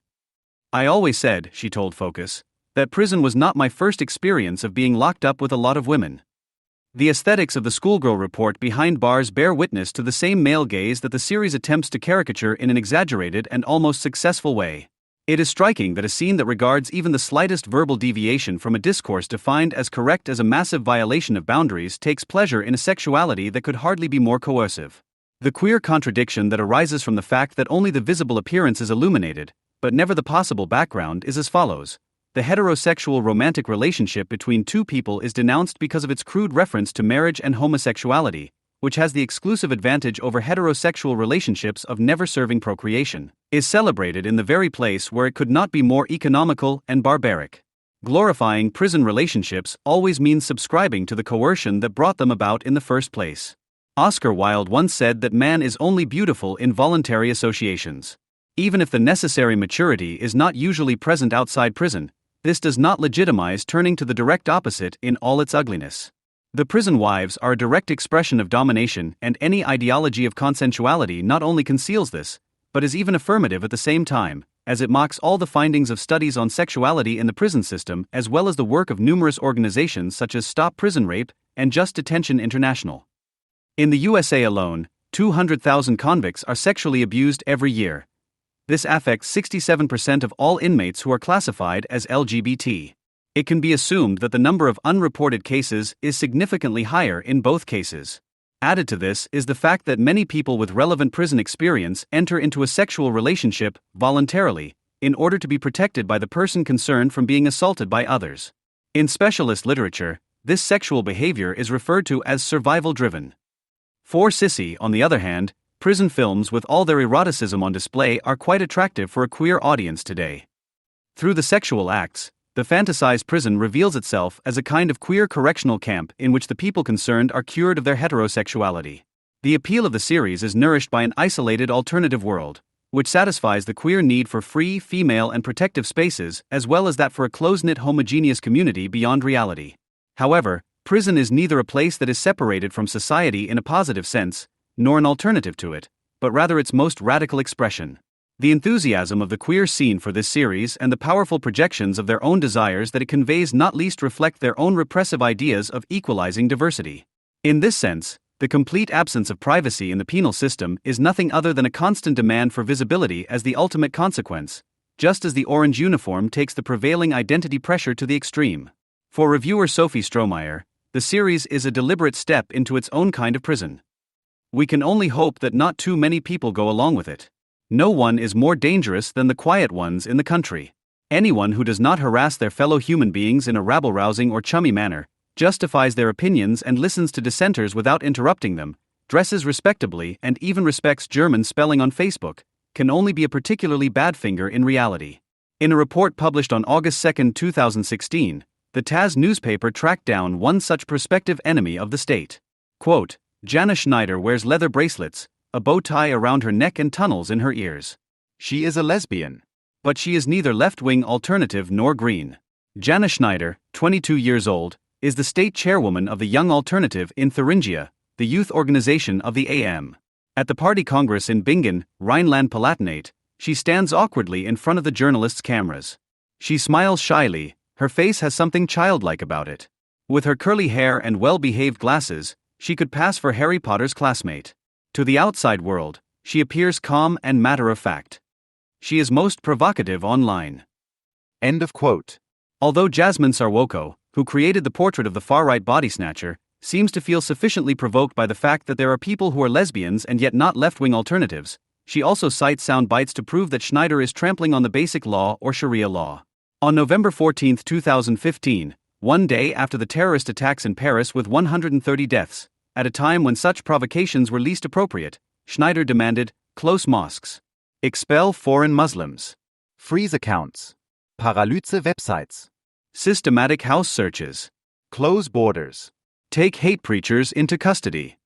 "I always said," she told Focus, "that prison was not my first experience of being locked up with a lot of women." The aesthetics of the schoolgirl report behind bars bear witness to the same male gaze that the series attempts to caricature in an exaggerated and almost successful way. It is striking that a scene that regards even the slightest verbal deviation from a discourse defined as correct as a massive violation of boundaries takes pleasure in a sexuality that could hardly be more coercive. The queer contradiction that arises from the fact that only the visible appearance is illuminated, but never the possible background, is as follows. The heterosexual romantic relationship between two people is denounced because of its crude reference to marriage and homosexuality, which has the exclusive advantage over heterosexual relationships of never serving procreation, is celebrated in the very place where it could not be more economical and barbaric. Glorifying prison relationships always means subscribing to the coercion that brought them about in the first place. Oscar Wilde once said that man is only beautiful in voluntary associations. Even if the necessary maturity is not usually present outside prison, this does not legitimize turning to the direct opposite in all its ugliness. The prison wives are a direct expression of domination, and any ideology of consensuality not only conceals this, but is even affirmative at the same time, as it mocks all the findings of studies on sexuality in the prison system as well as the work of numerous organizations such as Stop Prison Rape and Just Detention International. In the USA alone, 200,000 convicts are sexually abused every year. This affects 67% of all inmates who are classified as LGBT. It can be assumed that the number of unreported cases is significantly higher in both cases. Added to this is the fact that many people with relevant prison experience enter into a sexual relationship voluntarily, in order to be protected by the person concerned from being assaulted by others. In specialist literature, this sexual behavior is referred to as survival-driven. For Sissy, on the other hand, prison films with all their eroticism on display are quite attractive for a queer audience today. Through the sexual acts, the fantasized prison reveals itself as a kind of queer correctional camp in which the people concerned are cured of their heterosexuality. The appeal of the series is nourished by an isolated alternative world, which satisfies the queer need for free, female and protective spaces as well as that for a close-knit homogeneous community beyond reality. However, prison is neither a place that is separated from society in a positive sense, nor an alternative to it, but rather its most radical expression. The enthusiasm of the queer scene for this series and the powerful projections of their own desires that it conveys not least reflect their own repressive ideas of equalizing diversity. In this sense, the complete absence of privacy in the penal system is nothing other than a constant demand for visibility as the ultimate consequence, just as the orange uniform takes the prevailing identity pressure to the extreme. For reviewer Sophie Strohmeyer, the series is a deliberate step into its own kind of prison. We can only hope that not too many people go along with it. No one is more dangerous than the quiet ones in the country. Anyone who does not harass their fellow human beings in a rabble-rousing or chummy manner, justifies their opinions and listens to dissenters without interrupting them, dresses respectably and even respects German spelling on Facebook, can only be a particularly bad finger in reality. In a report published on August 2, 2016, the Taz newspaper tracked down one such prospective enemy of the state. Quote, Jana Schneider wears leather bracelets, a bow tie around her neck and tunnels in her ears. She is a lesbian. But she is neither left-wing alternative nor green. Jana Schneider, 22 years old, is the state chairwoman of the Young Alternative in Thuringia, the youth organization of the AM. At the party congress in Bingen, Rhineland-Palatinate, she stands awkwardly in front of the journalists' cameras. She smiles shyly, her face has something childlike about it. With her curly hair and well-behaved glasses, she could pass for Harry Potter's classmate. To the outside world, she appears calm and matter-of-fact. She is most provocative online. End of quote. Although Jasmine Sarwoko, who created the portrait of the far-right body snatcher, seems to feel sufficiently provoked by the fact that there are people who are lesbians and yet not left-wing alternatives, she also cites sound bites to prove that Schneider is trampling on the basic law or Sharia law. On November 14, 2015, one day after the terrorist attacks in Paris with 130 deaths, at a time when such provocations were least appropriate, Schneider demanded, close mosques. Expel foreign Muslims. Freeze accounts. Paralyze websites. Systematic house searches. Close borders. Take hate preachers into custody.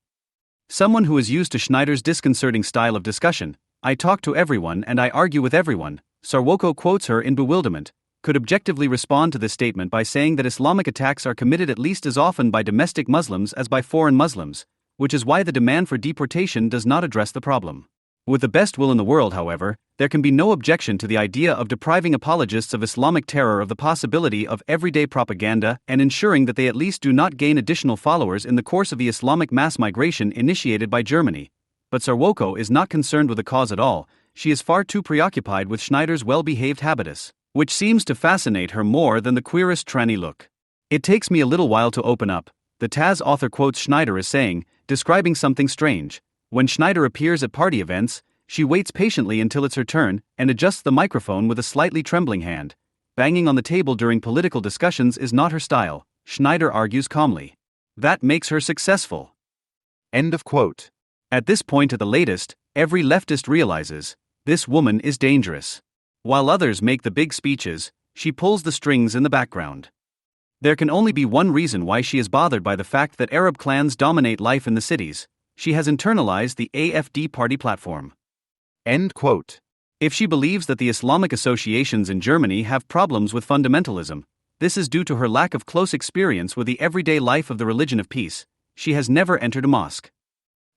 Someone who is used to Schneider's disconcerting style of discussion, I talk to everyone and I argue with everyone, Sarwoko quotes her in bewilderment, could objectively respond to this statement by saying that Islamic attacks are committed at least as often by domestic Muslims as by foreign Muslims, which is why the demand for deportation does not address the problem. With the best will in the world, however, there can be no objection to the idea of depriving apologists of Islamic terror of the possibility of everyday propaganda and ensuring that they at least do not gain additional followers in the course of the Islamic mass migration initiated by Germany. But Sarwoko is not concerned with the cause at all. She is far too preoccupied with Schneider's well-behaved habitus, which seems to fascinate her more than the queerest tranny look. It takes me a little while to open up, the Taz author quotes Schneider as saying, describing something strange. When Schneider appears at party events, she waits patiently until it's her turn and adjusts the microphone with a slightly trembling hand. Banging on the table during political discussions is not her style, Schneider argues calmly. That makes her successful. End of quote. At this point at the latest, every leftist realizes, this woman is dangerous. While others make the big speeches, she pulls the strings in the background. There can only be one reason why she is bothered by the fact that Arab clans dominate life in the cities. She has internalized the AfD party platform. End quote. If she believes that the Islamic associations in Germany have problems with fundamentalism, this is due to her lack of close experience with the everyday life of the religion of peace. She has never entered a mosque.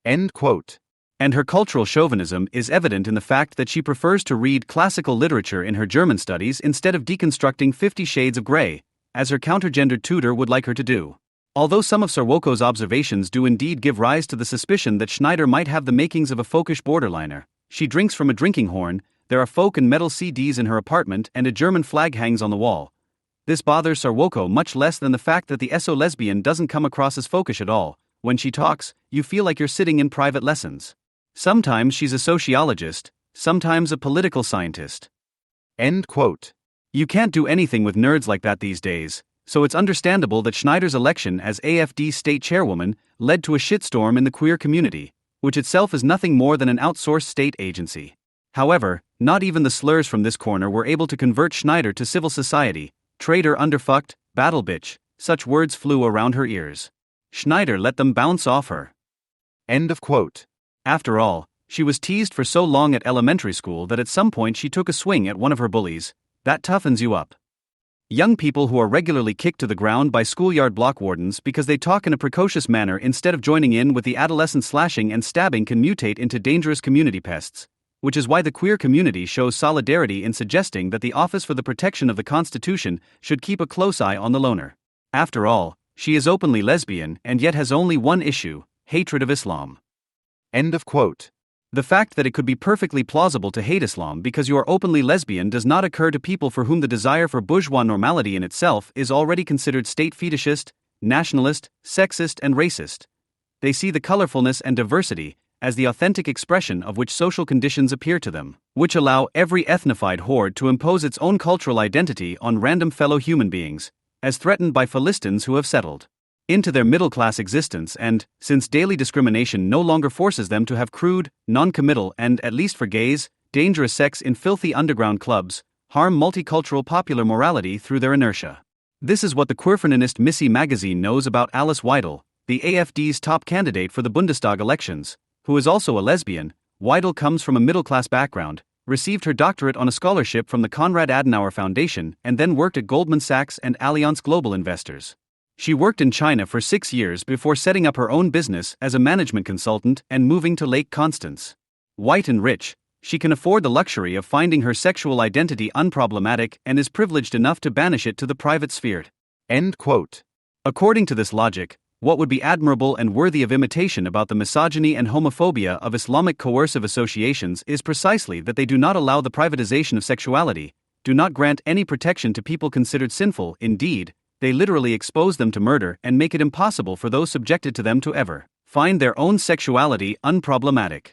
End quote. And her cultural chauvinism is evident in the fact that she prefers to read classical literature in her German studies instead of deconstructing 50 Shades of Grey, as her countergendered tutor would like her to do. Although some of Sarwoko's observations do indeed give rise to the suspicion that Schneider might have the makings of a folkish borderliner, she drinks from a drinking horn, there are folk and metal CDs in her apartment and a German flag hangs on the wall. This bothers Sarwoko much less than the fact that the SO lesbian doesn't come across as folkish at all. When she talks, you feel like you're sitting in private lessons. Sometimes she's a sociologist, sometimes a political scientist. End quote. You can't do anything with nerds like that these days, so it's understandable that Schneider's election as AfD state chairwoman led to a shitstorm in the queer community, which itself is nothing more than an outsourced state agency. However, not even the slurs from this corner were able to convert Schneider to civil society. Traitor, underfucked, battle bitch, such words flew around her ears. Schneider let them bounce off her. End of quote. After all, she was teased for so long at elementary school that at some point she took a swing at one of her bullies. That toughens you up. Young people who are regularly kicked to the ground by schoolyard block wardens because they talk in a precocious manner instead of joining in with the adolescent slashing and stabbing can mutate into dangerous community pests, which is why the queer community shows solidarity in suggesting that the Office for the Protection of the Constitution should keep a close eye on the loner. After all, she is openly lesbian and yet has only one issue, hatred of Islam. End of quote. The fact that it could be perfectly plausible to hate Islam because you are openly lesbian does not occur to people for whom the desire for bourgeois normality in itself is already considered state fetishist, nationalist, sexist, and racist. They see the colorfulness and diversity as the authentic expression of which social conditions appear to them, which allow every ethnified horde to impose its own cultural identity on random fellow human beings, as threatened by Philistines who have settled into their middle-class existence and, since daily discrimination no longer forces them to have crude, non-committal and, at least for gays, dangerous sex in filthy underground clubs, harm multicultural popular morality through their inertia. This is what the queerfeminist Missy magazine knows about Alice Weidel, the AfD's top candidate for the Bundestag elections, who is also a lesbian. Weidel comes from a middle-class background, received her doctorate on a scholarship from the Konrad Adenauer Foundation and then worked at Goldman Sachs and Allianz Global Investors. She worked in China for 6 years before setting up her own business as a management consultant and moving to Lake Constance. White and rich, she can afford the luxury of finding her sexual identity unproblematic and is privileged enough to banish it to the private sphere. End quote. According to this logic, what would be admirable and worthy of imitation about the misogyny and homophobia of Islamic coercive associations is precisely that they do not allow the privatization of sexuality, do not grant any protection to people considered sinful. Indeed, they literally expose them to murder and make it impossible for those subjected to them to ever find their own sexuality unproblematic.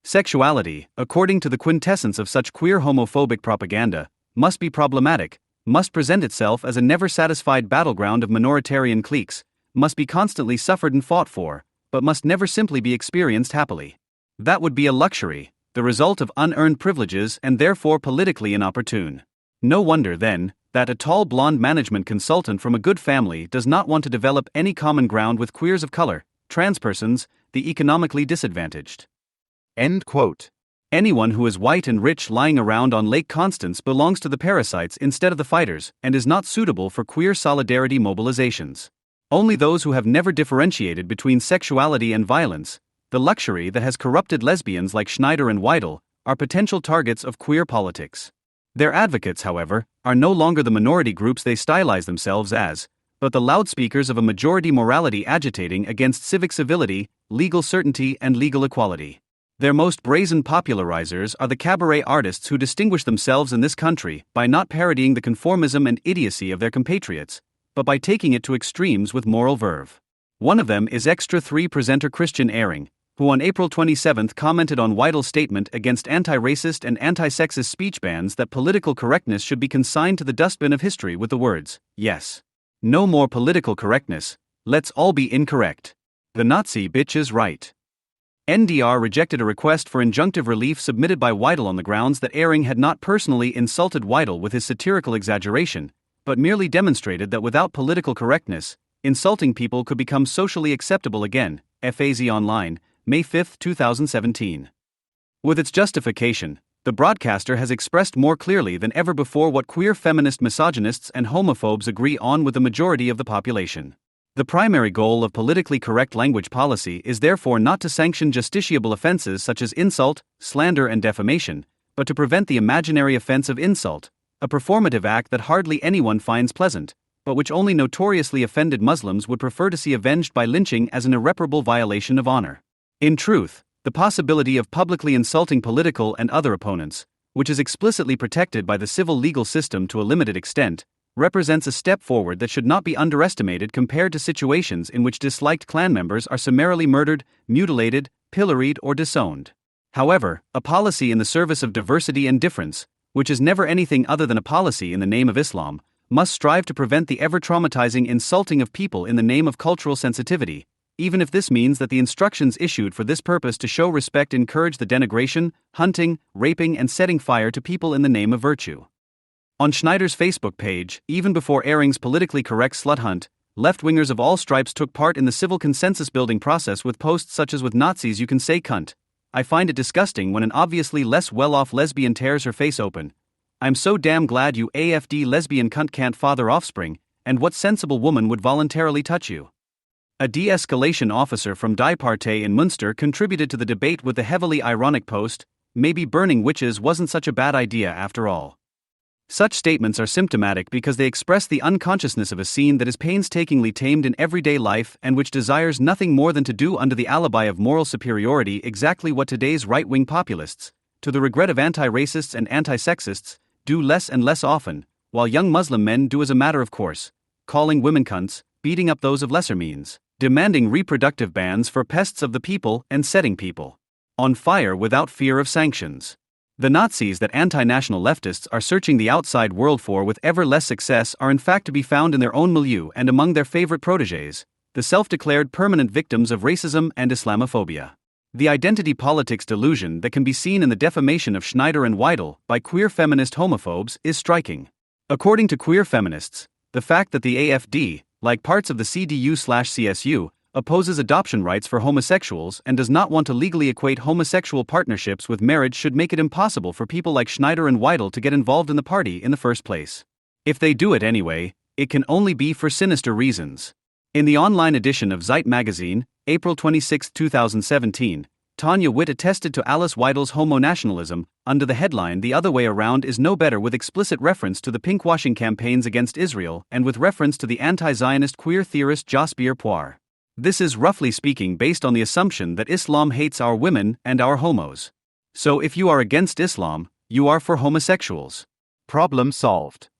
Sexuality, according to the quintessence of such queer homophobic propaganda, must be problematic, must present itself as a never-satisfied battleground of minoritarian cliques, must be constantly suffered and fought for, but must never simply be experienced happily. That would be a luxury, the result of unearned privileges and therefore politically inopportune. No wonder, then, that a tall blonde management consultant from a good family does not want to develop any common ground with queers of color, trans persons, the economically disadvantaged. End quote. Anyone who is white and rich lying around on Lake Constance belongs to the parasites instead of the fighters and is not suitable for queer solidarity mobilizations. Only those who have never differentiated between sexuality and violence, the luxury that has corrupted lesbians like Schneider and Weidel, are potential targets of queer politics. Their advocates, however, are no longer the minority groups they stylize themselves as, but the loudspeakers of a majority morality agitating against civic civility, legal certainty, and legal equality. Their most brazen popularizers are the cabaret artists who distinguish themselves in this country by not parodying the conformism and idiocy of their compatriots, but by taking it to extremes with moral verve. One of them is Extra 3 presenter Christian Arend, who on April 27 commented on Weidel's statement against anti-racist and anti-sexist speech bans that political correctness should be consigned to the dustbin of history with the words, "Yes. No more political correctness, let's all be incorrect. The Nazi bitch is right." NDR rejected a request for injunctive relief submitted by Weidel on the grounds that Arend had not personally insulted Weidel with his satirical exaggeration, but merely demonstrated that without political correctness, insulting people could become socially acceptable again, FAZ Online, May 5, 2017. With its justification, the broadcaster has expressed more clearly than ever before what queer feminist misogynists and homophobes agree on with the majority of the population. The primary goal of politically correct language policy is therefore not to sanction justiciable offenses such as insult, slander, and defamation, but to prevent the imaginary offense of insult, a performative act that hardly anyone finds pleasant, but which only notoriously offended Muslims would prefer to see avenged by lynching as an irreparable violation of honor. In truth, the possibility of publicly insulting political and other opponents, which is explicitly protected by the civil legal system to a limited extent, represents a step forward that should not be underestimated compared to situations in which disliked Klan members are summarily murdered, mutilated, pilloried, or disowned. However, a policy in the service of diversity and difference, which is never anything other than a policy in the name of Islam, must strive to prevent the ever-traumatizing insulting of people in the name of cultural sensitivity, even if this means that the instructions issued for this purpose to show respect encourage the denigration, hunting, raping, and setting fire to people in the name of virtue. On Schneider's Facebook page, even before Arend's politically correct slut hunt, left-wingers of all stripes took part in the civil consensus-building process with posts such as "With Nazis you can say cunt. I find it disgusting when an obviously less well-off lesbian tears her face open. I'm so damn glad you AFD lesbian cunt can't father offspring, and what sensible woman would voluntarily touch you?" A de-escalation officer from Die Partei in Münster contributed to the debate with the heavily ironic post, "Maybe burning witches wasn't such a bad idea after all." Such statements are symptomatic because they express the unconsciousness of a scene that is painstakingly tamed in everyday life and which desires nothing more than to do under the alibi of moral superiority exactly what today's right-wing populists, to the regret of anti-racists and anti-sexists, do less and less often, while young Muslim men do as a matter of course, calling women cunts, beating up those of lesser means, demanding reproductive bans for pests of the people and setting people on fire without fear of sanctions. The Nazis that anti-national leftists are searching the outside world for with ever less success are in fact to be found in their own milieu and among their favorite protégés, the self-declared permanent victims of racism and Islamophobia. The identity politics delusion that can be seen in the defamation of Schneider and Weidel by queer feminist homophobes is striking. According to queer feminists, the fact that the AFD, like parts of the CDU/CSU, opposes adoption rights for homosexuals and does not want to legally equate homosexual partnerships with marriage should make it impossible for people like Schneider and Weidel to get involved in the party in the first place. If they do it anyway, it can only be for sinister reasons. In the online edition of Zeit magazine, April 26, 2017, Tanya Witt attested to Alice Weidel's homo-nationalism, under the headline "The Other Way Around is No Better," with explicit reference to the pinkwashing campaigns against Israel and with reference to the anti-Zionist queer theorist Jasbir Puar. This is roughly speaking based on the assumption that Islam hates our women and our homos. So if you are against Islam, you are for homosexuals. Problem solved.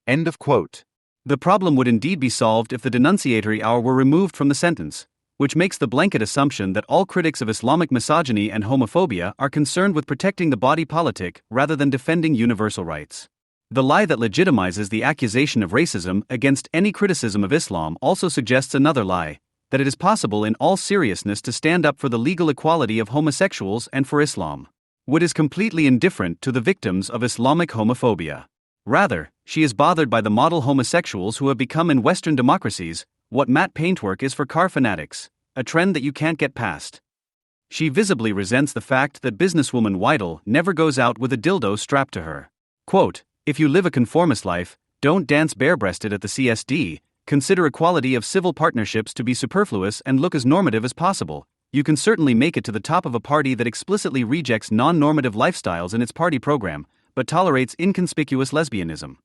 End of quote. The problem would indeed be solved if the denunciatory hour were removed from the sentence, which makes the blanket assumption that all critics of Islamic misogyny and homophobia are concerned with protecting the body politic rather than defending universal rights. The lie that legitimizes the accusation of racism against any criticism of Islam also suggests another lie, that it is possible in all seriousness to stand up for the legal equality of homosexuals and for Islam. Wood is completely indifferent to the victims of Islamic homophobia. Rather, she is bothered by the model homosexuals who have become in Western democracies what matte paintwork is for car fanatics, a trend that you can't get past. She visibly resents the fact that businesswoman Weidel never goes out with a dildo strapped to her. Quote, "If you live a conformist life, don't dance bare-breasted at the CSD, consider equality of civil partnerships to be superfluous and look as normative as possible. You can certainly make it to the top of a party that explicitly rejects non-normative lifestyles in its party program, but tolerates inconspicuous lesbianism."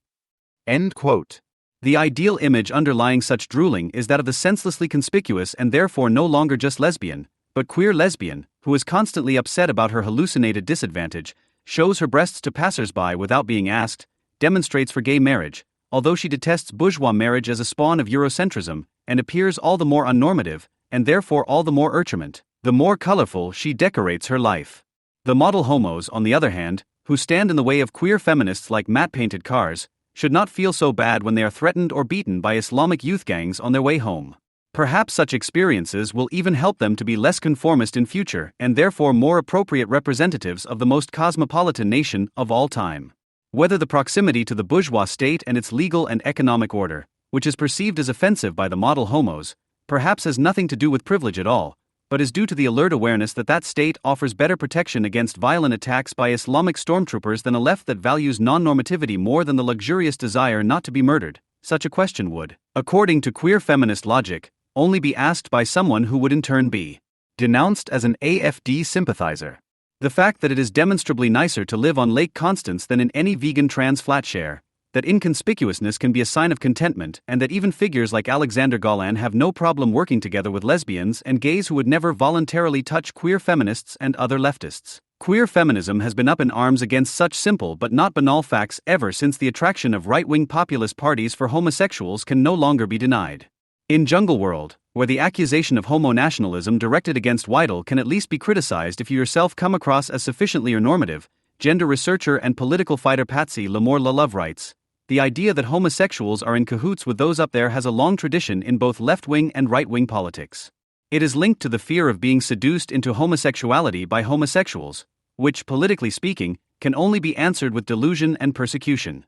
End quote. The ideal image underlying such drooling is that of the senselessly conspicuous and therefore no longer just lesbian, but queer lesbian, who is constantly upset about her hallucinated disadvantage, shows her breasts to passers-by without being asked, demonstrates for gay marriage, although she detests bourgeois marriage as a spawn of Eurocentrism, and appears all the more unnormative, and therefore all the more urchiment, the more colorful she decorates her life. The model homos, on the other hand, who stand in the way of queer feminists like matte-painted cars, should not feel so bad when they are threatened or beaten by Islamic youth gangs on their way home. Perhaps such experiences will even help them to be less conformist in future and therefore more appropriate representatives of the most cosmopolitan nation of all time. Whether the proximity to the bourgeois state and its legal and economic order, which is perceived as offensive by the model homos, perhaps has nothing to do with privilege at all, but is due to the alert awareness that that state offers better protection against violent attacks by Islamic stormtroopers than a left that values non-normativity more than the luxurious desire not to be murdered. Such a question would, according to queer feminist logic, only be asked by someone who would in turn be denounced as an AfD sympathizer. The fact that it is demonstrably nicer to live on Lake Constance than in any vegan trans flatshare, that inconspicuousness can be a sign of contentment, and that even figures like Alexander Golan have no problem working together with lesbians and gays who would never voluntarily touch queer feminists and other leftists. Queer feminism has been up in arms against such simple but not banal facts ever since the attraction of right-wing populist parties for homosexuals can no longer be denied. In Jungle World, where the accusation of homo-nationalism directed against Weidel can at least be criticized if you yourself come across as sufficiently normative, gender researcher and political fighter Patsy Lamore-LaLove writes, "The idea that homosexuals are in cahoots with those up there has a long tradition in both left-wing and right-wing politics. It is linked to the fear of being seduced into homosexuality by homosexuals, which, politically speaking, can only be answered with delusion and persecution.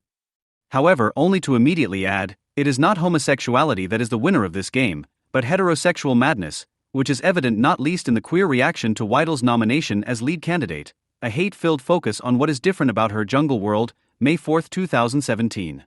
However, only to immediately add, it is not homosexuality that is the winner of this game, but heterosexual madness, which is evident not least in the queer reaction to Weidel's nomination as lead candidate, a hate-filled focus on what is different about her Jungle World, May 4, 2017.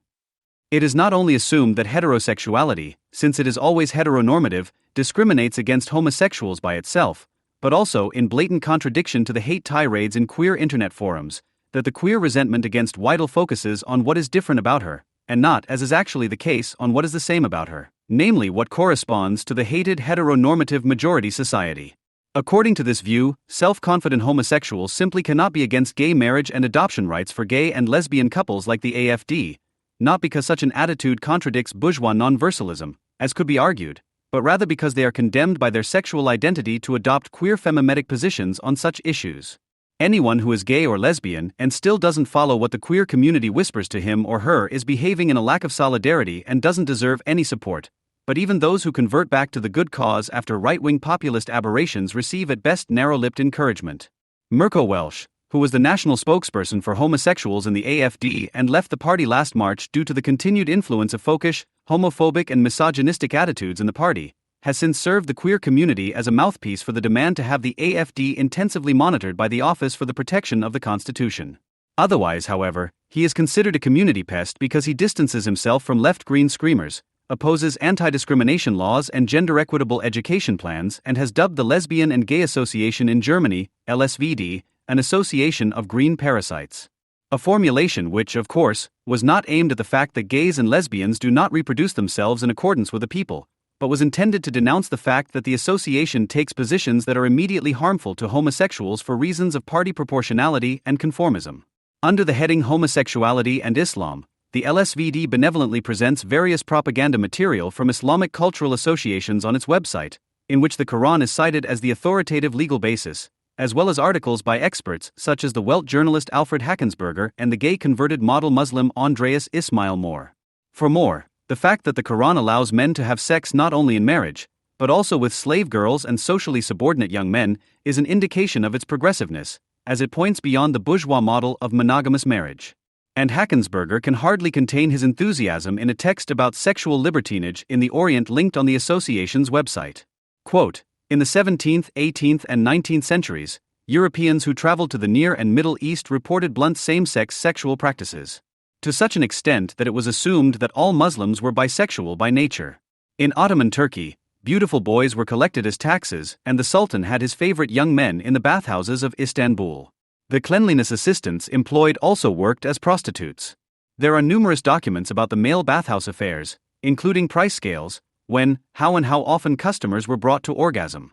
It is not only assumed that heterosexuality, since it is always heteronormative, discriminates against homosexuals by itself, but also, in blatant contradiction to the hate tirades in queer internet forums, that the queer resentment against Weidel focuses on what is different about her, and not, as is actually the case, on what is the same about her, namely what corresponds to the hated heteronormative majority society. According to this view, self-confident homosexuals simply cannot be against gay marriage and adoption rights for gay and lesbian couples like the AfD, not because such an attitude contradicts bourgeois non-versalism, as could be argued, but rather because they are condemned by their sexual identity to adopt queer femimetic positions on such issues. Anyone who is gay or lesbian and still doesn't follow what the queer community whispers to him or her is behaving in a lack of solidarity and doesn't deserve any support. But even those who convert back to the good cause after right-wing populist aberrations receive at best narrow-lipped encouragement. Mirko Welsh, who was the national spokesperson for homosexuals in the AfD and left the party last March due to the continued influence of folkish, homophobic and misogynistic attitudes in the party, has since served the queer community as a mouthpiece for the demand to have the AfD intensively monitored by the Office for the Protection of the Constitution. Otherwise, however, he is considered a community pest because he distances himself from left-green screamers, opposes anti-discrimination laws and gender-equitable education plans, and has dubbed the Lesbian and Gay Association in Germany, LSVD, an association of green parasites. A formulation which, of course, was not aimed at the fact that gays and lesbians do not reproduce themselves in accordance with the people, but was intended to denounce the fact that the association takes positions that are immediately harmful to homosexuals for reasons of party proportionality and conformism. Under the heading Homosexuality and Islam, the LSVD benevolently presents various propaganda material from Islamic cultural associations on its website, in which the Quran is cited as the authoritative legal basis, as well as articles by experts such as the Welt journalist Alfred Hackensberger and the gay converted model Muslim Andreas Ismail Moore. For more, the fact that the Quran allows men to have sex not only in marriage, but also with slave girls and socially subordinate young men, is an indication of its progressiveness, as it points beyond the bourgeois model of monogamous marriage. And Hackensberger can hardly contain his enthusiasm in a text about sexual libertinage in the Orient linked on the association's website. Quote, in the 17th, 18th, and 19th centuries, Europeans who traveled to the Near and Middle East reported blunt same-sex sexual practices, to such an extent that it was assumed that all Muslims were bisexual by nature. In Ottoman Turkey, beautiful boys were collected as taxes, and the Sultan had his favorite young men in the bathhouses of Istanbul. The cleanliness assistants employed also worked as prostitutes. There are numerous documents about the male bathhouse affairs, including price scales, when, how and how often customers were brought to orgasm.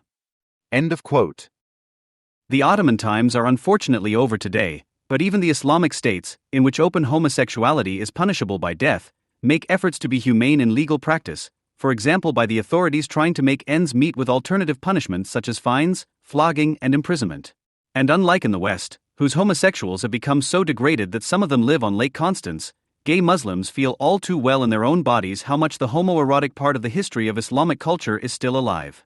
End of quote. The Ottoman times are unfortunately over today, but even the Islamic states, in which open homosexuality is punishable by death, make efforts to be humane in legal practice, for example by the authorities trying to make ends meet with alternative punishments such as fines, flogging, and imprisonment. And unlike in the West, whose homosexuals have become so degraded that some of them live on Lake Constance, gay Muslims feel all too well in their own bodies how much the homoerotic part of the history of Islamic culture is still alive.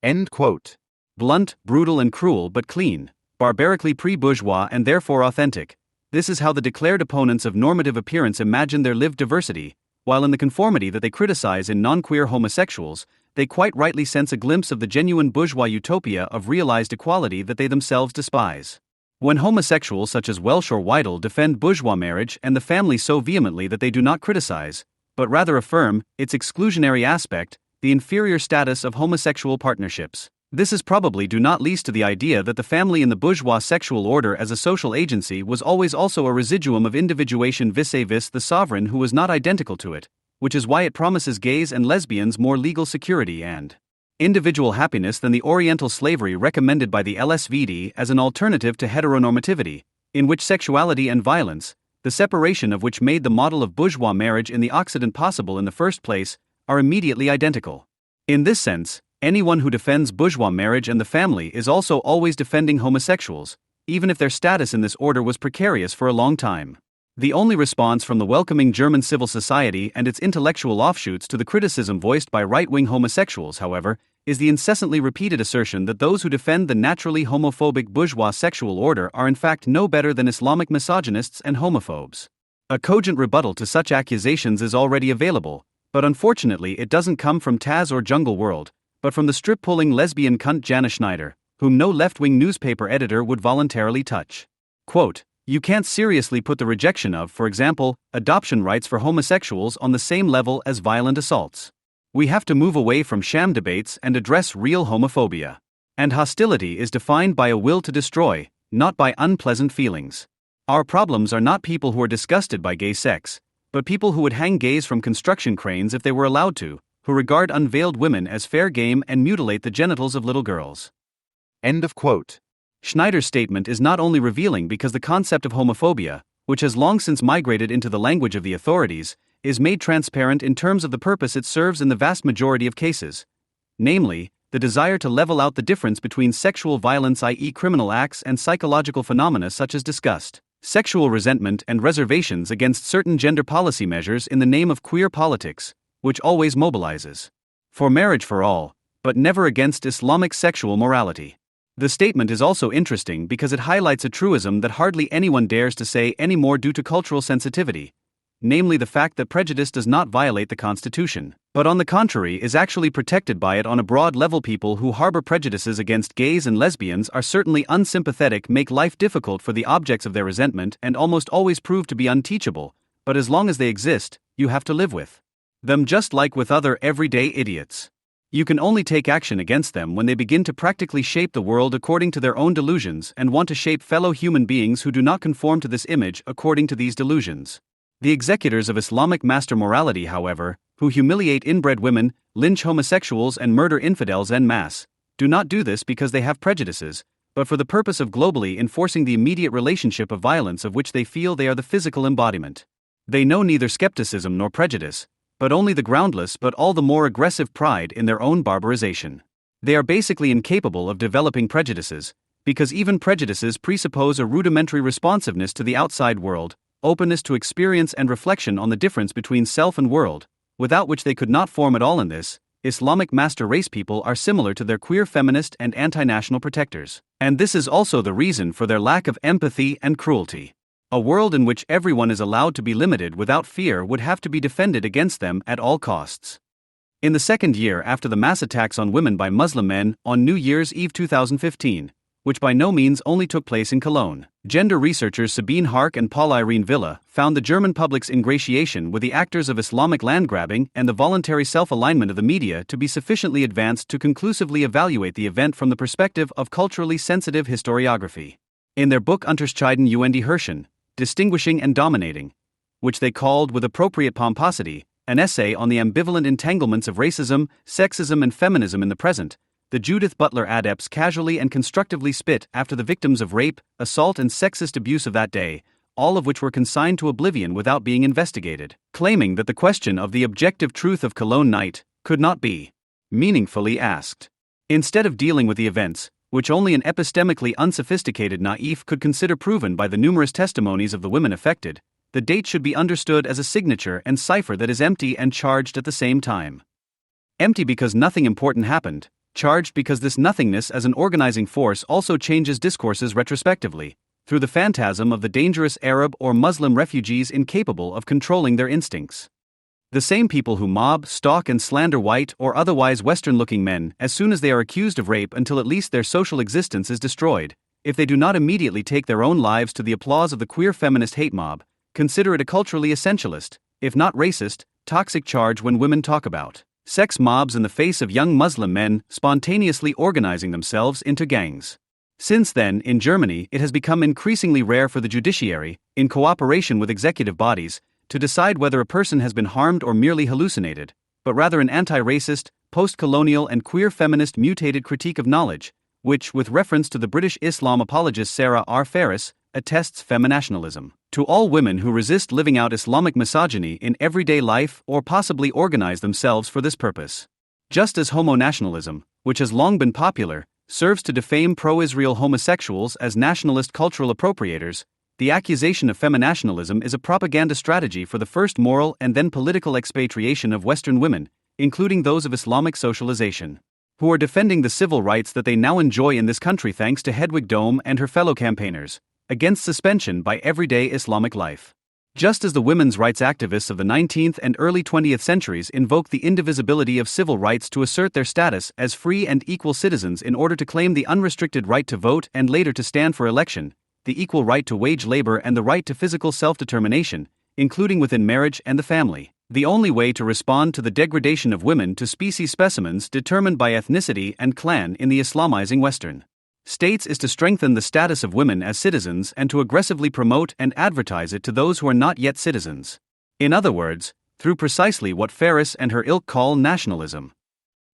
End quote. Blunt, brutal and cruel but clean, barbarically pre-bourgeois and therefore authentic, this is how the declared opponents of normative appearance imagine their lived diversity, while in the conformity that they criticize in non-queer homosexuals, they quite rightly sense a glimpse of the genuine bourgeois utopia of realized equality that they themselves despise. When homosexuals such as Welsh or Weidel defend bourgeois marriage and the family so vehemently that they do not criticize, but rather affirm, its exclusionary aspect, the inferior status of homosexual partnerships, this is probably due not least to the idea that the family in the bourgeois sexual order as a social agency was always also a residuum of individuation vis-a-vis the sovereign who was not identical to it, which is why it promises gays and lesbians more legal security and individual happiness than the Oriental slavery recommended by the LSVD as an alternative to heteronormativity, in which sexuality and violence, the separation of which made the model of bourgeois marriage in the Occident possible in the first place, are immediately identical. In this sense, anyone who defends bourgeois marriage and the family is also always defending homosexuals, even if their status in this order was precarious for a long time. The only response from the welcoming German civil society and its intellectual offshoots to the criticism voiced by right-wing homosexuals, however, is the incessantly repeated assertion that those who defend the naturally homophobic bourgeois sexual order are in fact no better than Islamic misogynists and homophobes. A cogent rebuttal to such accusations is already available, but unfortunately it doesn't come from Taz or Jungle World, but from the strip-pulling lesbian cunt Jana Schneider, whom no left-wing newspaper editor would voluntarily touch. Quote, you can't seriously put the rejection of, for example, adoption rights for homosexuals on the same level as violent assaults. We have to move away from sham debates and address real homophobia. And hostility is defined by a will to destroy, not by unpleasant feelings. Our problems are not people who are disgusted by gay sex, but people who would hang gays from construction cranes if they were allowed to, who regard unveiled women as fair game and mutilate the genitals of little girls. End of quote. Schneider's statement is not only revealing because the concept of homophobia, which has long since migrated into the language of the authorities, is made transparent in terms of the purpose it serves in the vast majority of cases, namely, the desire to level out the difference between sexual violence, i.e. criminal acts, and psychological phenomena such as disgust, sexual resentment, and reservations against certain gender policy measures in the name of queer politics, which always mobilizes for marriage for all, but never against Islamic sexual morality. The statement is also interesting because it highlights a truism that hardly anyone dares to say anymore due to cultural sensitivity, namely the fact that prejudice does not violate the Constitution, but on the contrary is actually protected by it on a broad level. People who harbor prejudices against gays and lesbians are certainly unsympathetic, make life difficult for the objects of their resentment, and almost always prove to be unteachable, but as long as they exist, you have to live with them just like with other everyday idiots. You can only take action against them when they begin to practically shape the world according to their own delusions and want to shape fellow human beings who do not conform to this image according to these delusions. The executors of Islamic master morality, however, who humiliate inbred women, lynch homosexuals and murder infidels en masse, do not do this because they have prejudices, but for the purpose of globally enforcing the immediate relationship of violence of which they feel they are the physical embodiment. They know neither skepticism nor prejudice, but only the groundless but all the more aggressive pride in their own barbarization. They are basically incapable of developing prejudices, because even prejudices presuppose a rudimentary responsiveness to the outside world, openness to experience and reflection on the difference between self and world, without which they could not form at all. In this, Islamic master race people are similar to their queer feminist and anti-national protectors, and this is also the reason for their lack of empathy and cruelty. A world in which everyone is allowed to be limited without fear would have to be defended against them at all costs. In the second year after the mass attacks on women by Muslim men on New Year's Eve 2015, which by no means only took place in Cologne, gender researchers Sabine Hark and Paul-Irene Villa found the German public's ingratiation with the actors of Islamic land-grabbing and the voluntary self-alignment of the media to be sufficiently advanced to conclusively evaluate the event from the perspective of culturally sensitive historiography. In their book Unterscheiden und Herrschen, Distinguishing and Dominating, which they called with appropriate pomposity, an essay on the ambivalent entanglements of racism, sexism and feminism in the present, the Judith Butler adepts casually and constructively spit after the victims of rape, assault and sexist abuse of that day, all of which were consigned to oblivion without being investigated, claiming that the question of the objective truth of Cologne night could not be meaningfully asked. Instead of dealing with the events, which only an epistemically unsophisticated naïf could consider proven by the numerous testimonies of the women affected, the date should be understood as a signature and cipher that is empty and charged at the same time. Empty because nothing important happened, charged because this nothingness as an organizing force also changes discourses retrospectively, through the phantasm of the dangerous Arab or Muslim refugees incapable of controlling their instincts. The same people who mob, stalk and slander white or otherwise Western-looking men as soon as they are accused of rape until at least their social existence is destroyed, if they do not immediately take their own lives to the applause of the queer feminist hate mob, consider it a culturally essentialist, if not racist, toxic charge when women talk about sex mobs in the face of young Muslim men spontaneously organizing themselves into gangs. Since then, in Germany, it has become increasingly rare for the judiciary, in cooperation with executive bodies, to decide whether a person has been harmed or merely hallucinated, but rather an anti-racist, post-colonial and queer feminist mutated critique of knowledge, which, with reference to the British Islam apologist Sarah R. Ferris, attests feminationalism to all women who resist living out Islamic misogyny in everyday life or possibly organize themselves for this purpose. Just as homo-nationalism, which has long been popular, serves to defame pro-Israel homosexuals as nationalist cultural appropriators, the accusation of feminationalism is a propaganda strategy for the first moral and then political expatriation of Western women, including those of Islamic socialization, who are defending the civil rights that they now enjoy in this country thanks to Hedwig Dohm and her fellow campaigners, against suspension by everyday Islamic life. Just as the women's rights activists of the 19th and early 20th centuries invoked the indivisibility of civil rights to assert their status as free and equal citizens in order to claim the unrestricted right to vote and later to stand for election, the equal right to wage labor and the right to physical self-determination, including within marriage and the family, the only way to respond to the degradation of women to species specimens determined by ethnicity and clan in the Islamizing Western states is to strengthen the status of women as citizens and to aggressively promote and advertise it to those who are not yet citizens. In other words, through precisely what Ferris and her ilk call nationalism.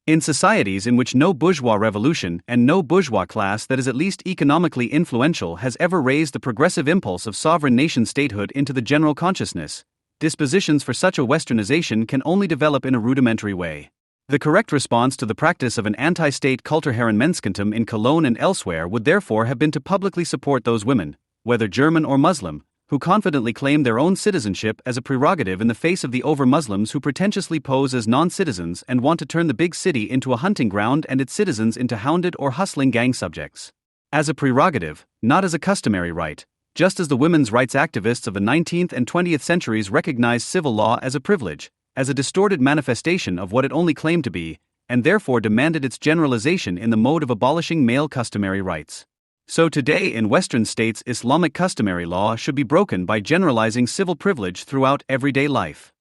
In societies in which no bourgeois revolution and no bourgeois class that is at least economically influential has ever raised the progressive impulse of sovereign nation statehood into the general consciousness, dispositions for such a westernization can only develop in a rudimentary way. The correct response to the practice of an anti-state Kulturherrenmenskentum in Cologne and elsewhere would therefore have been to publicly support those women, whether German or Muslim, who confidently claim their own citizenship as a prerogative in the face of the over-Muslims who pretentiously pose as non-citizens and want to turn the big city into a hunting ground and its citizens into hounded or hustling gang subjects. As a prerogative, not as a customary right, just as the women's rights activists of the 19th and 20th centuries recognized civil law as a privilege, as a distorted manifestation of what it only claimed to be, and therefore demanded its generalization in the mode of abolishing male customary rights. So today in Western states Islamic customary law should be broken by generalizing civil privilege throughout everyday life.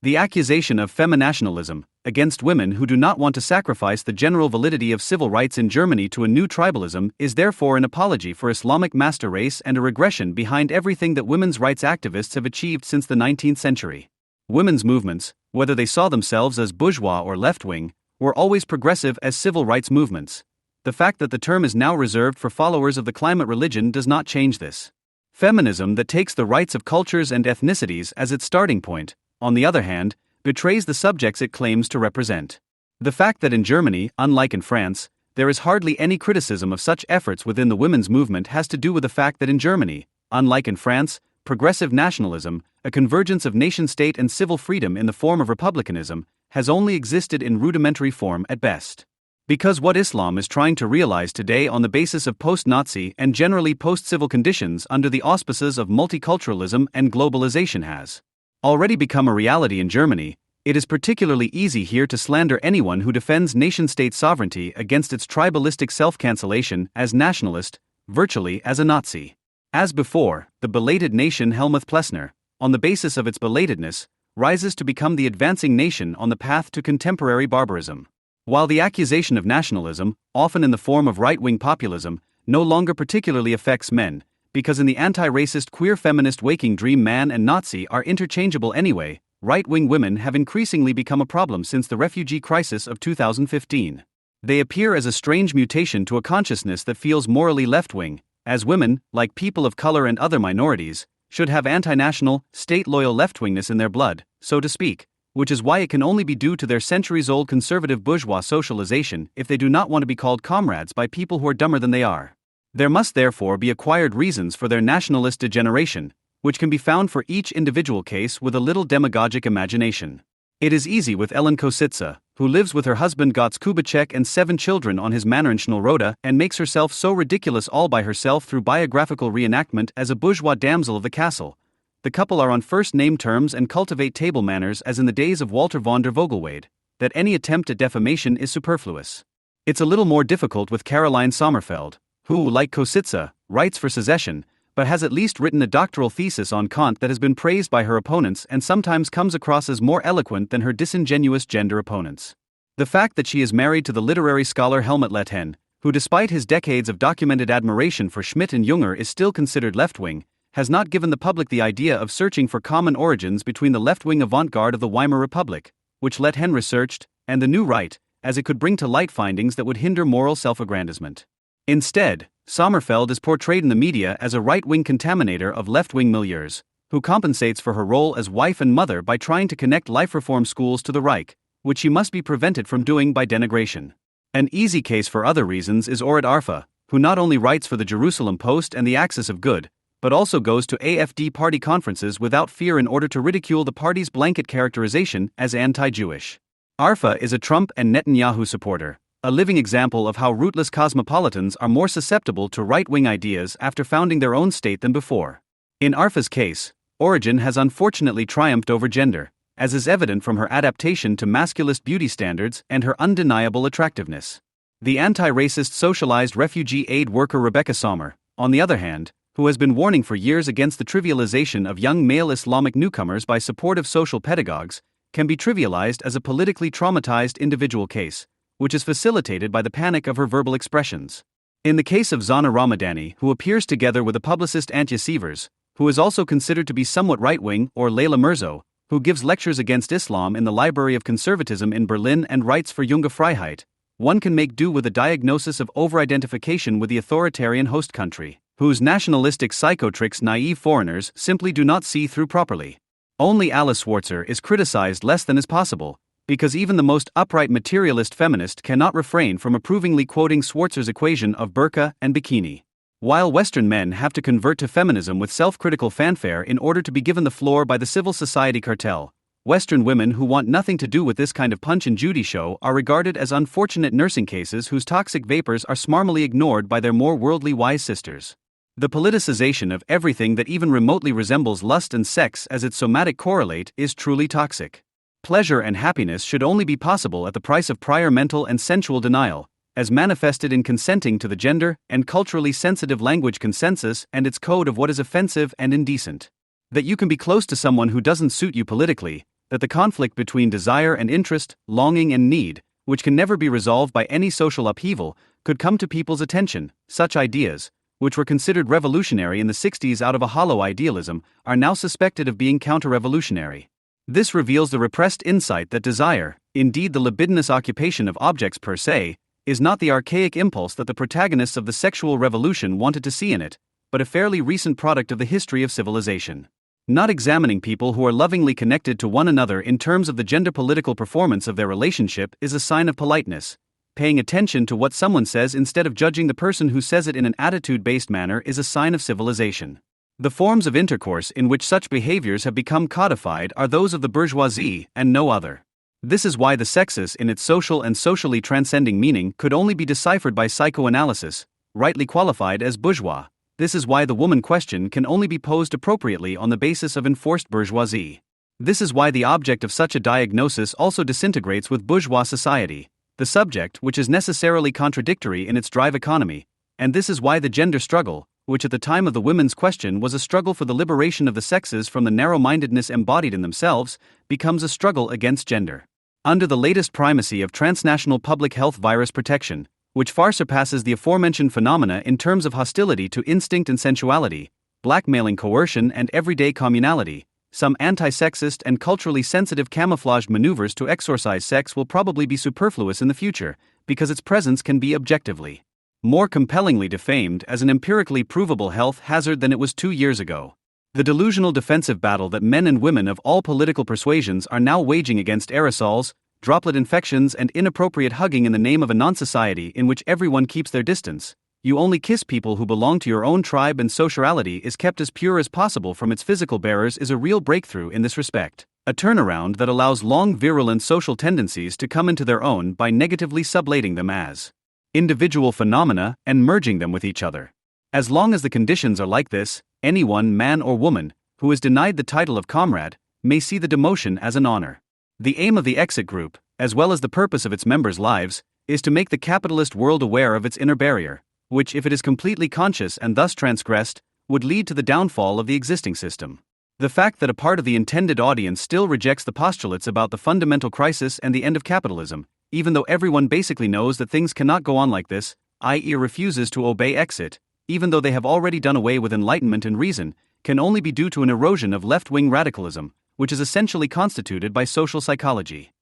The accusation of feminationalism against women who do not want to sacrifice the general validity of civil rights in Germany to a new tribalism is therefore an apology for Islamic master race and a regression behind everything that women's rights activists have achieved since the 19th century. Women's movements, whether they saw themselves as bourgeois or left-wing, were always progressive as civil rights movements. The fact that the term is now reserved for followers of the climate religion does not change this. Feminism that takes the rights of cultures and ethnicities as its starting point, on the other hand, betrays the subjects it claims to represent. The fact that in Germany, unlike in France, there is hardly any criticism of such efforts within the women's movement has to do with the fact that in Germany, unlike in France, progressive nationalism, a convergence of nation-state and civil freedom in the form of republicanism, has only existed in rudimentary form at best. Because what Islam is trying to realize today on the basis of post-Nazi and generally post-civil conditions under the auspices of multiculturalism and globalization has already become a reality in Germany, it is particularly easy here to slander anyone who defends nation-state sovereignty against its tribalistic self-cancellation as nationalist, virtually as a Nazi. As before, the belated nation Helmuth Plessner, on the basis of its belatedness, rises to become the advancing nation on the path to contemporary barbarism. While the accusation of nationalism, often in the form of right-wing populism, no longer particularly affects men, because in the anti-racist queer feminist waking dream man and Nazi are interchangeable anyway, right-wing women have increasingly become a problem since the refugee crisis of 2015. They appear as a strange mutation to a consciousness that feels morally left-wing, as women, like people of color and other minorities, should have anti-national, state-loyal left-wingness in their blood, so to speak, which is why it can only be due to their centuries-old conservative bourgeois socialization if they do not want to be called comrades by people who are dumber than they are. There must therefore be acquired reasons for their nationalist degeneration, which can be found for each individual case with a little demagogic imagination. It is easy with Ellen Kositsa, who lives with her husband Gotz Kubitschek and 7 children on his manor in Schnellroda and makes herself so ridiculous all by herself through biographical reenactment as a bourgeois damsel of the castle. The couple are on first-name terms and cultivate table manners as in the days of Walter von der Vogelweide, that any attempt at defamation is superfluous. It's a little more difficult with Caroline Sommerfeld, who, like Kositsa, writes for secession, but has at least written a doctoral thesis on Kant that has been praised by her opponents and sometimes comes across as more eloquent than her disingenuous gender opponents. The fact that she is married to the literary scholar Helmut Lehten, who despite his decades of documented admiration for Schmitt and Junger is still considered left-wing, has not given the public the idea of searching for common origins between the left-wing avant-garde of the Weimar Republic, which Lehten researched, and the New Right, as it could bring to light findings that would hinder moral self-aggrandizement. Instead, Sommerfeld is portrayed in the media as a right-wing contaminator of left-wing milieus, who compensates for her role as wife and mother by trying to connect life reform schools to the Reich, which she must be prevented from doing by denigration. An easy case for other reasons is Orit Arfa, who not only writes for the Jerusalem Post and the Axis of Good, but also goes to AfD party conferences without fear in order to ridicule the party's blanket characterization as anti-Jewish. Arfa is a Trump and Netanyahu supporter, a living example of how rootless cosmopolitans are more susceptible to right-wing ideas after founding their own state than before. In Arfa's case, origin has unfortunately triumphed over gender, as is evident from her adaptation to masculist beauty standards and her undeniable attractiveness. The anti-racist socialized refugee aid worker Rebecca Sommer, on the other hand, who has been warning for years against the trivialization of young male Islamic newcomers by supportive social pedagogues, can be trivialized as a politically traumatized individual case, which is facilitated by the panic of her verbal expressions. In the case of Zana Ramadani, who appears together with the publicist Antje Sievers, who is also considered to be somewhat right-wing, or Leila Merzo, who gives lectures against Islam in the Library of Conservatism in Berlin and writes for Junge Freiheit, one can make do with a diagnosis of over-identification with the authoritarian host country, whose nationalistic psychotricks naive foreigners simply do not see through properly. Only Alice Schwarzer is criticized less than is possible, because even the most upright materialist feminist cannot refrain from approvingly quoting Schwarzer's equation of burqa and bikini. While Western men have to convert to feminism with self-critical fanfare in order to be given the floor by the civil society cartel, Western women who want nothing to do with this kind of Punch and Judy show are regarded as unfortunate nursing cases whose toxic vapors are smarmily ignored by their more worldly wise sisters. The politicization of everything that even remotely resembles lust and sex as its somatic correlate is truly toxic. Pleasure and happiness should only be possible at the price of prior mental and sensual denial, as manifested in consenting to the gender and culturally sensitive language consensus and its code of what is offensive and indecent. That you can be close to someone who doesn't suit you politically, that the conflict between desire and interest, longing and need, which can never be resolved by any social upheaval, could come to people's attention. Such ideas, which were considered revolutionary in the 60s out of a hollow idealism, are now suspected of being counter-revolutionary. This reveals the repressed insight that desire, indeed the libidinous occupation of objects per se, is not the archaic impulse that the protagonists of the sexual revolution wanted to see in it, but a fairly recent product of the history of civilization. Not examining people who are lovingly connected to one another in terms of the gender-political performance of their relationship is a sign of politeness. Paying attention to what someone says instead of judging the person who says it in an attitude-based manner is a sign of civilization. The forms of intercourse in which such behaviors have become codified are those of the bourgeoisie and no other. This is why the sexist in its social and socially transcending meaning could only be deciphered by psychoanalysis, rightly qualified as bourgeois. This is why the woman question can only be posed appropriately on the basis of enforced bourgeoisie. This is why the object of such a diagnosis also disintegrates with bourgeois society, the subject which is necessarily contradictory in its drive economy, and this is why the gender struggle, which at the time of the women's question was a struggle for the liberation of the sexes from the narrow-mindedness embodied in themselves, becomes a struggle against gender. Under the latest primacy of transnational public health virus protection, which far surpasses the aforementioned phenomena in terms of hostility to instinct and sensuality, blackmailing coercion and everyday communality, some anti-sexist and culturally sensitive camouflaged maneuvers to exorcise sex will probably be superfluous in the future, because its presence can be objectively more compellingly defamed as an empirically provable health hazard than it was 2 years ago. The delusional defensive battle that men and women of all political persuasions are now waging against aerosols, droplet infections, and inappropriate hugging in the name of a non-society in which everyone keeps their distance. You only kiss people who belong to your own tribe and sociality is kept as pure as possible from its physical bearers is a real breakthrough in this respect. A turnaround that allows long virulent social tendencies to come into their own by negatively sublating them as individual phenomena and merging them with each other. As long as the conditions are like this, anyone, man or woman, who is denied the title of comrade, may see the demotion as an honor. The aim of the exit group, as well as the purpose of its members' lives, is to make the capitalist world aware of its inner barrier, which, if it is completely conscious and thus transgressed, would lead to the downfall of the existing system. The fact that a part of the intended audience still rejects the postulates about the fundamental crisis and the end of capitalism, even though everyone basically knows that things cannot go on like this, i.e. refuses to obey exit, even though they have already done away with enlightenment and reason, can only be due to an erosion of left-wing radicalism, which is essentially constituted by social psychology.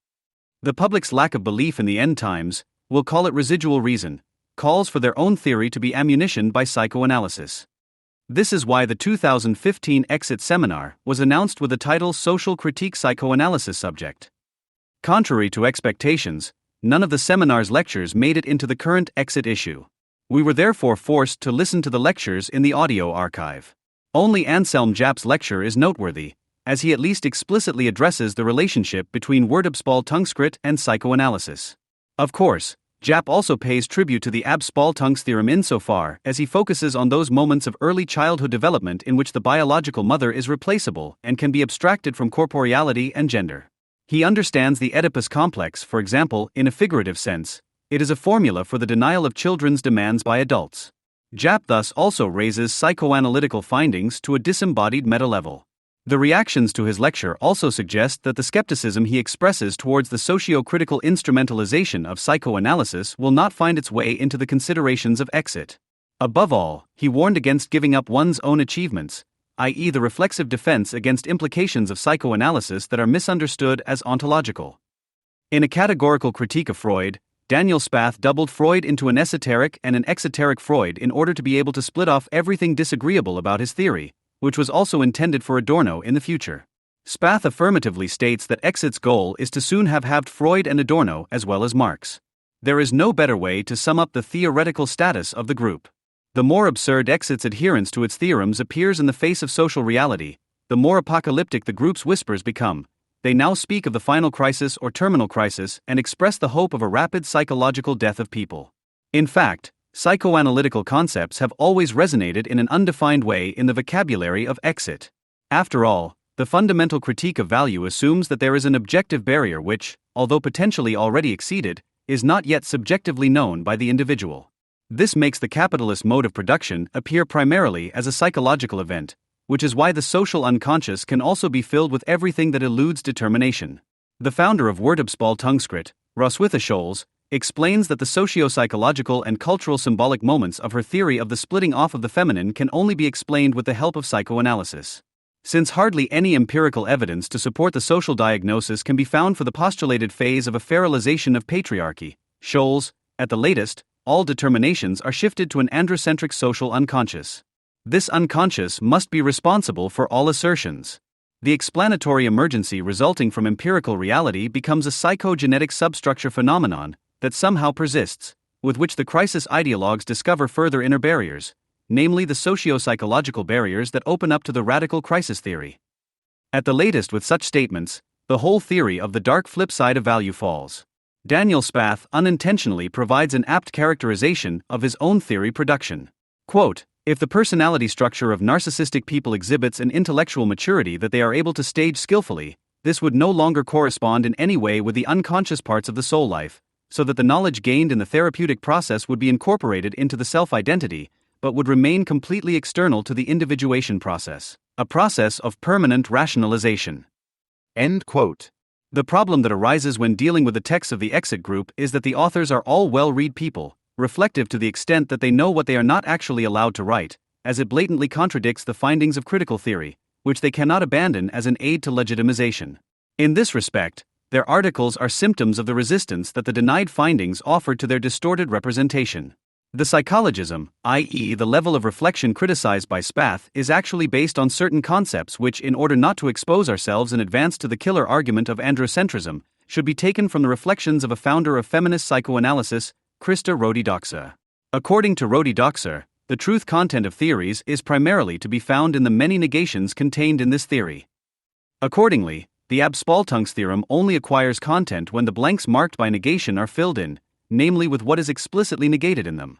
The public's lack of belief in the end times, we'll call it residual reason, calls for their own theory to be ammunitioned by psychoanalysis. This is why the 2015 Exit Seminar was announced with the title Social Critique Psychoanalysis Subject. Contrary to expectations, none of the seminar's lectures made it into the current Exit issue. We were therefore forced to listen to the lectures in the audio archive. Only Anselm Japp's lecture is noteworthy, as he at least explicitly addresses the relationship between Wordabspaltungsskritt and psychoanalysis. Of course, Japp also pays tribute to the Abspaltungs theorem insofar as he focuses on those moments of early childhood development in which the biological mother is replaceable and can be abstracted from corporeality and gender. He understands the Oedipus complex, for example, in a figurative sense. It is a formula for the denial of children's demands by adults. Japp thus also raises psychoanalytical findings to a disembodied meta-level. The reactions to his lecture also suggest that the skepticism he expresses towards the socio-critical instrumentalization of psychoanalysis will not find its way into the considerations of exit. Above all, he warned against giving up one's own achievements, i.e. the reflexive defense against implications of psychoanalysis that are misunderstood as ontological. In a categorical critique of Freud, Daniel Spath doubled Freud into an esoteric and an exoteric Freud in order to be able to split off everything disagreeable about his theory, which was also intended for Adorno in the future. Spath affirmatively states that Exit's goal is to soon have halved Freud and Adorno as well as Marx. There is no better way to sum up the theoretical status of the group. The more absurd Exit's adherence to its theorems appears in the face of social reality, the more apocalyptic the group's whispers become. They now speak of the final crisis or terminal crisis and express the hope of a rapid psychological death of people. In fact, psychoanalytical concepts have always resonated in an undefined way in the vocabulary of Exit. After all, the fundamental critique of value assumes that there is an objective barrier which, although potentially already exceeded, is not yet subjectively known by the individual. This makes the capitalist mode of production appear primarily as a psychological event, which is why the social unconscious can also be filled with everything that eludes determination. The founder of Wordabspaltungsskritt, Roswitha Scholes, explains that the socio-psychological and cultural symbolic moments of her theory of the splitting off of the feminine can only be explained with the help of psychoanalysis. Since hardly any empirical evidence to support the social diagnosis can be found for the postulated phase of a feralization of patriarchy, Scholes, at the latest, all determinations are shifted to an androcentric social unconscious. This unconscious must be responsible for all assertions. The explanatory emergency resulting from empirical reality becomes a psychogenetic substructure phenomenon that somehow persists, with which the crisis ideologues discover further inner barriers, namely the socio-psychological barriers that open up to the radical crisis theory. At the latest with such statements, the whole theory of the dark flip side of value falls. Daniel Spath unintentionally provides an apt characterization of his own theory production. Quote, "If the personality structure of narcissistic people exhibits an intellectual maturity that they are able to stage skillfully, this would no longer correspond in any way with the unconscious parts of the soul life, so that the knowledge gained in the therapeutic process would be incorporated into the self-identity, but would remain completely external to the individuation process, a process of permanent rationalization." End quote. The problem that arises when dealing with the texts of the Exit group is that the authors are all well-read people, reflective to the extent that they know what they are not actually allowed to write, as it blatantly contradicts the findings of critical theory, which they cannot abandon as an aid to legitimization. In this respect, their articles are symptoms of the resistance that the denied findings offer to their distorted representation. The psychologism, i.e., the level of reflection criticized by Spath, is actually based on certain concepts which, in order not to expose ourselves in advance to the killer argument of androcentrism, should be taken from the reflections of a founder of feminist psychoanalysis, Christa Rodi-Doxa. According to Rodi-Doxa, the truth content of theories is primarily to be found in the many negations contained in this theory. Accordingly, the Abspaltung's theorem only acquires content when the blanks marked by negation are filled in, namely with what is explicitly negated in them.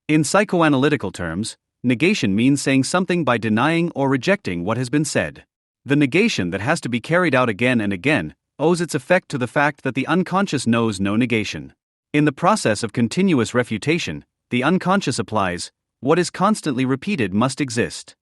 In psychoanalytical terms, negation means saying something by denying or rejecting what has been said. The negation that has to be carried out again and again owes its effect to the fact that the unconscious knows no negation. In the process of continuous refutation, the unconscious applies, what is constantly repeated must exist.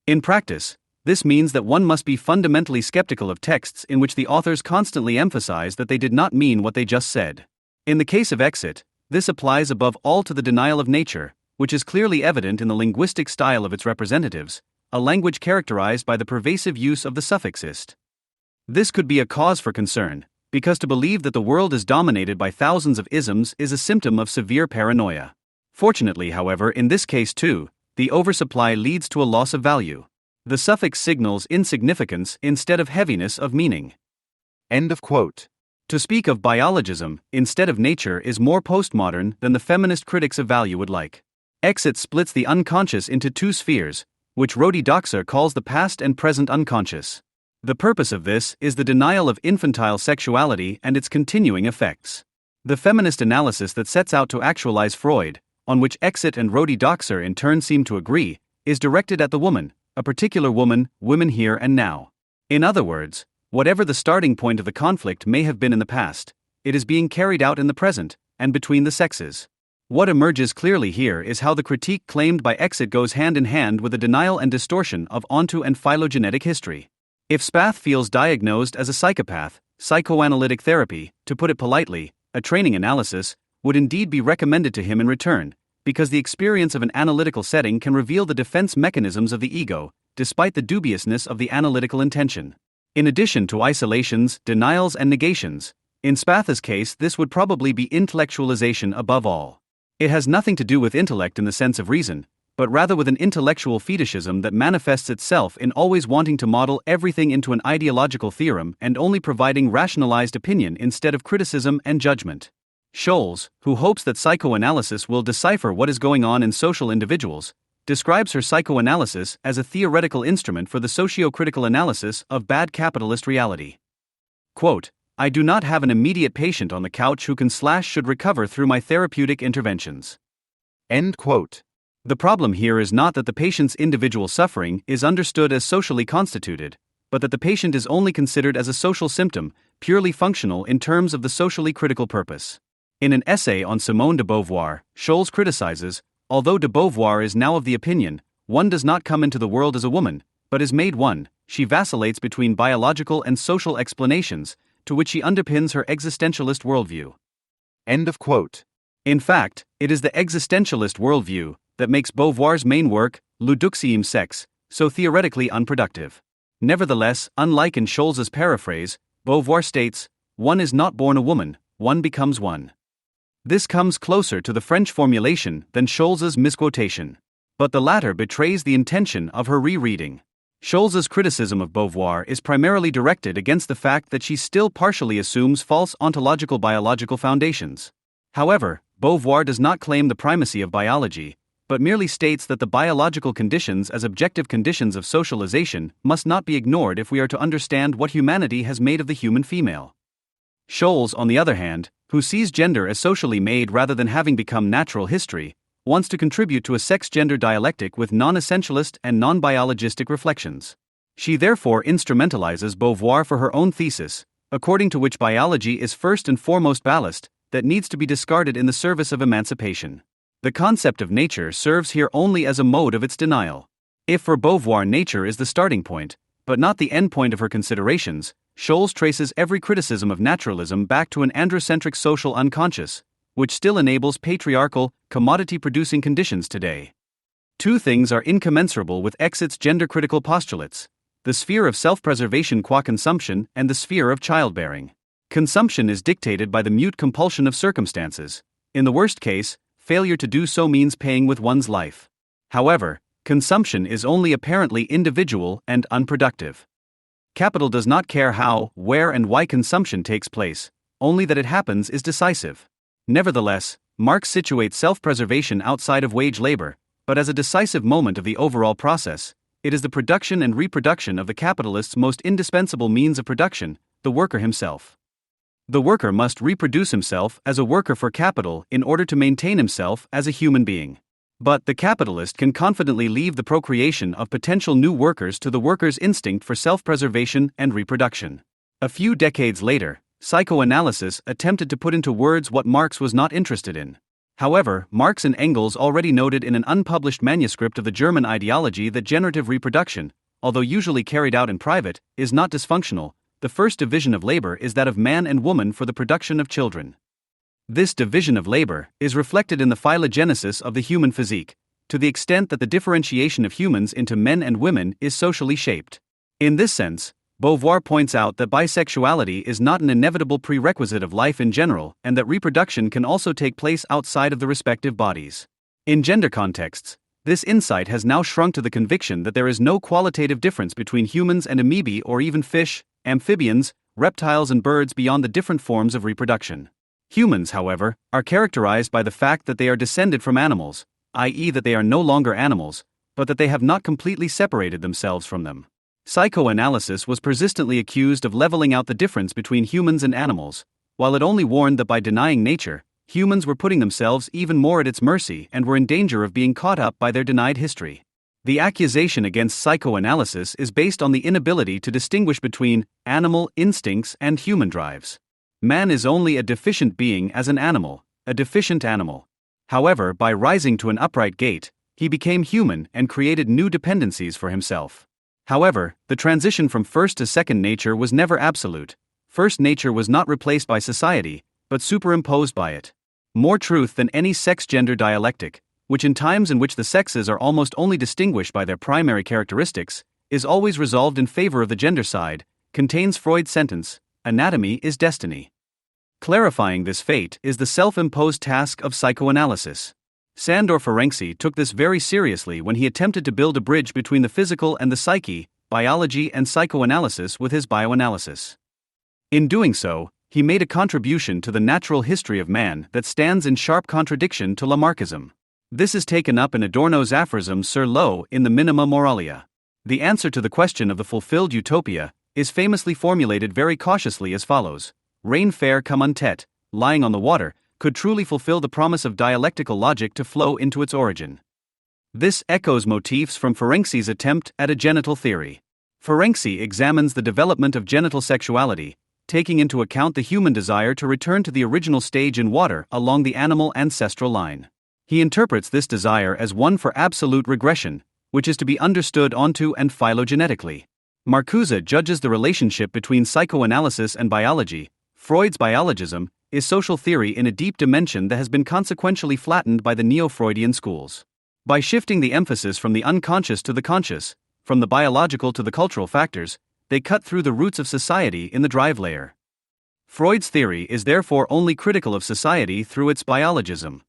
In practice, this means that one must be fundamentally skeptical of texts in which the authors constantly emphasize that they did not mean what they just said. In the case of Exit, this applies above all to the denial of nature, which is clearly evident in the linguistic style of its representatives, a language characterized by the pervasive use of the suffix ist. This could be a cause for concern, because to believe that the world is dominated by thousands of isms is a symptom of severe paranoia. Fortunately, however, in this case too, the oversupply leads to a loss of value. The suffix signals insignificance instead of heaviness of meaning. End of quote. To speak of biologism instead of nature is more postmodern than the feminist critics of value would like. Exit splits the unconscious into two spheres, which Rodi-Doxa calls the past and present unconscious. The purpose of this is the denial of infantile sexuality and its continuing effects. The feminist analysis that sets out to actualize Freud, on which Exit and Rodi-Doxa in turn seem to agree, is directed at the woman, a particular woman, women here and now. In other words, whatever the starting point of the conflict may have been in the past, it is being carried out in the present, and between the sexes. What emerges clearly here is how the critique claimed by Exit goes hand in hand with the denial and distortion of onto and phylogenetic history. If Spath feels diagnosed as a psychopath, psychoanalytic therapy, to put it politely, a training analysis, would indeed be recommended to him in return, because the experience of an analytical setting can reveal the defense mechanisms of the ego, despite the dubiousness of the analytical intention. In addition to isolations, denials and negations, in Spath's case this would probably be intellectualization above all. It has nothing to do with intellect in the sense of reason, but rather with an intellectual fetishism that manifests itself in always wanting to model everything into an ideological theorem and only providing rationalized opinion instead of criticism and judgment. Scholz, who hopes that psychoanalysis will decipher what is going on in social individuals, describes her psychoanalysis as a theoretical instrument for the socio-critical analysis of bad capitalist reality. Quote, "I do not have an immediate patient on the couch who should recover through my therapeutic interventions." End quote. The problem here is not that the patient's individual suffering is understood as socially constituted, but that the patient is only considered as a social symptom, purely functional in terms of the socially critical purpose. In an essay on Simone de Beauvoir, Scholz criticizes, although de Beauvoir is now of the opinion, one does not come into the world as a woman, but is made one, she vacillates between biological and social explanations, to which she underpins her existentialist worldview. End of quote. In fact, it is the existentialist worldview that makes Beauvoir's main work, L'Uduxième Sexe, so theoretically unproductive. Nevertheless, unlike in Scholz's paraphrase, Beauvoir states, "One is not born a woman, one becomes one." This comes closer to the French formulation than Scholz's misquotation. But the latter betrays the intention of her rereading. Scholz's criticism of Beauvoir is primarily directed against the fact that she still partially assumes false ontological biological foundations. However, Beauvoir does not claim the primacy of biology, but merely states that the biological conditions as objective conditions of socialization must not be ignored if we are to understand what humanity has made of the human female. Scholes, on the other hand, who sees gender as socially made rather than having become natural history, wants to contribute to a sex-gender dialectic with non-essentialist and non-biologistic reflections. She therefore instrumentalizes Beauvoir for her own thesis, according to which biology is first and foremost ballast that needs to be discarded in the service of emancipation. The concept of nature serves here only as a mode of its denial. If for Beauvoir nature is the starting point, but not the end point of her considerations, Scholes traces every criticism of naturalism back to an androcentric social unconscious, which still enables patriarchal, commodity-producing conditions today. Two things are incommensurable with Exit's gender-critical postulates: the sphere of self-preservation qua consumption and the sphere of childbearing. Consumption is dictated by the mute compulsion of circumstances. In the worst case, failure to do so means paying with one's life. However, consumption is only apparently individual and unproductive. Capital does not care how, where, and why consumption takes place, only that it happens is decisive. Nevertheless, Marx situates self-preservation outside of wage labor, but as a decisive moment of the overall process. It is the production and reproduction of the capitalist's most indispensable means of production, the worker himself. The worker must reproduce himself as a worker for capital in order to maintain himself as a human being. But the capitalist can confidently leave the procreation of potential new workers to the worker's instinct for self-preservation and reproduction. A few decades later, psychoanalysis attempted to put into words what Marx was not interested in. However, Marx and Engels already noted in an unpublished manuscript of the German ideology that generative reproduction, although usually carried out in private, is not dysfunctional. The first division of labor is that of man and woman for the production of children. This division of labor is reflected in the phylogenesis of the human physique, to the extent that the differentiation of humans into men and women is socially shaped. In this sense, Beauvoir points out that bisexuality is not an inevitable prerequisite of life in general, and that reproduction can also take place outside of the respective bodies. In gender contexts, this insight has now shrunk to the conviction that there is no qualitative difference between humans and amoebae or even fish, amphibians, reptiles, and birds beyond the different forms of reproduction. Humans, however, are characterized by the fact that they are descended from animals, i.e., that they are no longer animals, but that they have not completely separated themselves from them. Psychoanalysis was persistently accused of leveling out the difference between humans and animals, while it only warned that by denying nature, humans were putting themselves even more at its mercy and were in danger of being caught up by their denied history. The accusation against psychoanalysis is based on the inability to distinguish between animal instincts and human drives. Man is only a deficient being as an animal, a deficient animal. However, by rising to an upright gait, he became human and created new dependencies for himself. However, the transition from first to second nature was never absolute. First nature was not replaced by society, but superimposed by it. More truth than any sex-gender dialectic, which in times in which the sexes are almost only distinguished by their primary characteristics, is always resolved in favor of the gender side, contains Freud's sentence, "Anatomy is destiny." Clarifying this fate is the self-imposed task of psychoanalysis. Sandor Ferenczi took this very seriously when he attempted to build a bridge between the physical and the psyche, biology and psychoanalysis with his bioanalysis. In doing so, he made a contribution to the natural history of man that stands in sharp contradiction to Lamarckism. This is taken up in Adorno's aphorism sur l'eau in the Minima Moralia. The answer to the question of the fulfilled utopia is famously formulated very cautiously as follows: rain faire comme un tête, lying on the water, could truly fulfill the promise of dialectical logic to flow into its origin. This echoes motifs from Ferenczi's attempt at a genital theory. Ferenczi examines the development of genital sexuality, taking into account the human desire to return to the original stage in water along the animal ancestral line. He interprets this desire as one for absolute regression, which is to be understood onto and phylogenetically. Marcuse judges the relationship between psychoanalysis and biology. Freud's biologism is social theory in a deep dimension that has been consequentially flattened by the neo-Freudian schools. By shifting the emphasis from the unconscious to the conscious, from the biological to the cultural factors, they cut through the roots of society in the drive layer. Freud's theory is therefore only critical of society through its biologism.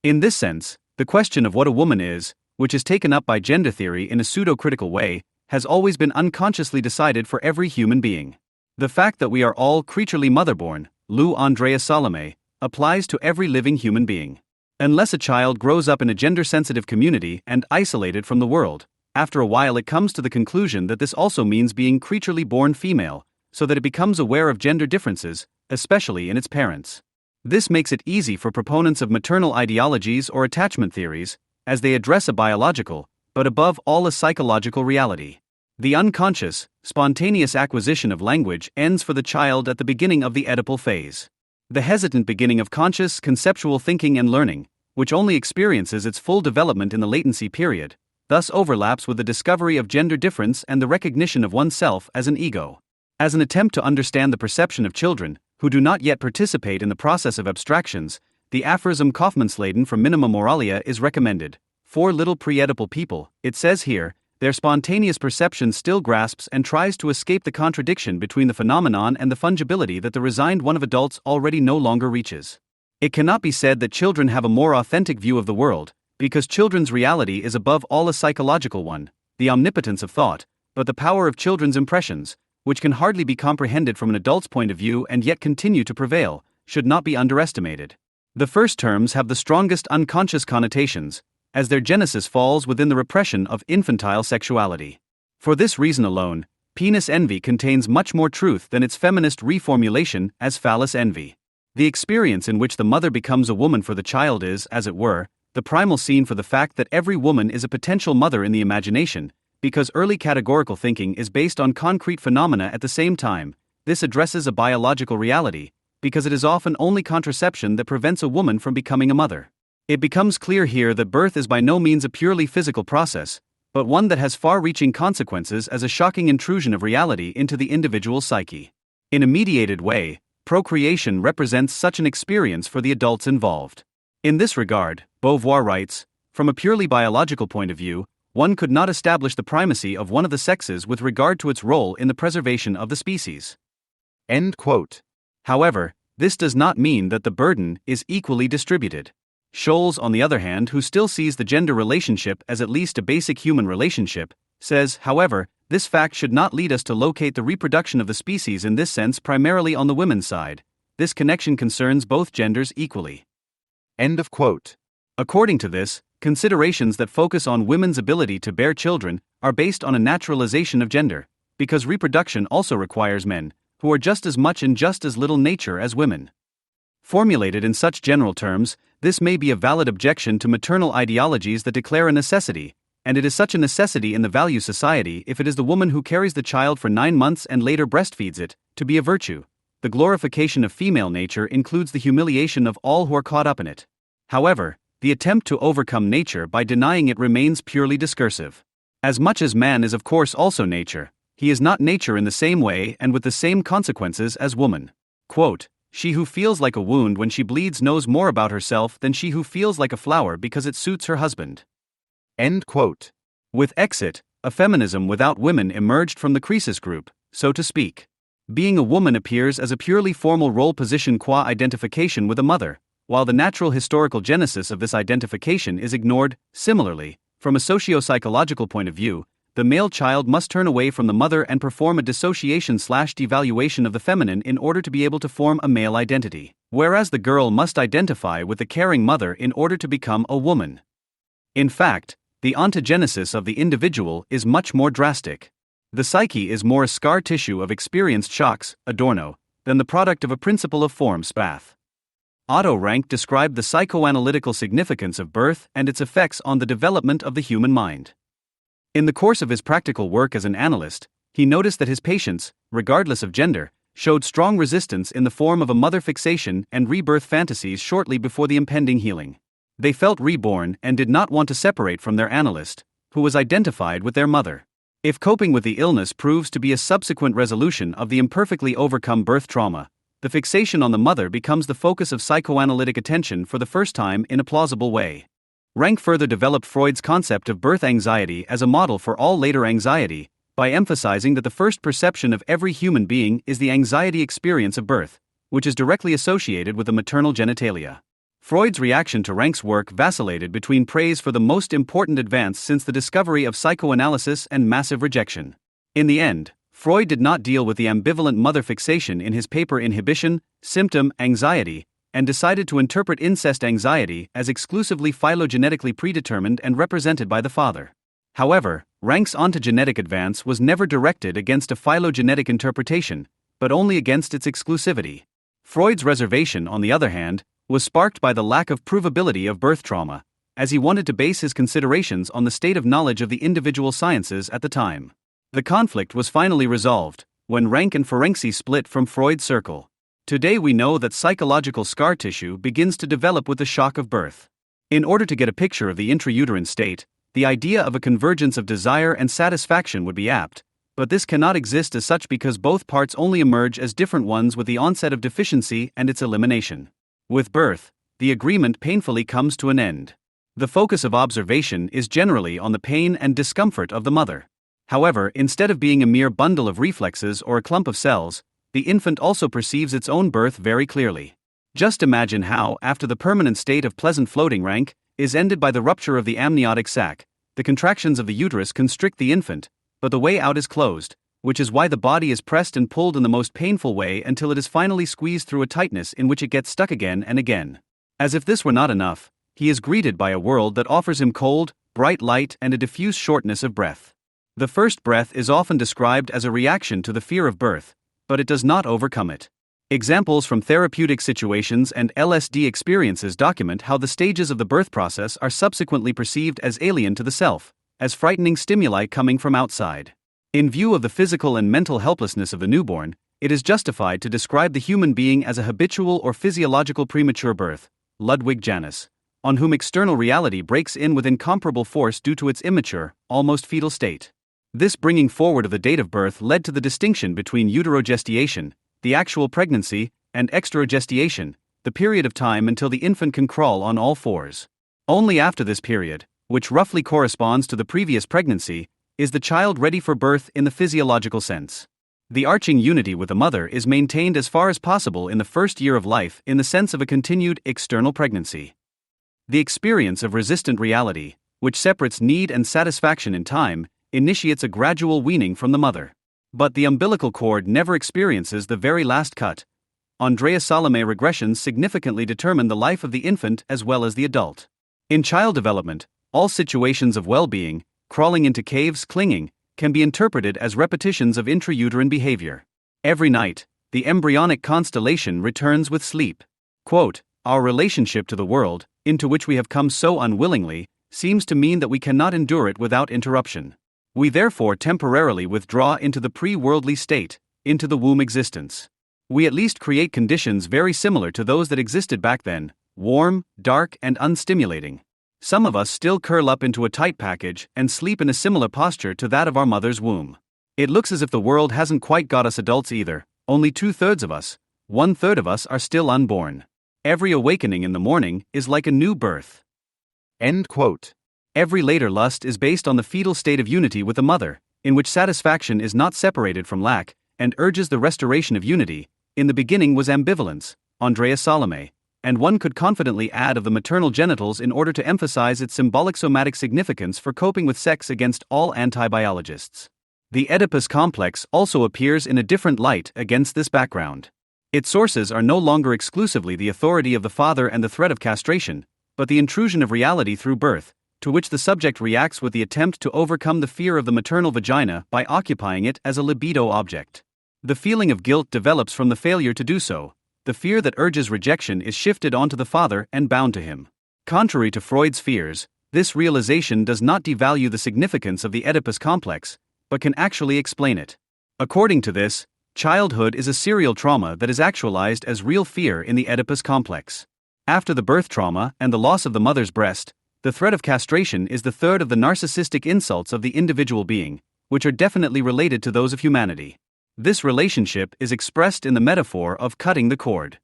In this sense, the question of what a woman is, which is taken up by gender theory in a pseudo-critical way, has always been unconsciously decided for every human being. The fact that we are all creaturely motherborn, Lou Andrea Salome, applies to every living human being. Unless a child grows up in a gender-sensitive community and isolated from the world, after a while it comes to the conclusion that this also means being creaturely born female, so that it becomes aware of gender differences, especially in its parents. This makes it easy for proponents of maternal ideologies or attachment theories, as they address a biological, but above all a psychological reality. The unconscious, spontaneous acquisition of language ends for the child at the beginning of the Oedipal phase. The hesitant beginning of conscious, conceptual thinking and learning, which only experiences its full development in the latency period, thus overlaps with the discovery of gender difference and the recognition of oneself as an ego. As an attempt to understand the perception of children, who do not yet participate in the process of abstractions, the aphorism Kaufmannsladen from Minima Moralia is recommended. For little pre-Oedipal people, it says here, their spontaneous perception still grasps and tries to escape the contradiction between the phenomenon and the fungibility that the resigned one of adults already no longer reaches. It cannot be said that children have a more authentic view of the world, because children's reality is above all a psychological one, the omnipotence of thought, but the power of children's impressions, which can hardly be comprehended from an adult's point of view and yet continue to prevail, should not be underestimated. The first terms have the strongest unconscious connotations, as their genesis falls within the repression of infantile sexuality. For this reason alone, penis envy contains much more truth than its feminist reformulation as phallus envy. The experience in which the mother becomes a woman for the child is, as it were, the primal scene for the fact that every woman is a potential mother in the imagination, because early categorical thinking is based on concrete phenomena at the same time. This addresses a biological reality, because it is often only contraception that prevents a woman from becoming a mother. It becomes clear here that birth is by no means a purely physical process, but one that has far-reaching consequences as a shocking intrusion of reality into the individual psyche. In a mediated way, procreation represents such an experience for the adults involved. In this regard, Beauvoir writes, from a purely biological point of view, one could not establish the primacy of one of the sexes with regard to its role in the preservation of the species. End quote. However, this does not mean that the burden is equally distributed. Scholes, on the other hand, who still sees the gender relationship as at least a basic human relationship, says, however, this fact should not lead us to locate the reproduction of the species in this sense primarily on the women's side. This connection concerns both genders equally. End of quote. According to this, considerations that focus on women's ability to bear children are based on a naturalization of gender, because reproduction also requires men, who are just as much in just as little nature as women. Formulated in such general terms, this may be a valid objection to maternal ideologies that declare a necessity, and it is such a necessity in the value society if it is the woman who carries the child for 9 months and later breastfeeds it, to be a virtue. The glorification of female nature includes the humiliation of all who are caught up in it. However, the attempt to overcome nature by denying it remains purely discursive. As much as man is of course also nature, he is not nature in the same way and with the same consequences as woman. Quote, she who feels like a wound when she bleeds knows more about herself than she who feels like a flower because it suits her husband. End quote. With Exit, a feminism without women emerged from the Croesus group, so to speak. Being a woman appears as a purely formal role position qua identification with a mother, while the natural historical genesis of this identification is ignored. Similarly, from a socio-psychological point of view, the male child must turn away from the mother and perform a dissociation/devaluation of the feminine in order to be able to form a male identity, whereas the girl must identify with the caring mother in order to become a woman. In fact, the ontogenesis of the individual is much more drastic. The psyche is more a scar tissue of experienced shocks, Adorno, than the product of a principle of form, Spath. Otto Rank described the psychoanalytical significance of birth and its effects on the development of the human mind. In the course of his practical work as an analyst, he noticed that his patients, regardless of gender, showed strong resistance in the form of a mother fixation and rebirth fantasies shortly before the impending healing. They felt reborn and did not want to separate from their analyst, who was identified with their mother. If coping with the illness proves to be a subsequent resolution of the imperfectly overcome birth trauma, the fixation on the mother becomes the focus of psychoanalytic attention for the first time in a plausible way. Rank further developed Freud's concept of birth anxiety as a model for all later anxiety, by emphasizing that the first perception of every human being is the anxiety experience of birth, which is directly associated with the maternal genitalia. Freud's reaction to Rank's work vacillated between praise for the most important advance since the discovery of psychoanalysis and massive rejection. In the end, Freud did not deal with the ambivalent mother fixation in his paper Inhibition, Symptom, Anxiety, and decided to interpret incest anxiety as exclusively phylogenetically predetermined and represented by the father. However, Rank's ontogenetic advance was never directed against a phylogenetic interpretation, but only against its exclusivity. Freud's reservation, on the other hand, was sparked by the lack of provability of birth trauma, as he wanted to base his considerations on the state of knowledge of the individual sciences at the time. The conflict was finally resolved when Rank and Ferenczi split from Freud's circle. Today we know that psychological scar tissue begins to develop with the shock of birth. In order to get a picture of the intrauterine state, the idea of a convergence of desire and satisfaction would be apt, but this cannot exist as such because both parts only emerge as different ones with the onset of deficiency and its elimination. With birth, the agreement painfully comes to an end. The focus of observation is generally on the pain and discomfort of the mother. However, instead of being a mere bundle of reflexes or a clump of cells, the infant also perceives its own birth very clearly. Just imagine how, after the permanent state of pleasant floating rank is ended by the rupture of the amniotic sac, the contractions of the uterus constrict the infant, but the way out is closed, which is why the body is pressed and pulled in the most painful way until it is finally squeezed through a tightness in which it gets stuck again and again. As if this were not enough, he is greeted by a world that offers him cold, bright light and a diffuse shortness of breath. The first breath is often described as a reaction to the fear of birth, but it does not overcome it. Examples from therapeutic situations and LSD experiences document how the stages of the birth process are subsequently perceived as alien to the self, as frightening stimuli coming from outside. In view of the physical and mental helplessness of the newborn, it is justified to describe the human being as a habitual or physiological premature birth, Ludwig Janus, on whom external reality breaks in with incomparable force due to its immature, almost fetal state. This bringing forward of the date of birth led to the distinction between uterogestation, the actual pregnancy, and extragestation, the period of time until the infant can crawl on all fours. Only after this period, which roughly corresponds to the previous pregnancy, is the child ready for birth in the physiological sense. The arching unity with the mother is maintained as far as possible in the first year of life in the sense of a continued external pregnancy. The experience of resistant reality, which separates need and satisfaction in time, initiates a gradual weaning from the mother. But the umbilical cord never experiences the very last cut. Andrea Salome regressions significantly determine the life of the infant as well as the adult. In child development, all situations of well-being, crawling into caves, clinging, can be interpreted as repetitions of intrauterine behavior. Every night, the embryonic constellation returns with sleep. Quote, "Our relationship to the world, into which we have come so unwillingly, seems to mean that we cannot endure it without interruption. We therefore temporarily withdraw into the pre-worldly state, into the womb existence. We at least create conditions very similar to those that existed back then, warm, dark, and unstimulating. Some of us still curl up into a tight package and sleep in a similar posture to that of our mother's womb. It looks as if the world hasn't quite got us adults either. Only 2/3 of us, 1/3 of us are still unborn. Every awakening in the morning is like a new birth." End quote. Every later lust is based on the fetal state of unity with the mother, in which satisfaction is not separated from lack, and urges the restoration of unity. In the beginning was ambivalence, Andrea Salome, and one could confidently add of the maternal genitals in order to emphasize its symbolic somatic significance for coping with sex against all anti-biologists. The Oedipus complex also appears in a different light against this background. Its sources are no longer exclusively the authority of the father and the threat of castration, but the intrusion of reality through birth, to which the subject reacts with the attempt to overcome the fear of the maternal vagina by occupying it as a libido object. The feeling of guilt develops from the failure to do so. The fear that urges rejection is shifted onto the father and bound to him. Contrary to Freud's fears, this realization does not devalue the significance of the Oedipus complex, but can actually explain it. According to this, childhood is a serial trauma that is actualized as real fear in the Oedipus complex. After the birth trauma and the loss of the mother's breast, the threat of castration is the third of the narcissistic insults of the individual being, which are definitely related to those of humanity. This relationship is expressed in the metaphor of cutting the cord.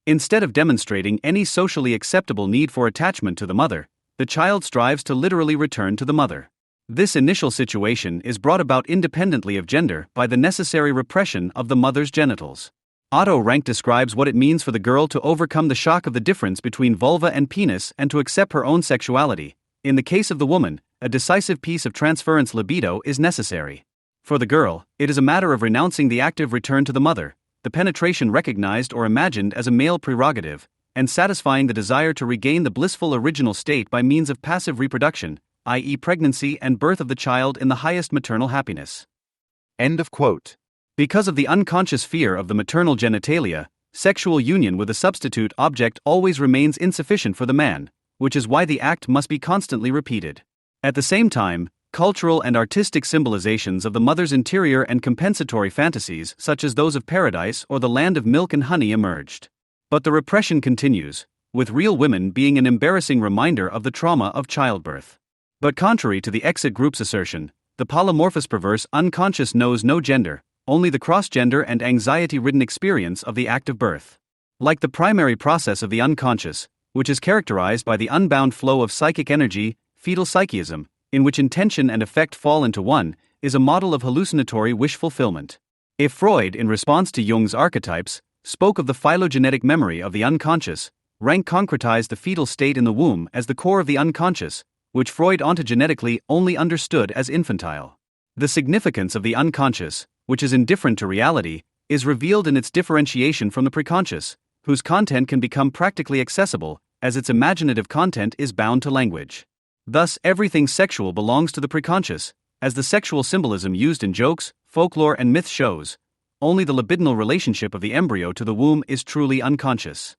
Instead of demonstrating any socially acceptable need for attachment to the mother, the child strives to literally return to the mother. This initial situation is brought about independently of gender by the necessary repression of the mother's genitals. Otto Rank describes what it means for the girl to overcome the shock of the difference between vulva and penis and to accept her own sexuality. In the case of the woman, a decisive piece of transference libido is necessary. For the girl, it is a matter of renouncing the active return to the mother, the penetration recognized or imagined as a male prerogative, and satisfying the desire to regain the blissful original state by means of passive reproduction, i.e., pregnancy and birth of the child in the highest maternal happiness. End of quote. Because of the unconscious fear of the maternal genitalia, sexual union with a substitute object always remains insufficient for the man, which is why the act must be constantly repeated. At the same time, cultural and artistic symbolizations of the mother's interior and compensatory fantasies, such as those of paradise or the land of milk and honey, emerged. But the repression continues, with real women being an embarrassing reminder of the trauma of childbirth. But contrary to the exit group's assertion, the polymorphous perverse unconscious knows no gender, only the cross-gender and anxiety-ridden experience of the act of birth. Like the primary process of the unconscious, which is characterized by the unbound flow of psychic energy, fetal psychism, in which intention and effect fall into one, is a model of hallucinatory wish fulfillment. If Freud, in response to Jung's archetypes, spoke of the phylogenetic memory of the unconscious, Rank concretized the fetal state in the womb as the core of the unconscious, which Freud ontogenetically only understood as infantile. The significance of the unconscious, which is indifferent to reality, is revealed in its differentiation from the preconscious, whose content can become practically accessible, as its imaginative content is bound to language. Thus, everything sexual belongs to the preconscious, as the sexual symbolism used in jokes, folklore, and myth shows. Only the libidinal relationship of the embryo to the womb is truly unconscious.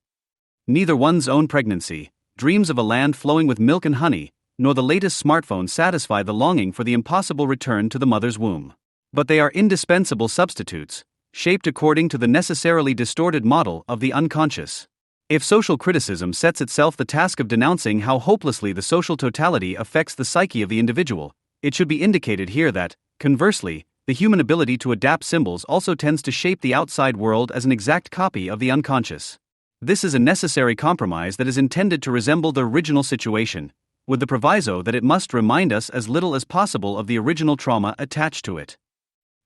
Neither one's own pregnancy, dreams of a land flowing with milk and honey, nor the latest smartphone satisfy the longing for the impossible return to the mother's womb. But they are indispensable substitutes, shaped according to the necessarily distorted model of the unconscious. If social criticism sets itself the task of denouncing how hopelessly the social totality affects the psyche of the individual, it should be indicated here that, conversely, the human ability to adapt symbols also tends to shape the outside world as an exact copy of the unconscious. This is a necessary compromise that is intended to resemble the original situation, with the proviso that it must remind us as little as possible of the original trauma attached to it.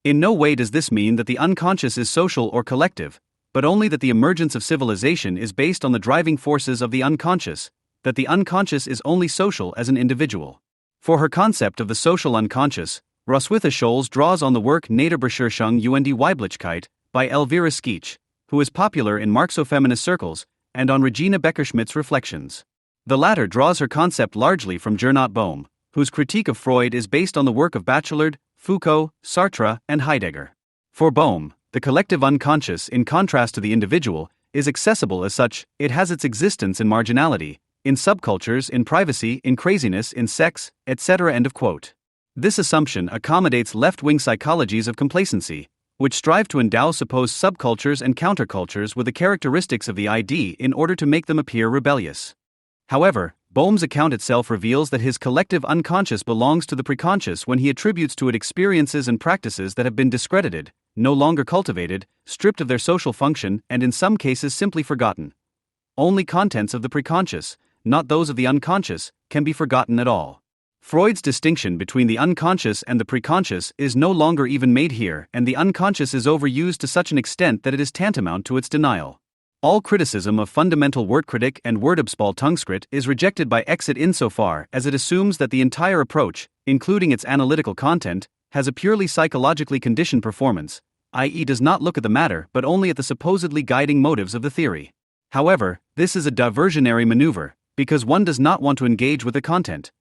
In no way does this mean that the unconscious is social or collective, but only that the emergence of civilization is based on the driving forces of the unconscious, that the unconscious is only social as an individual. For her concept of the social unconscious, Roswitha Scholes draws on the work Nederbeschurschung und die Weiblichkeit by Elvira Skeech, who is popular in Marxo-feminist circles, and on Regina Beckerschmidt's reflections. The latter draws her concept largely from Gernot Bohm, whose critique of Freud is based on the work of Bachelard, Foucault, Sartre, and Heidegger. For Bohm, the collective unconscious, in contrast to the individual, is accessible as such. It has its existence in marginality, in subcultures, in privacy, in craziness, in sex, etc. End of quote. This assumption accommodates left-wing psychologies of complacency, which strive to endow supposed subcultures and countercultures with the characteristics of the ID in order to make them appear rebellious. However, Bohm's account itself reveals that his collective unconscious belongs to the preconscious when he attributes to it experiences and practices that have been discredited, no longer cultivated, stripped of their social function, and in some cases simply forgotten. Only contents of the preconscious, not those of the unconscious, can be forgotten at all. Freud's distinction between the unconscious and the preconscious is no longer even made here, and the unconscious is overused to such an extent that it is tantamount to its denial. All criticism of fundamental Wortkritik and Wordabspaltungsskritt is rejected by Exit insofar as it assumes that the entire approach, including its analytical content, has a purely psychologically conditioned performance, i.e. does not look at the matter but only at the supposedly guiding motives of the theory. However, this is a diversionary maneuver, because one does not want to engage with the content.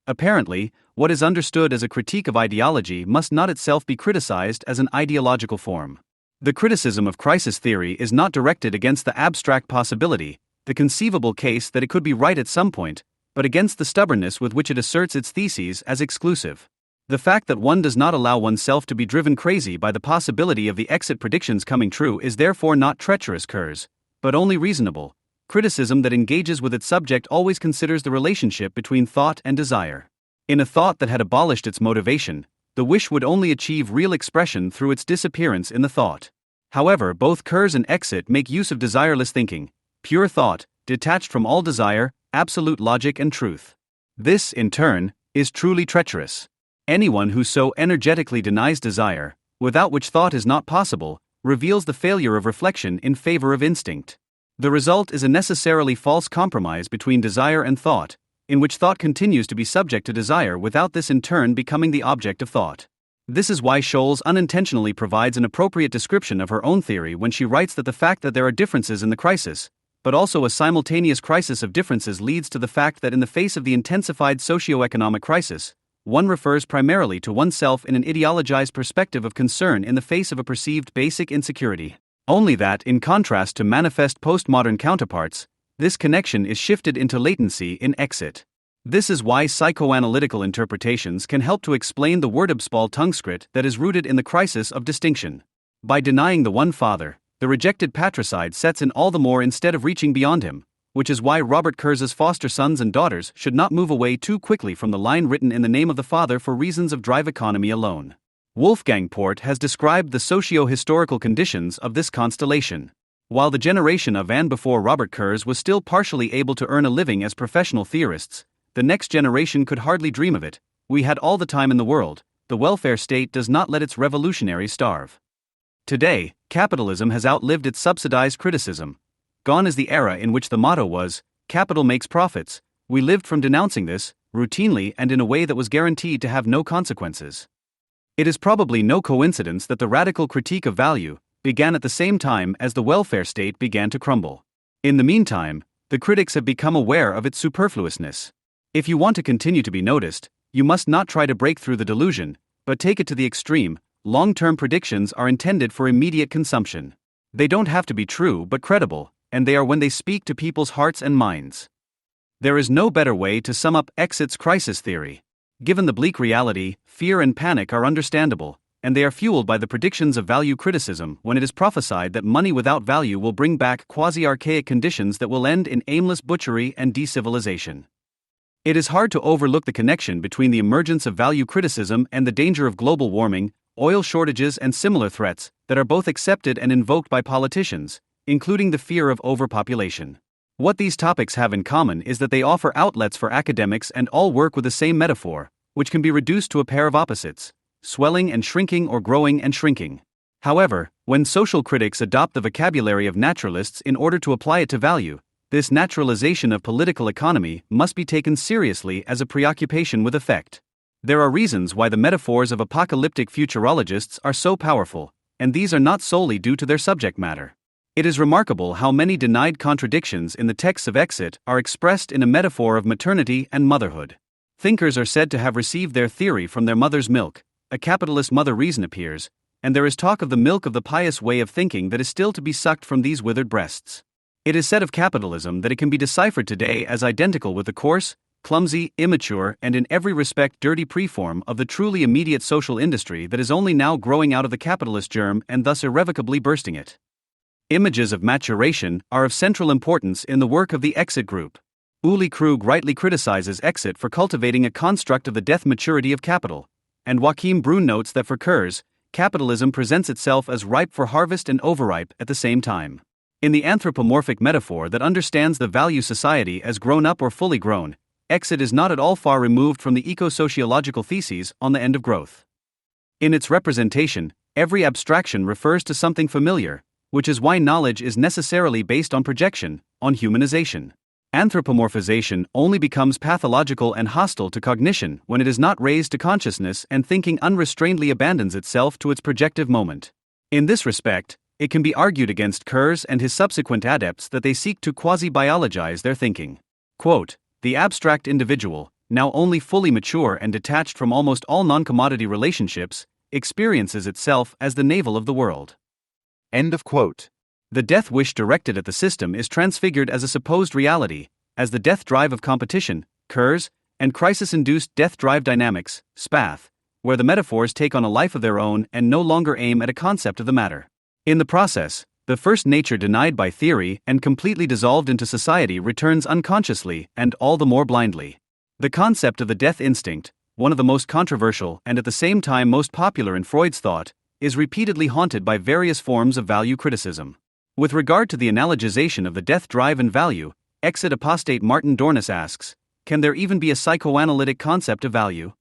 Apparently, what is understood as a critique of ideology must not itself be criticized as an ideological form. The criticism of crisis theory is not directed against the abstract possibility, the conceivable case that it could be right at some point, but against the stubbornness with which it asserts its theses as exclusive. The fact that one does not allow oneself to be driven crazy by the possibility of the exit predictions coming true is therefore not treacherous curs, but only reasonable. Criticism that engages with its subject always considers the relationship between thought and desire. In a thought that had abolished its motivation, the wish would only achieve real expression through its disappearance in the thought. However, both Kurz and Exit make use of desireless thinking, pure thought, detached from all desire, absolute logic and truth. This, in turn, is truly treacherous. Anyone who so energetically denies desire, without which thought is not possible, reveals the failure of reflection in favor of instinct. The result is a necessarily false compromise between desire and thought, in which thought continues to be subject to desire without this in turn becoming the object of thought. This is why Scholes unintentionally provides an appropriate description of her own theory when she writes that the fact that there are differences in the crisis, but also a simultaneous crisis of differences, leads to the fact that in the face of the intensified socio-economic crisis, one refers primarily to oneself in an ideologized perspective of concern in the face of a perceived basic insecurity. Only that, in contrast to manifest postmodern counterparts, this connection is shifted into latency in Exit. This is why psychoanalytical interpretations can help to explain the Wordabspal Tungscript that is rooted in the crisis of distinction. By denying the one father, the rejected patricide sets in all the more instead of reaching beyond him, which is why Robert Kurz's foster sons and daughters should not move away too quickly from the line written in the name of the father for reasons of drive economy alone. Wolfgang Port has described the socio-historical conditions of this constellation. While the generation of and before Robert Kurz was still partially able to earn a living as professional theorists, the next generation could hardly dream of it. We had all the time in the world. The welfare state does not let its revolutionaries starve. Today, capitalism has outlived its subsidized criticism. Gone is the era in which the motto was, "Capital makes profits." We lived from denouncing this, routinely and in a way that was guaranteed to have no consequences. It is probably no coincidence that the radical critique of value began at the same time as the welfare state began to crumble. In the meantime, the critics have become aware of its superfluousness. If you want to continue to be noticed, you must not try to break through the delusion, but take it to the extreme. Long-term predictions are intended for immediate consumption. They don't have to be true but credible, and they are when they speak to people's hearts and minds. There is no better way to sum up Exit's crisis theory. Given the bleak reality, fear and panic are understandable, and they are fueled by the predictions of value criticism when it is prophesied that money without value will bring back quasi-archaic conditions that will end in aimless butchery and decivilization. It is hard to overlook the connection between the emergence of value criticism and the danger of global warming, oil shortages and similar threats that are both accepted and invoked by politicians, including the fear of overpopulation. What these topics have in common is that they offer outlets for academics and all work with the same metaphor, which can be reduced to a pair of opposites, swelling and shrinking or growing and shrinking. However, when social critics adopt the vocabulary of naturalists in order to apply it to value, this naturalization of political economy must be taken seriously as a preoccupation with effect. There are reasons why the metaphors of apocalyptic futurologists are so powerful, and these are not solely due to their subject matter. It is remarkable how many denied contradictions in the texts of Exit are expressed in a metaphor of maternity and motherhood. Thinkers are said to have received their theory from their mother's milk. A capitalist mother reason appears, and there is talk of the milk of the pious way of thinking that is still to be sucked from these withered breasts. It is said of capitalism that it can be deciphered today as identical with the coarse, clumsy, immature, and in every respect dirty preform of the truly immediate social industry that is only now growing out of the capitalist germ and thus irrevocably bursting it. Images of maturation are of central importance in the work of the Exit group. Uli Krug rightly criticizes Exit for cultivating a construct of the death maturity of capital, and Joachim Brun notes that for Kurz, capitalism presents itself as ripe for harvest and overripe at the same time. In the anthropomorphic metaphor that understands the value society as grown up or fully grown, Exit is not at all far removed from the eco-sociological theses on the end of growth. In its representation, every abstraction refers to something familiar, which is why knowledge is necessarily based on projection, on humanization. Anthropomorphization only becomes pathological and hostile to cognition when it is not raised to consciousness and thinking unrestrainedly abandons itself to its projective moment. In this respect, it can be argued against Kurz and his subsequent adepts that they seek to quasi-biologize their thinking. Quote, "The abstract individual, now only fully mature and detached from almost all non-commodity relationships, experiences itself as the navel of the world." End of quote. The death wish directed at the system is transfigured as a supposed reality, as the death drive of competition, Kurz, and crisis-induced death drive dynamics, Spath, where the metaphors take on a life of their own and no longer aim at a concept of the matter. In the process, the first nature denied by theory and completely dissolved into society returns unconsciously and all the more blindly. The concept of the death instinct, one of the most controversial and at the same time most popular in Freud's thought, is repeatedly haunted by various forms of value criticism. With regard to the analogization of the death drive and value, Exit apostate Martin Dornis asks, can there even be a psychoanalytic concept of value?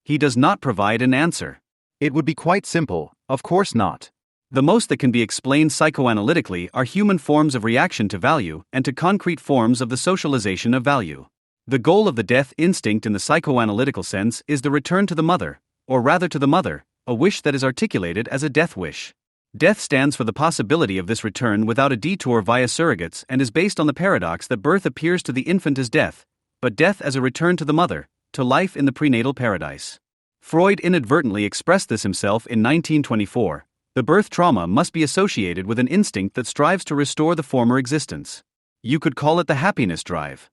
He does not provide an answer. It would be quite simple, of course not. The most that can be explained psychoanalytically are human forms of reaction to value and to concrete forms of the socialization of value. The goal of the death instinct in the psychoanalytical sense is the return to the mother, or rather to the mother, a wish that is articulated as a death wish. Death stands for the possibility of this return without a detour via surrogates and is based on the paradox that birth appears to the infant as death, but death as a return to the mother, to life in the prenatal paradise. Freud inadvertently expressed this himself in 1924. The birth trauma must be associated with an instinct that strives to restore the former existence. You could call it the happiness drive.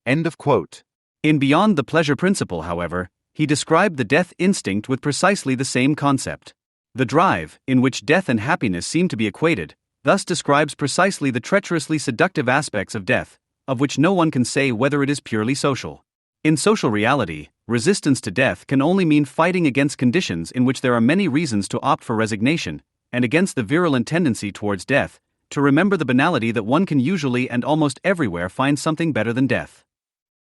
End of quote. In Beyond the Pleasure Principle, however, he described the death instinct with precisely the same concept. The drive, in which death and happiness seem to be equated, thus describes precisely the treacherously seductive aspects of death, of which no one can say whether it is purely social. In social reality, resistance to death can only mean fighting against conditions in which there are many reasons to opt for resignation, and against the virulent tendency towards death, to remember the banality that one can usually and almost everywhere find something better than death.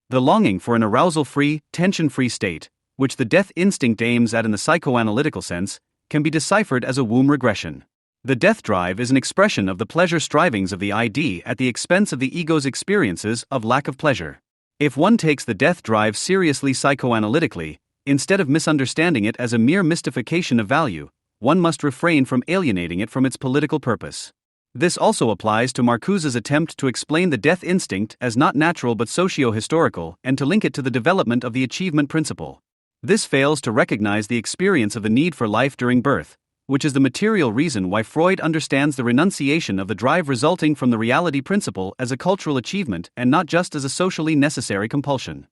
The longing for an arousal-free, tension-free state, which the death instinct aims at in the psychoanalytical sense, can be deciphered as a womb regression. The death drive is an expression of the pleasure strivings of the ID at the expense of the ego's experiences of lack of pleasure. If one takes the death drive seriously psychoanalytically, instead of misunderstanding it as a mere mystification of value, one must refrain from alienating it from its political purpose. This also applies to Marcuse's attempt to explain the death instinct as not natural but socio-historical and to link it to the development of the achievement principle. This fails to recognize the experience of the need for life during birth, which is the material reason why Freud understands the renunciation of the drive resulting from the reality principle as a cultural achievement and not just as a socially necessary compulsion.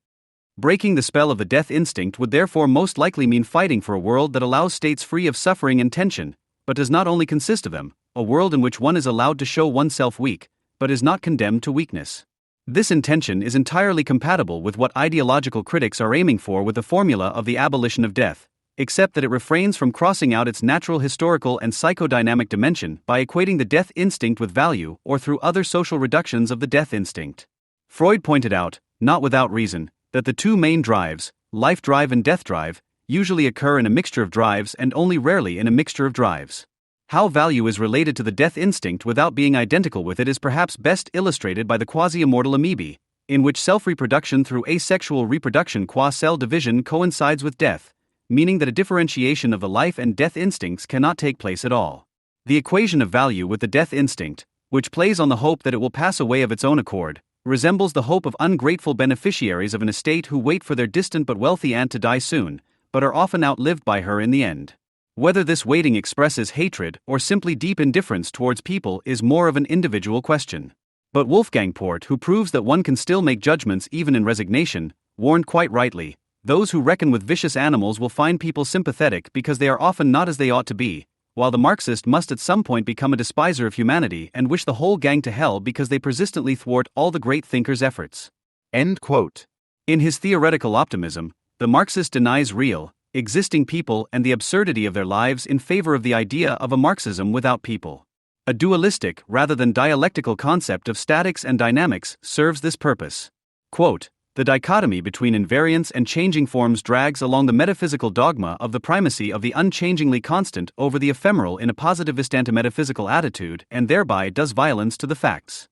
Breaking the spell of the death instinct would therefore most likely mean fighting for a world that allows states free of suffering and tension, but does not only consist of them, a world in which one is allowed to show oneself weak, but is not condemned to weakness. This intention is entirely compatible with what ideological critics are aiming for with the formula of the abolition of death, except that it refrains from crossing out its natural historical and psychodynamic dimension by equating the death instinct with value or through other social reductions of the death instinct. Freud pointed out, not without reason, that the two main drives, life drive and death drive, usually occur in a mixture of drives and only rarely in a mixture of drives. How value is related to the death instinct without being identical with it is perhaps best illustrated by the quasi-immortal amoebae, in which self-reproduction through asexual reproduction qua cell division coincides with death, meaning that a differentiation of the life and death instincts cannot take place at all. The equation of value with the death instinct, which plays on the hope that it will pass away of its own accord, resembles the hope of ungrateful beneficiaries of an estate who wait for their distant but wealthy aunt to die soon, but are often outlived by her in the end. Whether this waiting expresses hatred or simply deep indifference towards people is more of an individual question. But Wolfgang Port, who proves that one can still make judgments even in resignation, warned quite rightly, those who reckon with vicious animals will find people sympathetic because they are often not as they ought to be, while the Marxist must at some point become a despiser of humanity and wish the whole gang to hell because they persistently thwart all the great thinker's efforts. End quote. In his theoretical optimism, the Marxist denies real, existing people and the absurdity of their lives in favor of the idea of a Marxism without people. A dualistic rather than dialectical concept of statics and dynamics serves this purpose. Quote, the dichotomy between invariance and changing forms drags along the metaphysical dogma of the primacy of the unchangingly constant over the ephemeral in a positivist antimetaphysical attitude and thereby does violence to the facts.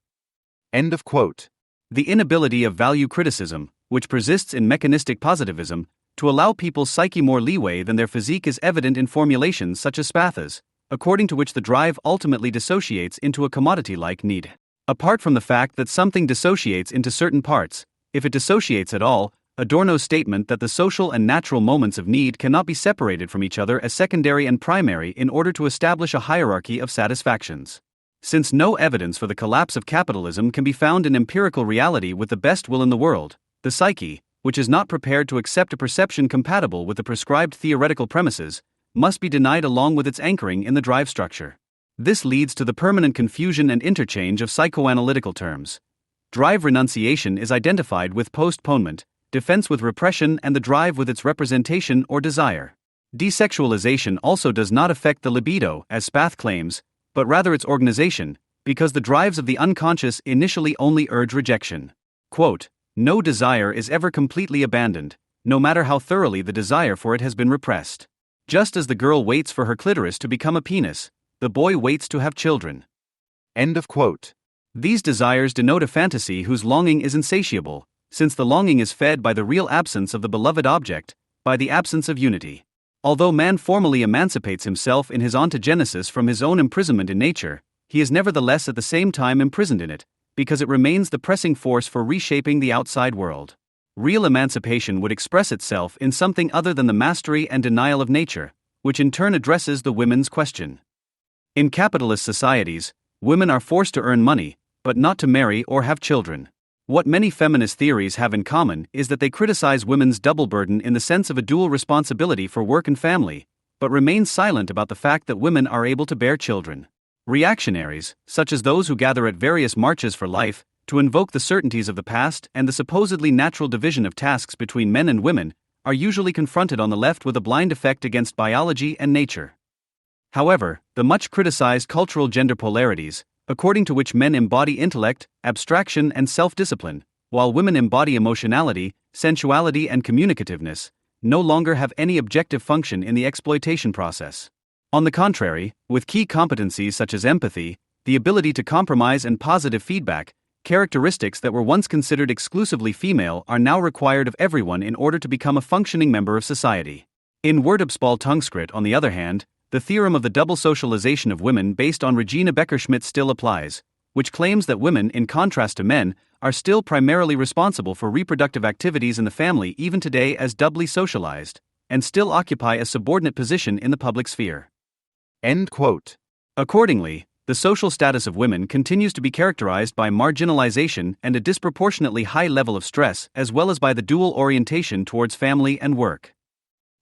End of quote. The inability of value criticism, which persists in mechanistic positivism, to allow people's psyche more leeway than their physique is evident in formulations such as Spatha's, according to which the drive ultimately dissociates into a commodity-like need. Apart from the fact that something dissociates into certain parts, if it dissociates at all, Adorno's statement that the social and natural moments of need cannot be separated from each other as secondary and primary in order to establish a hierarchy of satisfactions. Since no evidence for the collapse of capitalism can be found in empirical reality with the best will in the world, the psyche, which is not prepared to accept a perception compatible with the prescribed theoretical premises, must be denied along with its anchoring in the drive structure. This leads to the permanent confusion and interchange of psychoanalytical terms. Drive renunciation is identified with postponement, defense with repression, and the drive with its representation or desire. Desexualization also does not affect the libido, as Spath claims, but rather its organization, because the drives of the unconscious initially only urge rejection. Quote, no desire is ever completely abandoned, no matter how thoroughly the desire for it has been repressed. Just as the girl waits for her clitoris to become a penis, the boy waits to have children. End of quote. These desires denote a fantasy whose longing is insatiable, since the longing is fed by the real absence of the beloved object, by the absence of unity. Although man formally emancipates himself in his ontogenesis from his own imprisonment in nature, he is nevertheless at the same time imprisoned in it, because it remains the pressing force for reshaping the outside world. Real emancipation would express itself in something other than the mastery and denial of nature, which in turn addresses the women's question. In capitalist societies, women are forced to earn money, but not to marry or have children. What many feminist theories have in common is that they criticize women's double burden in the sense of a dual responsibility for work and family, but remain silent about the fact that women are able to bear children. Reactionaries, such as those who gather at various marches for life, to invoke the certainties of the past and the supposedly natural division of tasks between men and women, are usually confronted on the left with a blind effect against biology and nature. However, the much criticized cultural gender polarities, according to which men embody intellect, abstraction, and self-discipline, while women embody emotionality, sensuality, and communicativeness, no longer have any objective function in the exploitation process. On the contrary, with key competencies such as empathy, the ability to compromise, and positive feedback, characteristics that were once considered exclusively female are now required of everyone in order to become a functioning member of society. In Wordabspaltungskrit, on the other hand, the theorem of the double socialization of women based on Regina Beckerschmidt still applies, which claims that women, in contrast to men, are still primarily responsible for reproductive activities in the family even today as doubly socialized, and still occupy a subordinate position in the public sphere. End quote. Accordingly, the social status of women continues to be characterized by marginalization and a disproportionately high level of stress, as well as by the dual orientation towards family and work.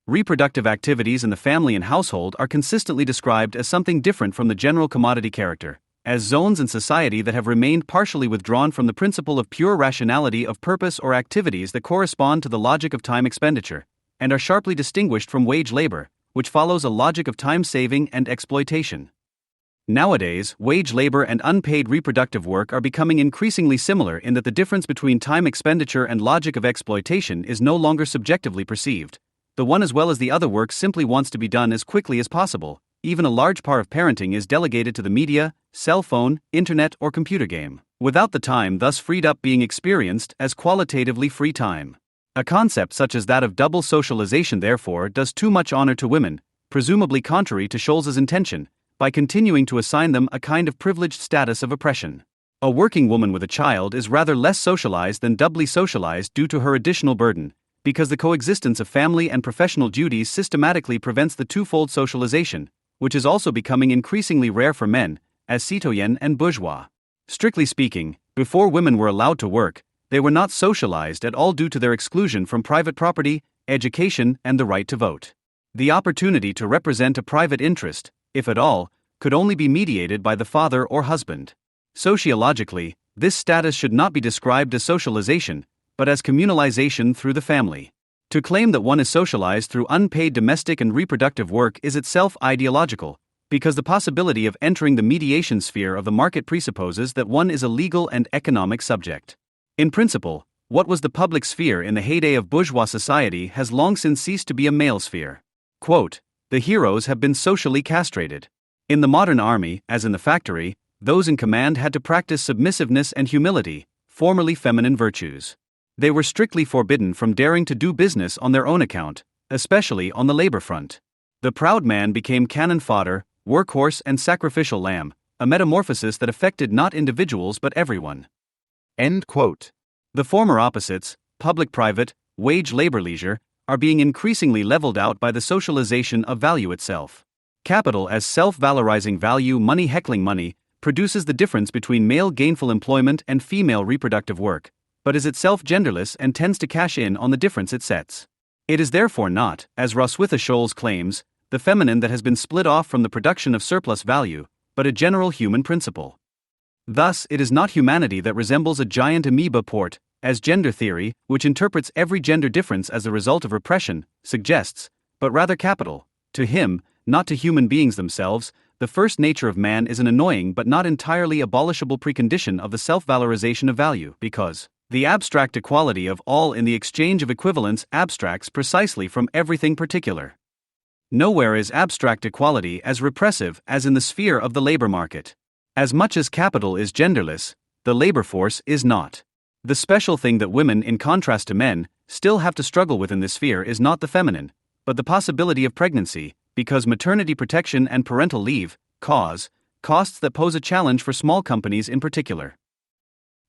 Reproductive activities in the family and household are consistently described as something different from the general commodity character, as zones in society that have remained partially withdrawn from the principle of pure rationality of purpose or activities that correspond to the logic of time expenditure, and are sharply distinguished from wage labor, which follows a logic of time saving and exploitation. Nowadays, wage labor and unpaid reproductive work are becoming increasingly similar in that the difference between time expenditure and logic of exploitation is no longer subjectively perceived. The one as well as the other work simply wants to be done as quickly as possible. Even a large part of parenting is delegated to the media, cell phone, internet, or computer game, without the time thus freed up being experienced as qualitatively free time. A concept such as that of double socialization therefore does too much honor to women, presumably contrary to Scholz's intention, by continuing to assign them a kind of privileged status of oppression. A working woman with a child is rather less socialized than doubly socialized due to her additional burden, because the coexistence of family and professional duties systematically prevents the twofold socialization, which is also becoming increasingly rare for men, as citoyen and bourgeois. Strictly speaking, before women were allowed to work, they were not socialized at all due to their exclusion from private property, education, and the right to vote. The opportunity to represent a private interest, if at all, could only be mediated by the father or husband. Sociologically, this status should not be described as socialization, but as communalization through the family. To claim that one is socialized through unpaid domestic and reproductive work is itself ideological, because the possibility of entering the mediation sphere of the market presupposes that one is a legal and economic subject. In principle, what was the public sphere in the heyday of bourgeois society has long since ceased to be a male sphere. Quote, "The heroes have been socially castrated. In the modern army, as in the factory, those in command had to practice submissiveness and humility, formerly feminine virtues. They were strictly forbidden from daring to do business on their own account, especially on the labor front. The proud man became cannon fodder, workhorse, and sacrificial lamb, a metamorphosis that affected not individuals but everyone." End quote. The former opposites, public-private, wage-labor-leisure, are being increasingly leveled out by the socialization of value itself. Capital as self-valorizing value, money heckling money, produces the difference between male gainful employment and female reproductive work, but is itself genderless and tends to cash in on the difference it sets. It is therefore not, as Roswitha Scholz claims, the feminine that has been split off from the production of surplus value, but a general human principle. Thus, it is not humanity that resembles a giant amoeba port, as gender theory, which interprets every gender difference as a result of repression, suggests, but rather capital. To him, not to human beings themselves, the first nature of man is an annoying but not entirely abolishable precondition of the self-valorization of value, because the abstract equality of all in the exchange of equivalents abstracts precisely from everything particular. Nowhere is abstract equality as repressive as in the sphere of the labor market. As much as capital is genderless, the labor force is not. The special thing that women, in contrast to men, still have to struggle with in this sphere is not the feminine, but the possibility of pregnancy, because maternity protection and parental leave cause costs that pose a challenge for small companies in particular.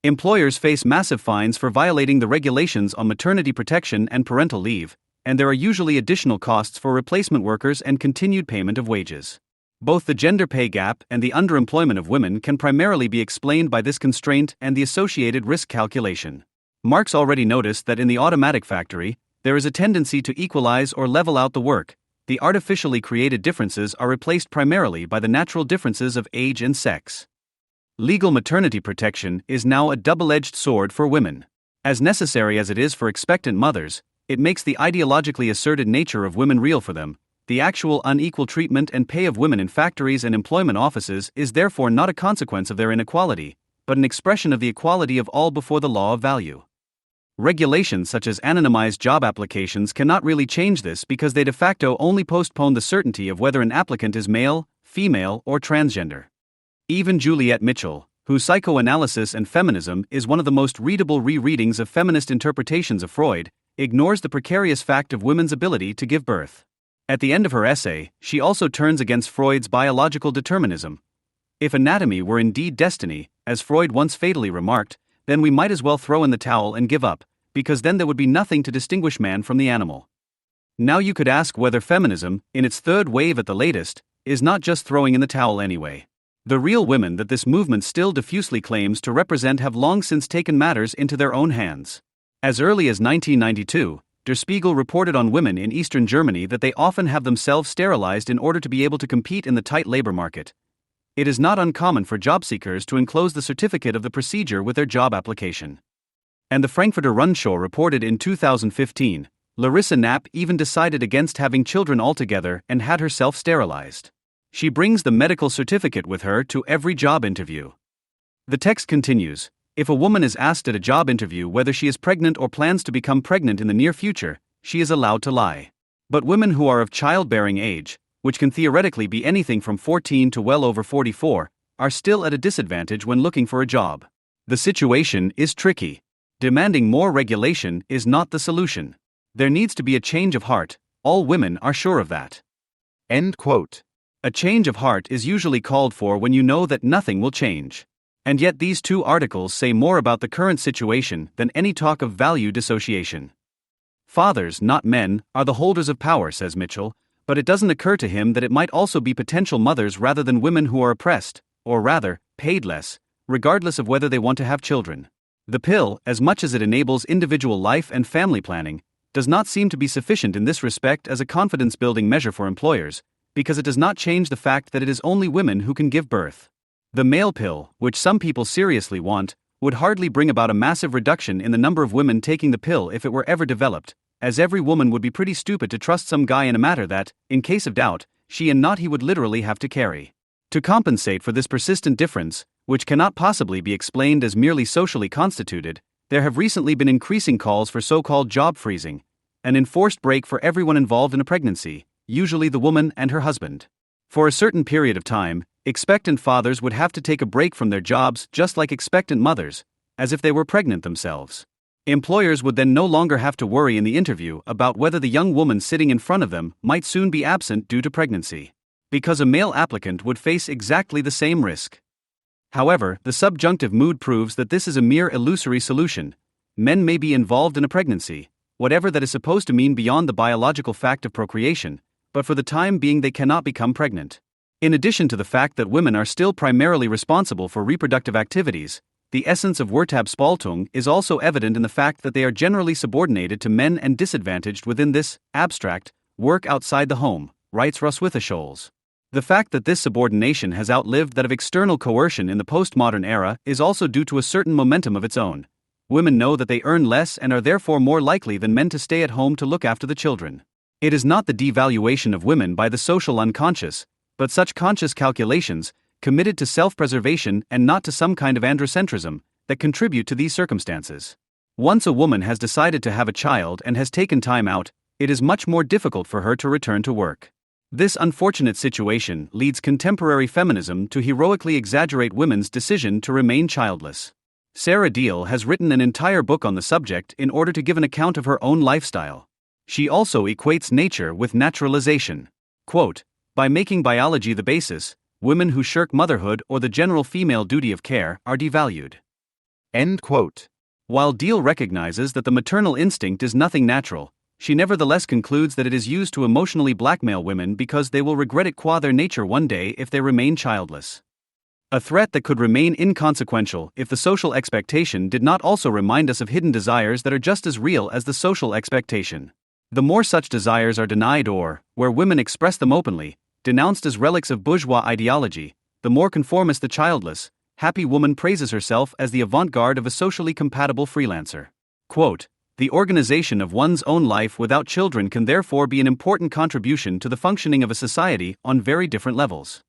Employers face massive fines for violating the regulations on maternity protection and parental leave, and there are usually additional costs for replacement workers and continued payment of wages. Both the gender pay gap and the underemployment of women can primarily be explained by this constraint and the associated risk calculation. Marx already noticed that in the automatic factory, there is a tendency to equalize or level out the work. The artificially created differences are replaced primarily by the natural differences of age and sex. Legal maternity protection is now a double-edged sword for women. As necessary as it is for expectant mothers, it makes the ideologically asserted nature of women real for them. The actual unequal treatment and pay of women in factories and employment offices is therefore not a consequence of their inequality, but an expression of the equality of all before the law of value. Regulations such as anonymized job applications cannot really change this because they de facto only postpone the certainty of whether an applicant is male, female, or transgender. Even Juliet Mitchell, whose Psychoanalysis and Feminism is one of the most readable rereadings of feminist interpretations of Freud, ignores the precarious fact of women's ability to give birth. At the end of her essay, she also turns against Freud's biological determinism. If anatomy were indeed destiny, as Freud once fatally remarked, then we might as well throw in the towel and give up, because then there would be nothing to distinguish man from the animal. Now you could ask whether feminism, in its third wave at the latest, is not just throwing in the towel anyway. The real women that this movement still diffusely claims to represent have long since taken matters into their own hands. As early as 1992, Der Spiegel reported on women in Eastern Germany that they often have themselves sterilized in order to be able to compete in the tight labor market. It is not uncommon for job seekers to enclose the certificate of the procedure with their job application. And the Frankfurter Rundschau reported in 2015, Larissa Knapp even decided against having children altogether and had herself sterilized. She brings the medical certificate with her to every job interview. The text continues, if a woman is asked at a job interview whether she is pregnant or plans to become pregnant in the near future, she is allowed to lie. But women who are of childbearing age, which can theoretically be anything from 14 to well over 44, are still at a disadvantage when looking for a job. The situation is tricky. Demanding more regulation is not the solution. There needs to be a change of heart, all women are sure of that. End quote. A change of heart is usually called for when you know that nothing will change. And yet these two articles say more about the current situation than any talk of value dissociation. Fathers, not men, are the holders of power, says Mitchell, but it doesn't occur to him that it might also be potential mothers rather than women who are oppressed, or rather, paid less, regardless of whether they want to have children. The pill, as much as it enables individual life and family planning, does not seem to be sufficient in this respect as a confidence-building measure for employers, because it does not change the fact that it is only women who can give birth. The male pill, which some people seriously want, would hardly bring about a massive reduction in the number of women taking the pill if it were ever developed, as every woman would be pretty stupid to trust some guy in a matter that, in case of doubt, she and not he would literally have to carry. To compensate for this persistent difference, which cannot possibly be explained as merely socially constituted, there have recently been increasing calls for so-called job freezing, an enforced break for everyone involved in a pregnancy, usually the woman and her husband. For a certain period of time, expectant fathers would have to take a break from their jobs just like expectant mothers, as if they were pregnant themselves. Employers would then no longer have to worry in the interview about whether the young woman sitting in front of them might soon be absent due to pregnancy, because a male applicant would face exactly the same risk. However, the subjunctive mood proves that this is a mere illusory solution. Men may be involved in a pregnancy, whatever that is supposed to mean beyond the biological fact of procreation, but for the time being they cannot become pregnant. In addition to the fact that women are still primarily responsible for reproductive activities, the essence of Wirtschaftsspaltung is also evident in the fact that they are generally subordinated to men and disadvantaged within this, abstract, work outside the home, writes Roswitha Scholes. The fact that this subordination has outlived that of external coercion in the postmodern era is also due to a certain momentum of its own. Women know that they earn less and are therefore more likely than men to stay at home to look after the children. It is not the devaluation of women by the social unconscious, but such conscious calculations, committed to self-preservation and not to some kind of androcentrism, that contribute to these circumstances. Once a woman has decided to have a child and has taken time out, it is much more difficult for her to return to work. This unfortunate situation leads contemporary feminism to heroically exaggerate women's decision to remain childless. Sarah Deal has written an entire book on the subject in order to give an account of her own lifestyle. She also equates nature with naturalization. Quote, by making biology the basis, women who shirk motherhood or the general female duty of care are devalued. End quote. While Deal recognizes that the maternal instinct is nothing natural, she nevertheless concludes that it is used to emotionally blackmail women because they will regret it qua their nature one day if they remain childless. A threat that could remain inconsequential if the social expectation did not also remind us of hidden desires that are just as real as the social expectation. The more such desires are denied or, where women express them openly, denounced as relics of bourgeois ideology, the more conformist the childless, happy woman praises herself as the avant-garde of a socially compatible freelancer. Quote, the organization of one's own life without children can therefore be an important contribution to the functioning of a society on very different levels.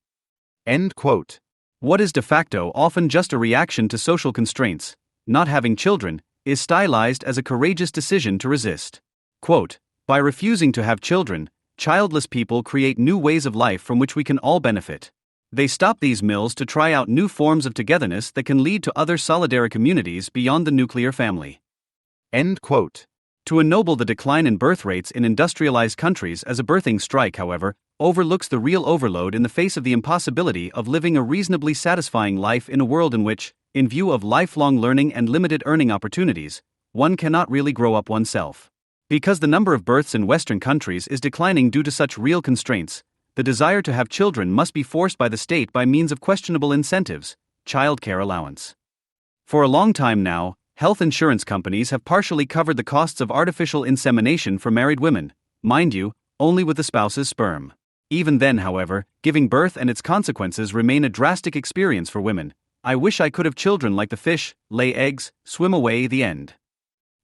End quote. What is de facto often just a reaction to social constraints, not having children, is stylized as a courageous decision to resist. Quote, by refusing to have children, childless people create new ways of life from which we can all benefit. They stop these mills to try out new forms of togetherness that can lead to other solidary communities beyond the nuclear family. End quote. To ennoble the decline in birth rates in industrialized countries as a birthing strike, however, overlooks the real overload in the face of the impossibility of living a reasonably satisfying life in a world in which, in view of lifelong learning and limited earning opportunities, one cannot really grow up oneself. Because the number of births in Western countries is declining due to such real constraints, the desire to have children must be forced by the state by means of questionable incentives, child care allowance. For a long time now, health insurance companies have partially covered the costs of artificial insemination for married women, mind you, only with the spouse's sperm. Even then, however, giving birth and its consequences remain a drastic experience for women. I wish I could have children like the fish, lay eggs, swim away, the end.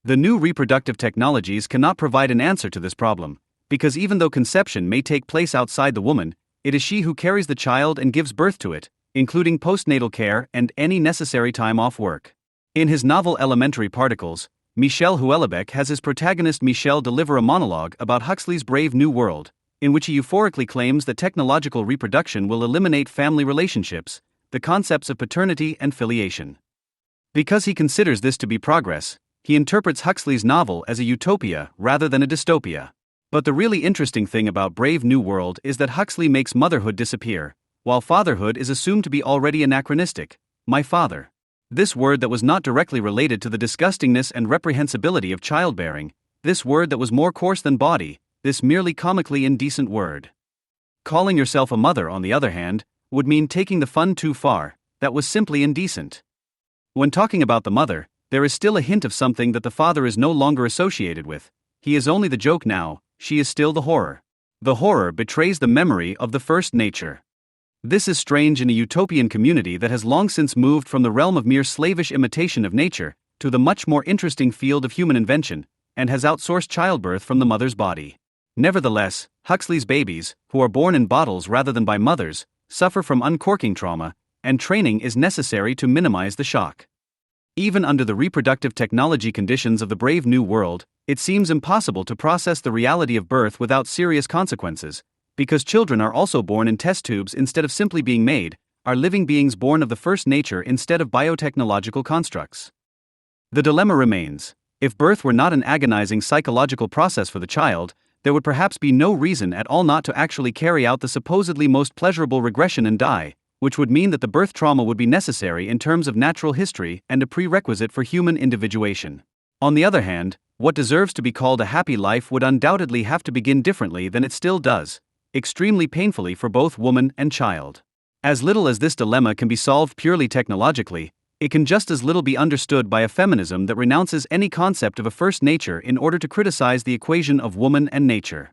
The new reproductive technologies cannot provide an answer to this problem, because even though conception may take place outside the woman, it is she who carries the child and gives birth to it, including postnatal care and any necessary time off work. In his novel Elementary Particles, Michel Houellebecq has his protagonist Michel deliver a monologue about Huxley's Brave New World, in which he euphorically claims that technological reproduction will eliminate family relationships, the concepts of paternity and filiation. Because he considers this to be progress, he interprets Huxley's novel as a utopia rather than a dystopia. But the really interesting thing about Brave New World is that Huxley makes motherhood disappear, while fatherhood is assumed to be already anachronistic. My father. This word that was not directly related to the disgustingness and reprehensibility of childbearing, this word that was more coarse than bawdy, this merely comically indecent word. Calling yourself a mother, on the other hand, would mean taking the fun too far, that was simply indecent. When talking about the mother, there is still a hint of something that the father is no longer associated with. He is only the joke now, she is still the horror. The horror betrays the memory of the first nature. This is strange in a utopian community that has long since moved from the realm of mere slavish imitation of nature to the much more interesting field of human invention, and has outsourced childbirth from the mother's body. Nevertheless, Huxley's babies, who are born in bottles rather than by mothers, suffer from uncorking trauma, and training is necessary to minimize the shock. Even under the reproductive technology conditions of the Brave New World, it seems impossible to process the reality of birth without serious consequences, because children are also born in test tubes instead of simply being made, are living beings born of the first nature instead of biotechnological constructs. The dilemma remains: if birth were not an agonizing psychological process for the child, there would perhaps be no reason at all not to actually carry out the supposedly most pleasurable regression and die, which would mean that the birth trauma would be necessary in terms of natural history and a prerequisite for human individuation. On the other hand, what deserves to be called a happy life would undoubtedly have to begin differently than it still does, extremely painfully for both woman and child. As little as this dilemma can be solved purely technologically, it can just as little be understood by a feminism that renounces any concept of a first nature in order to criticize the equation of woman and nature.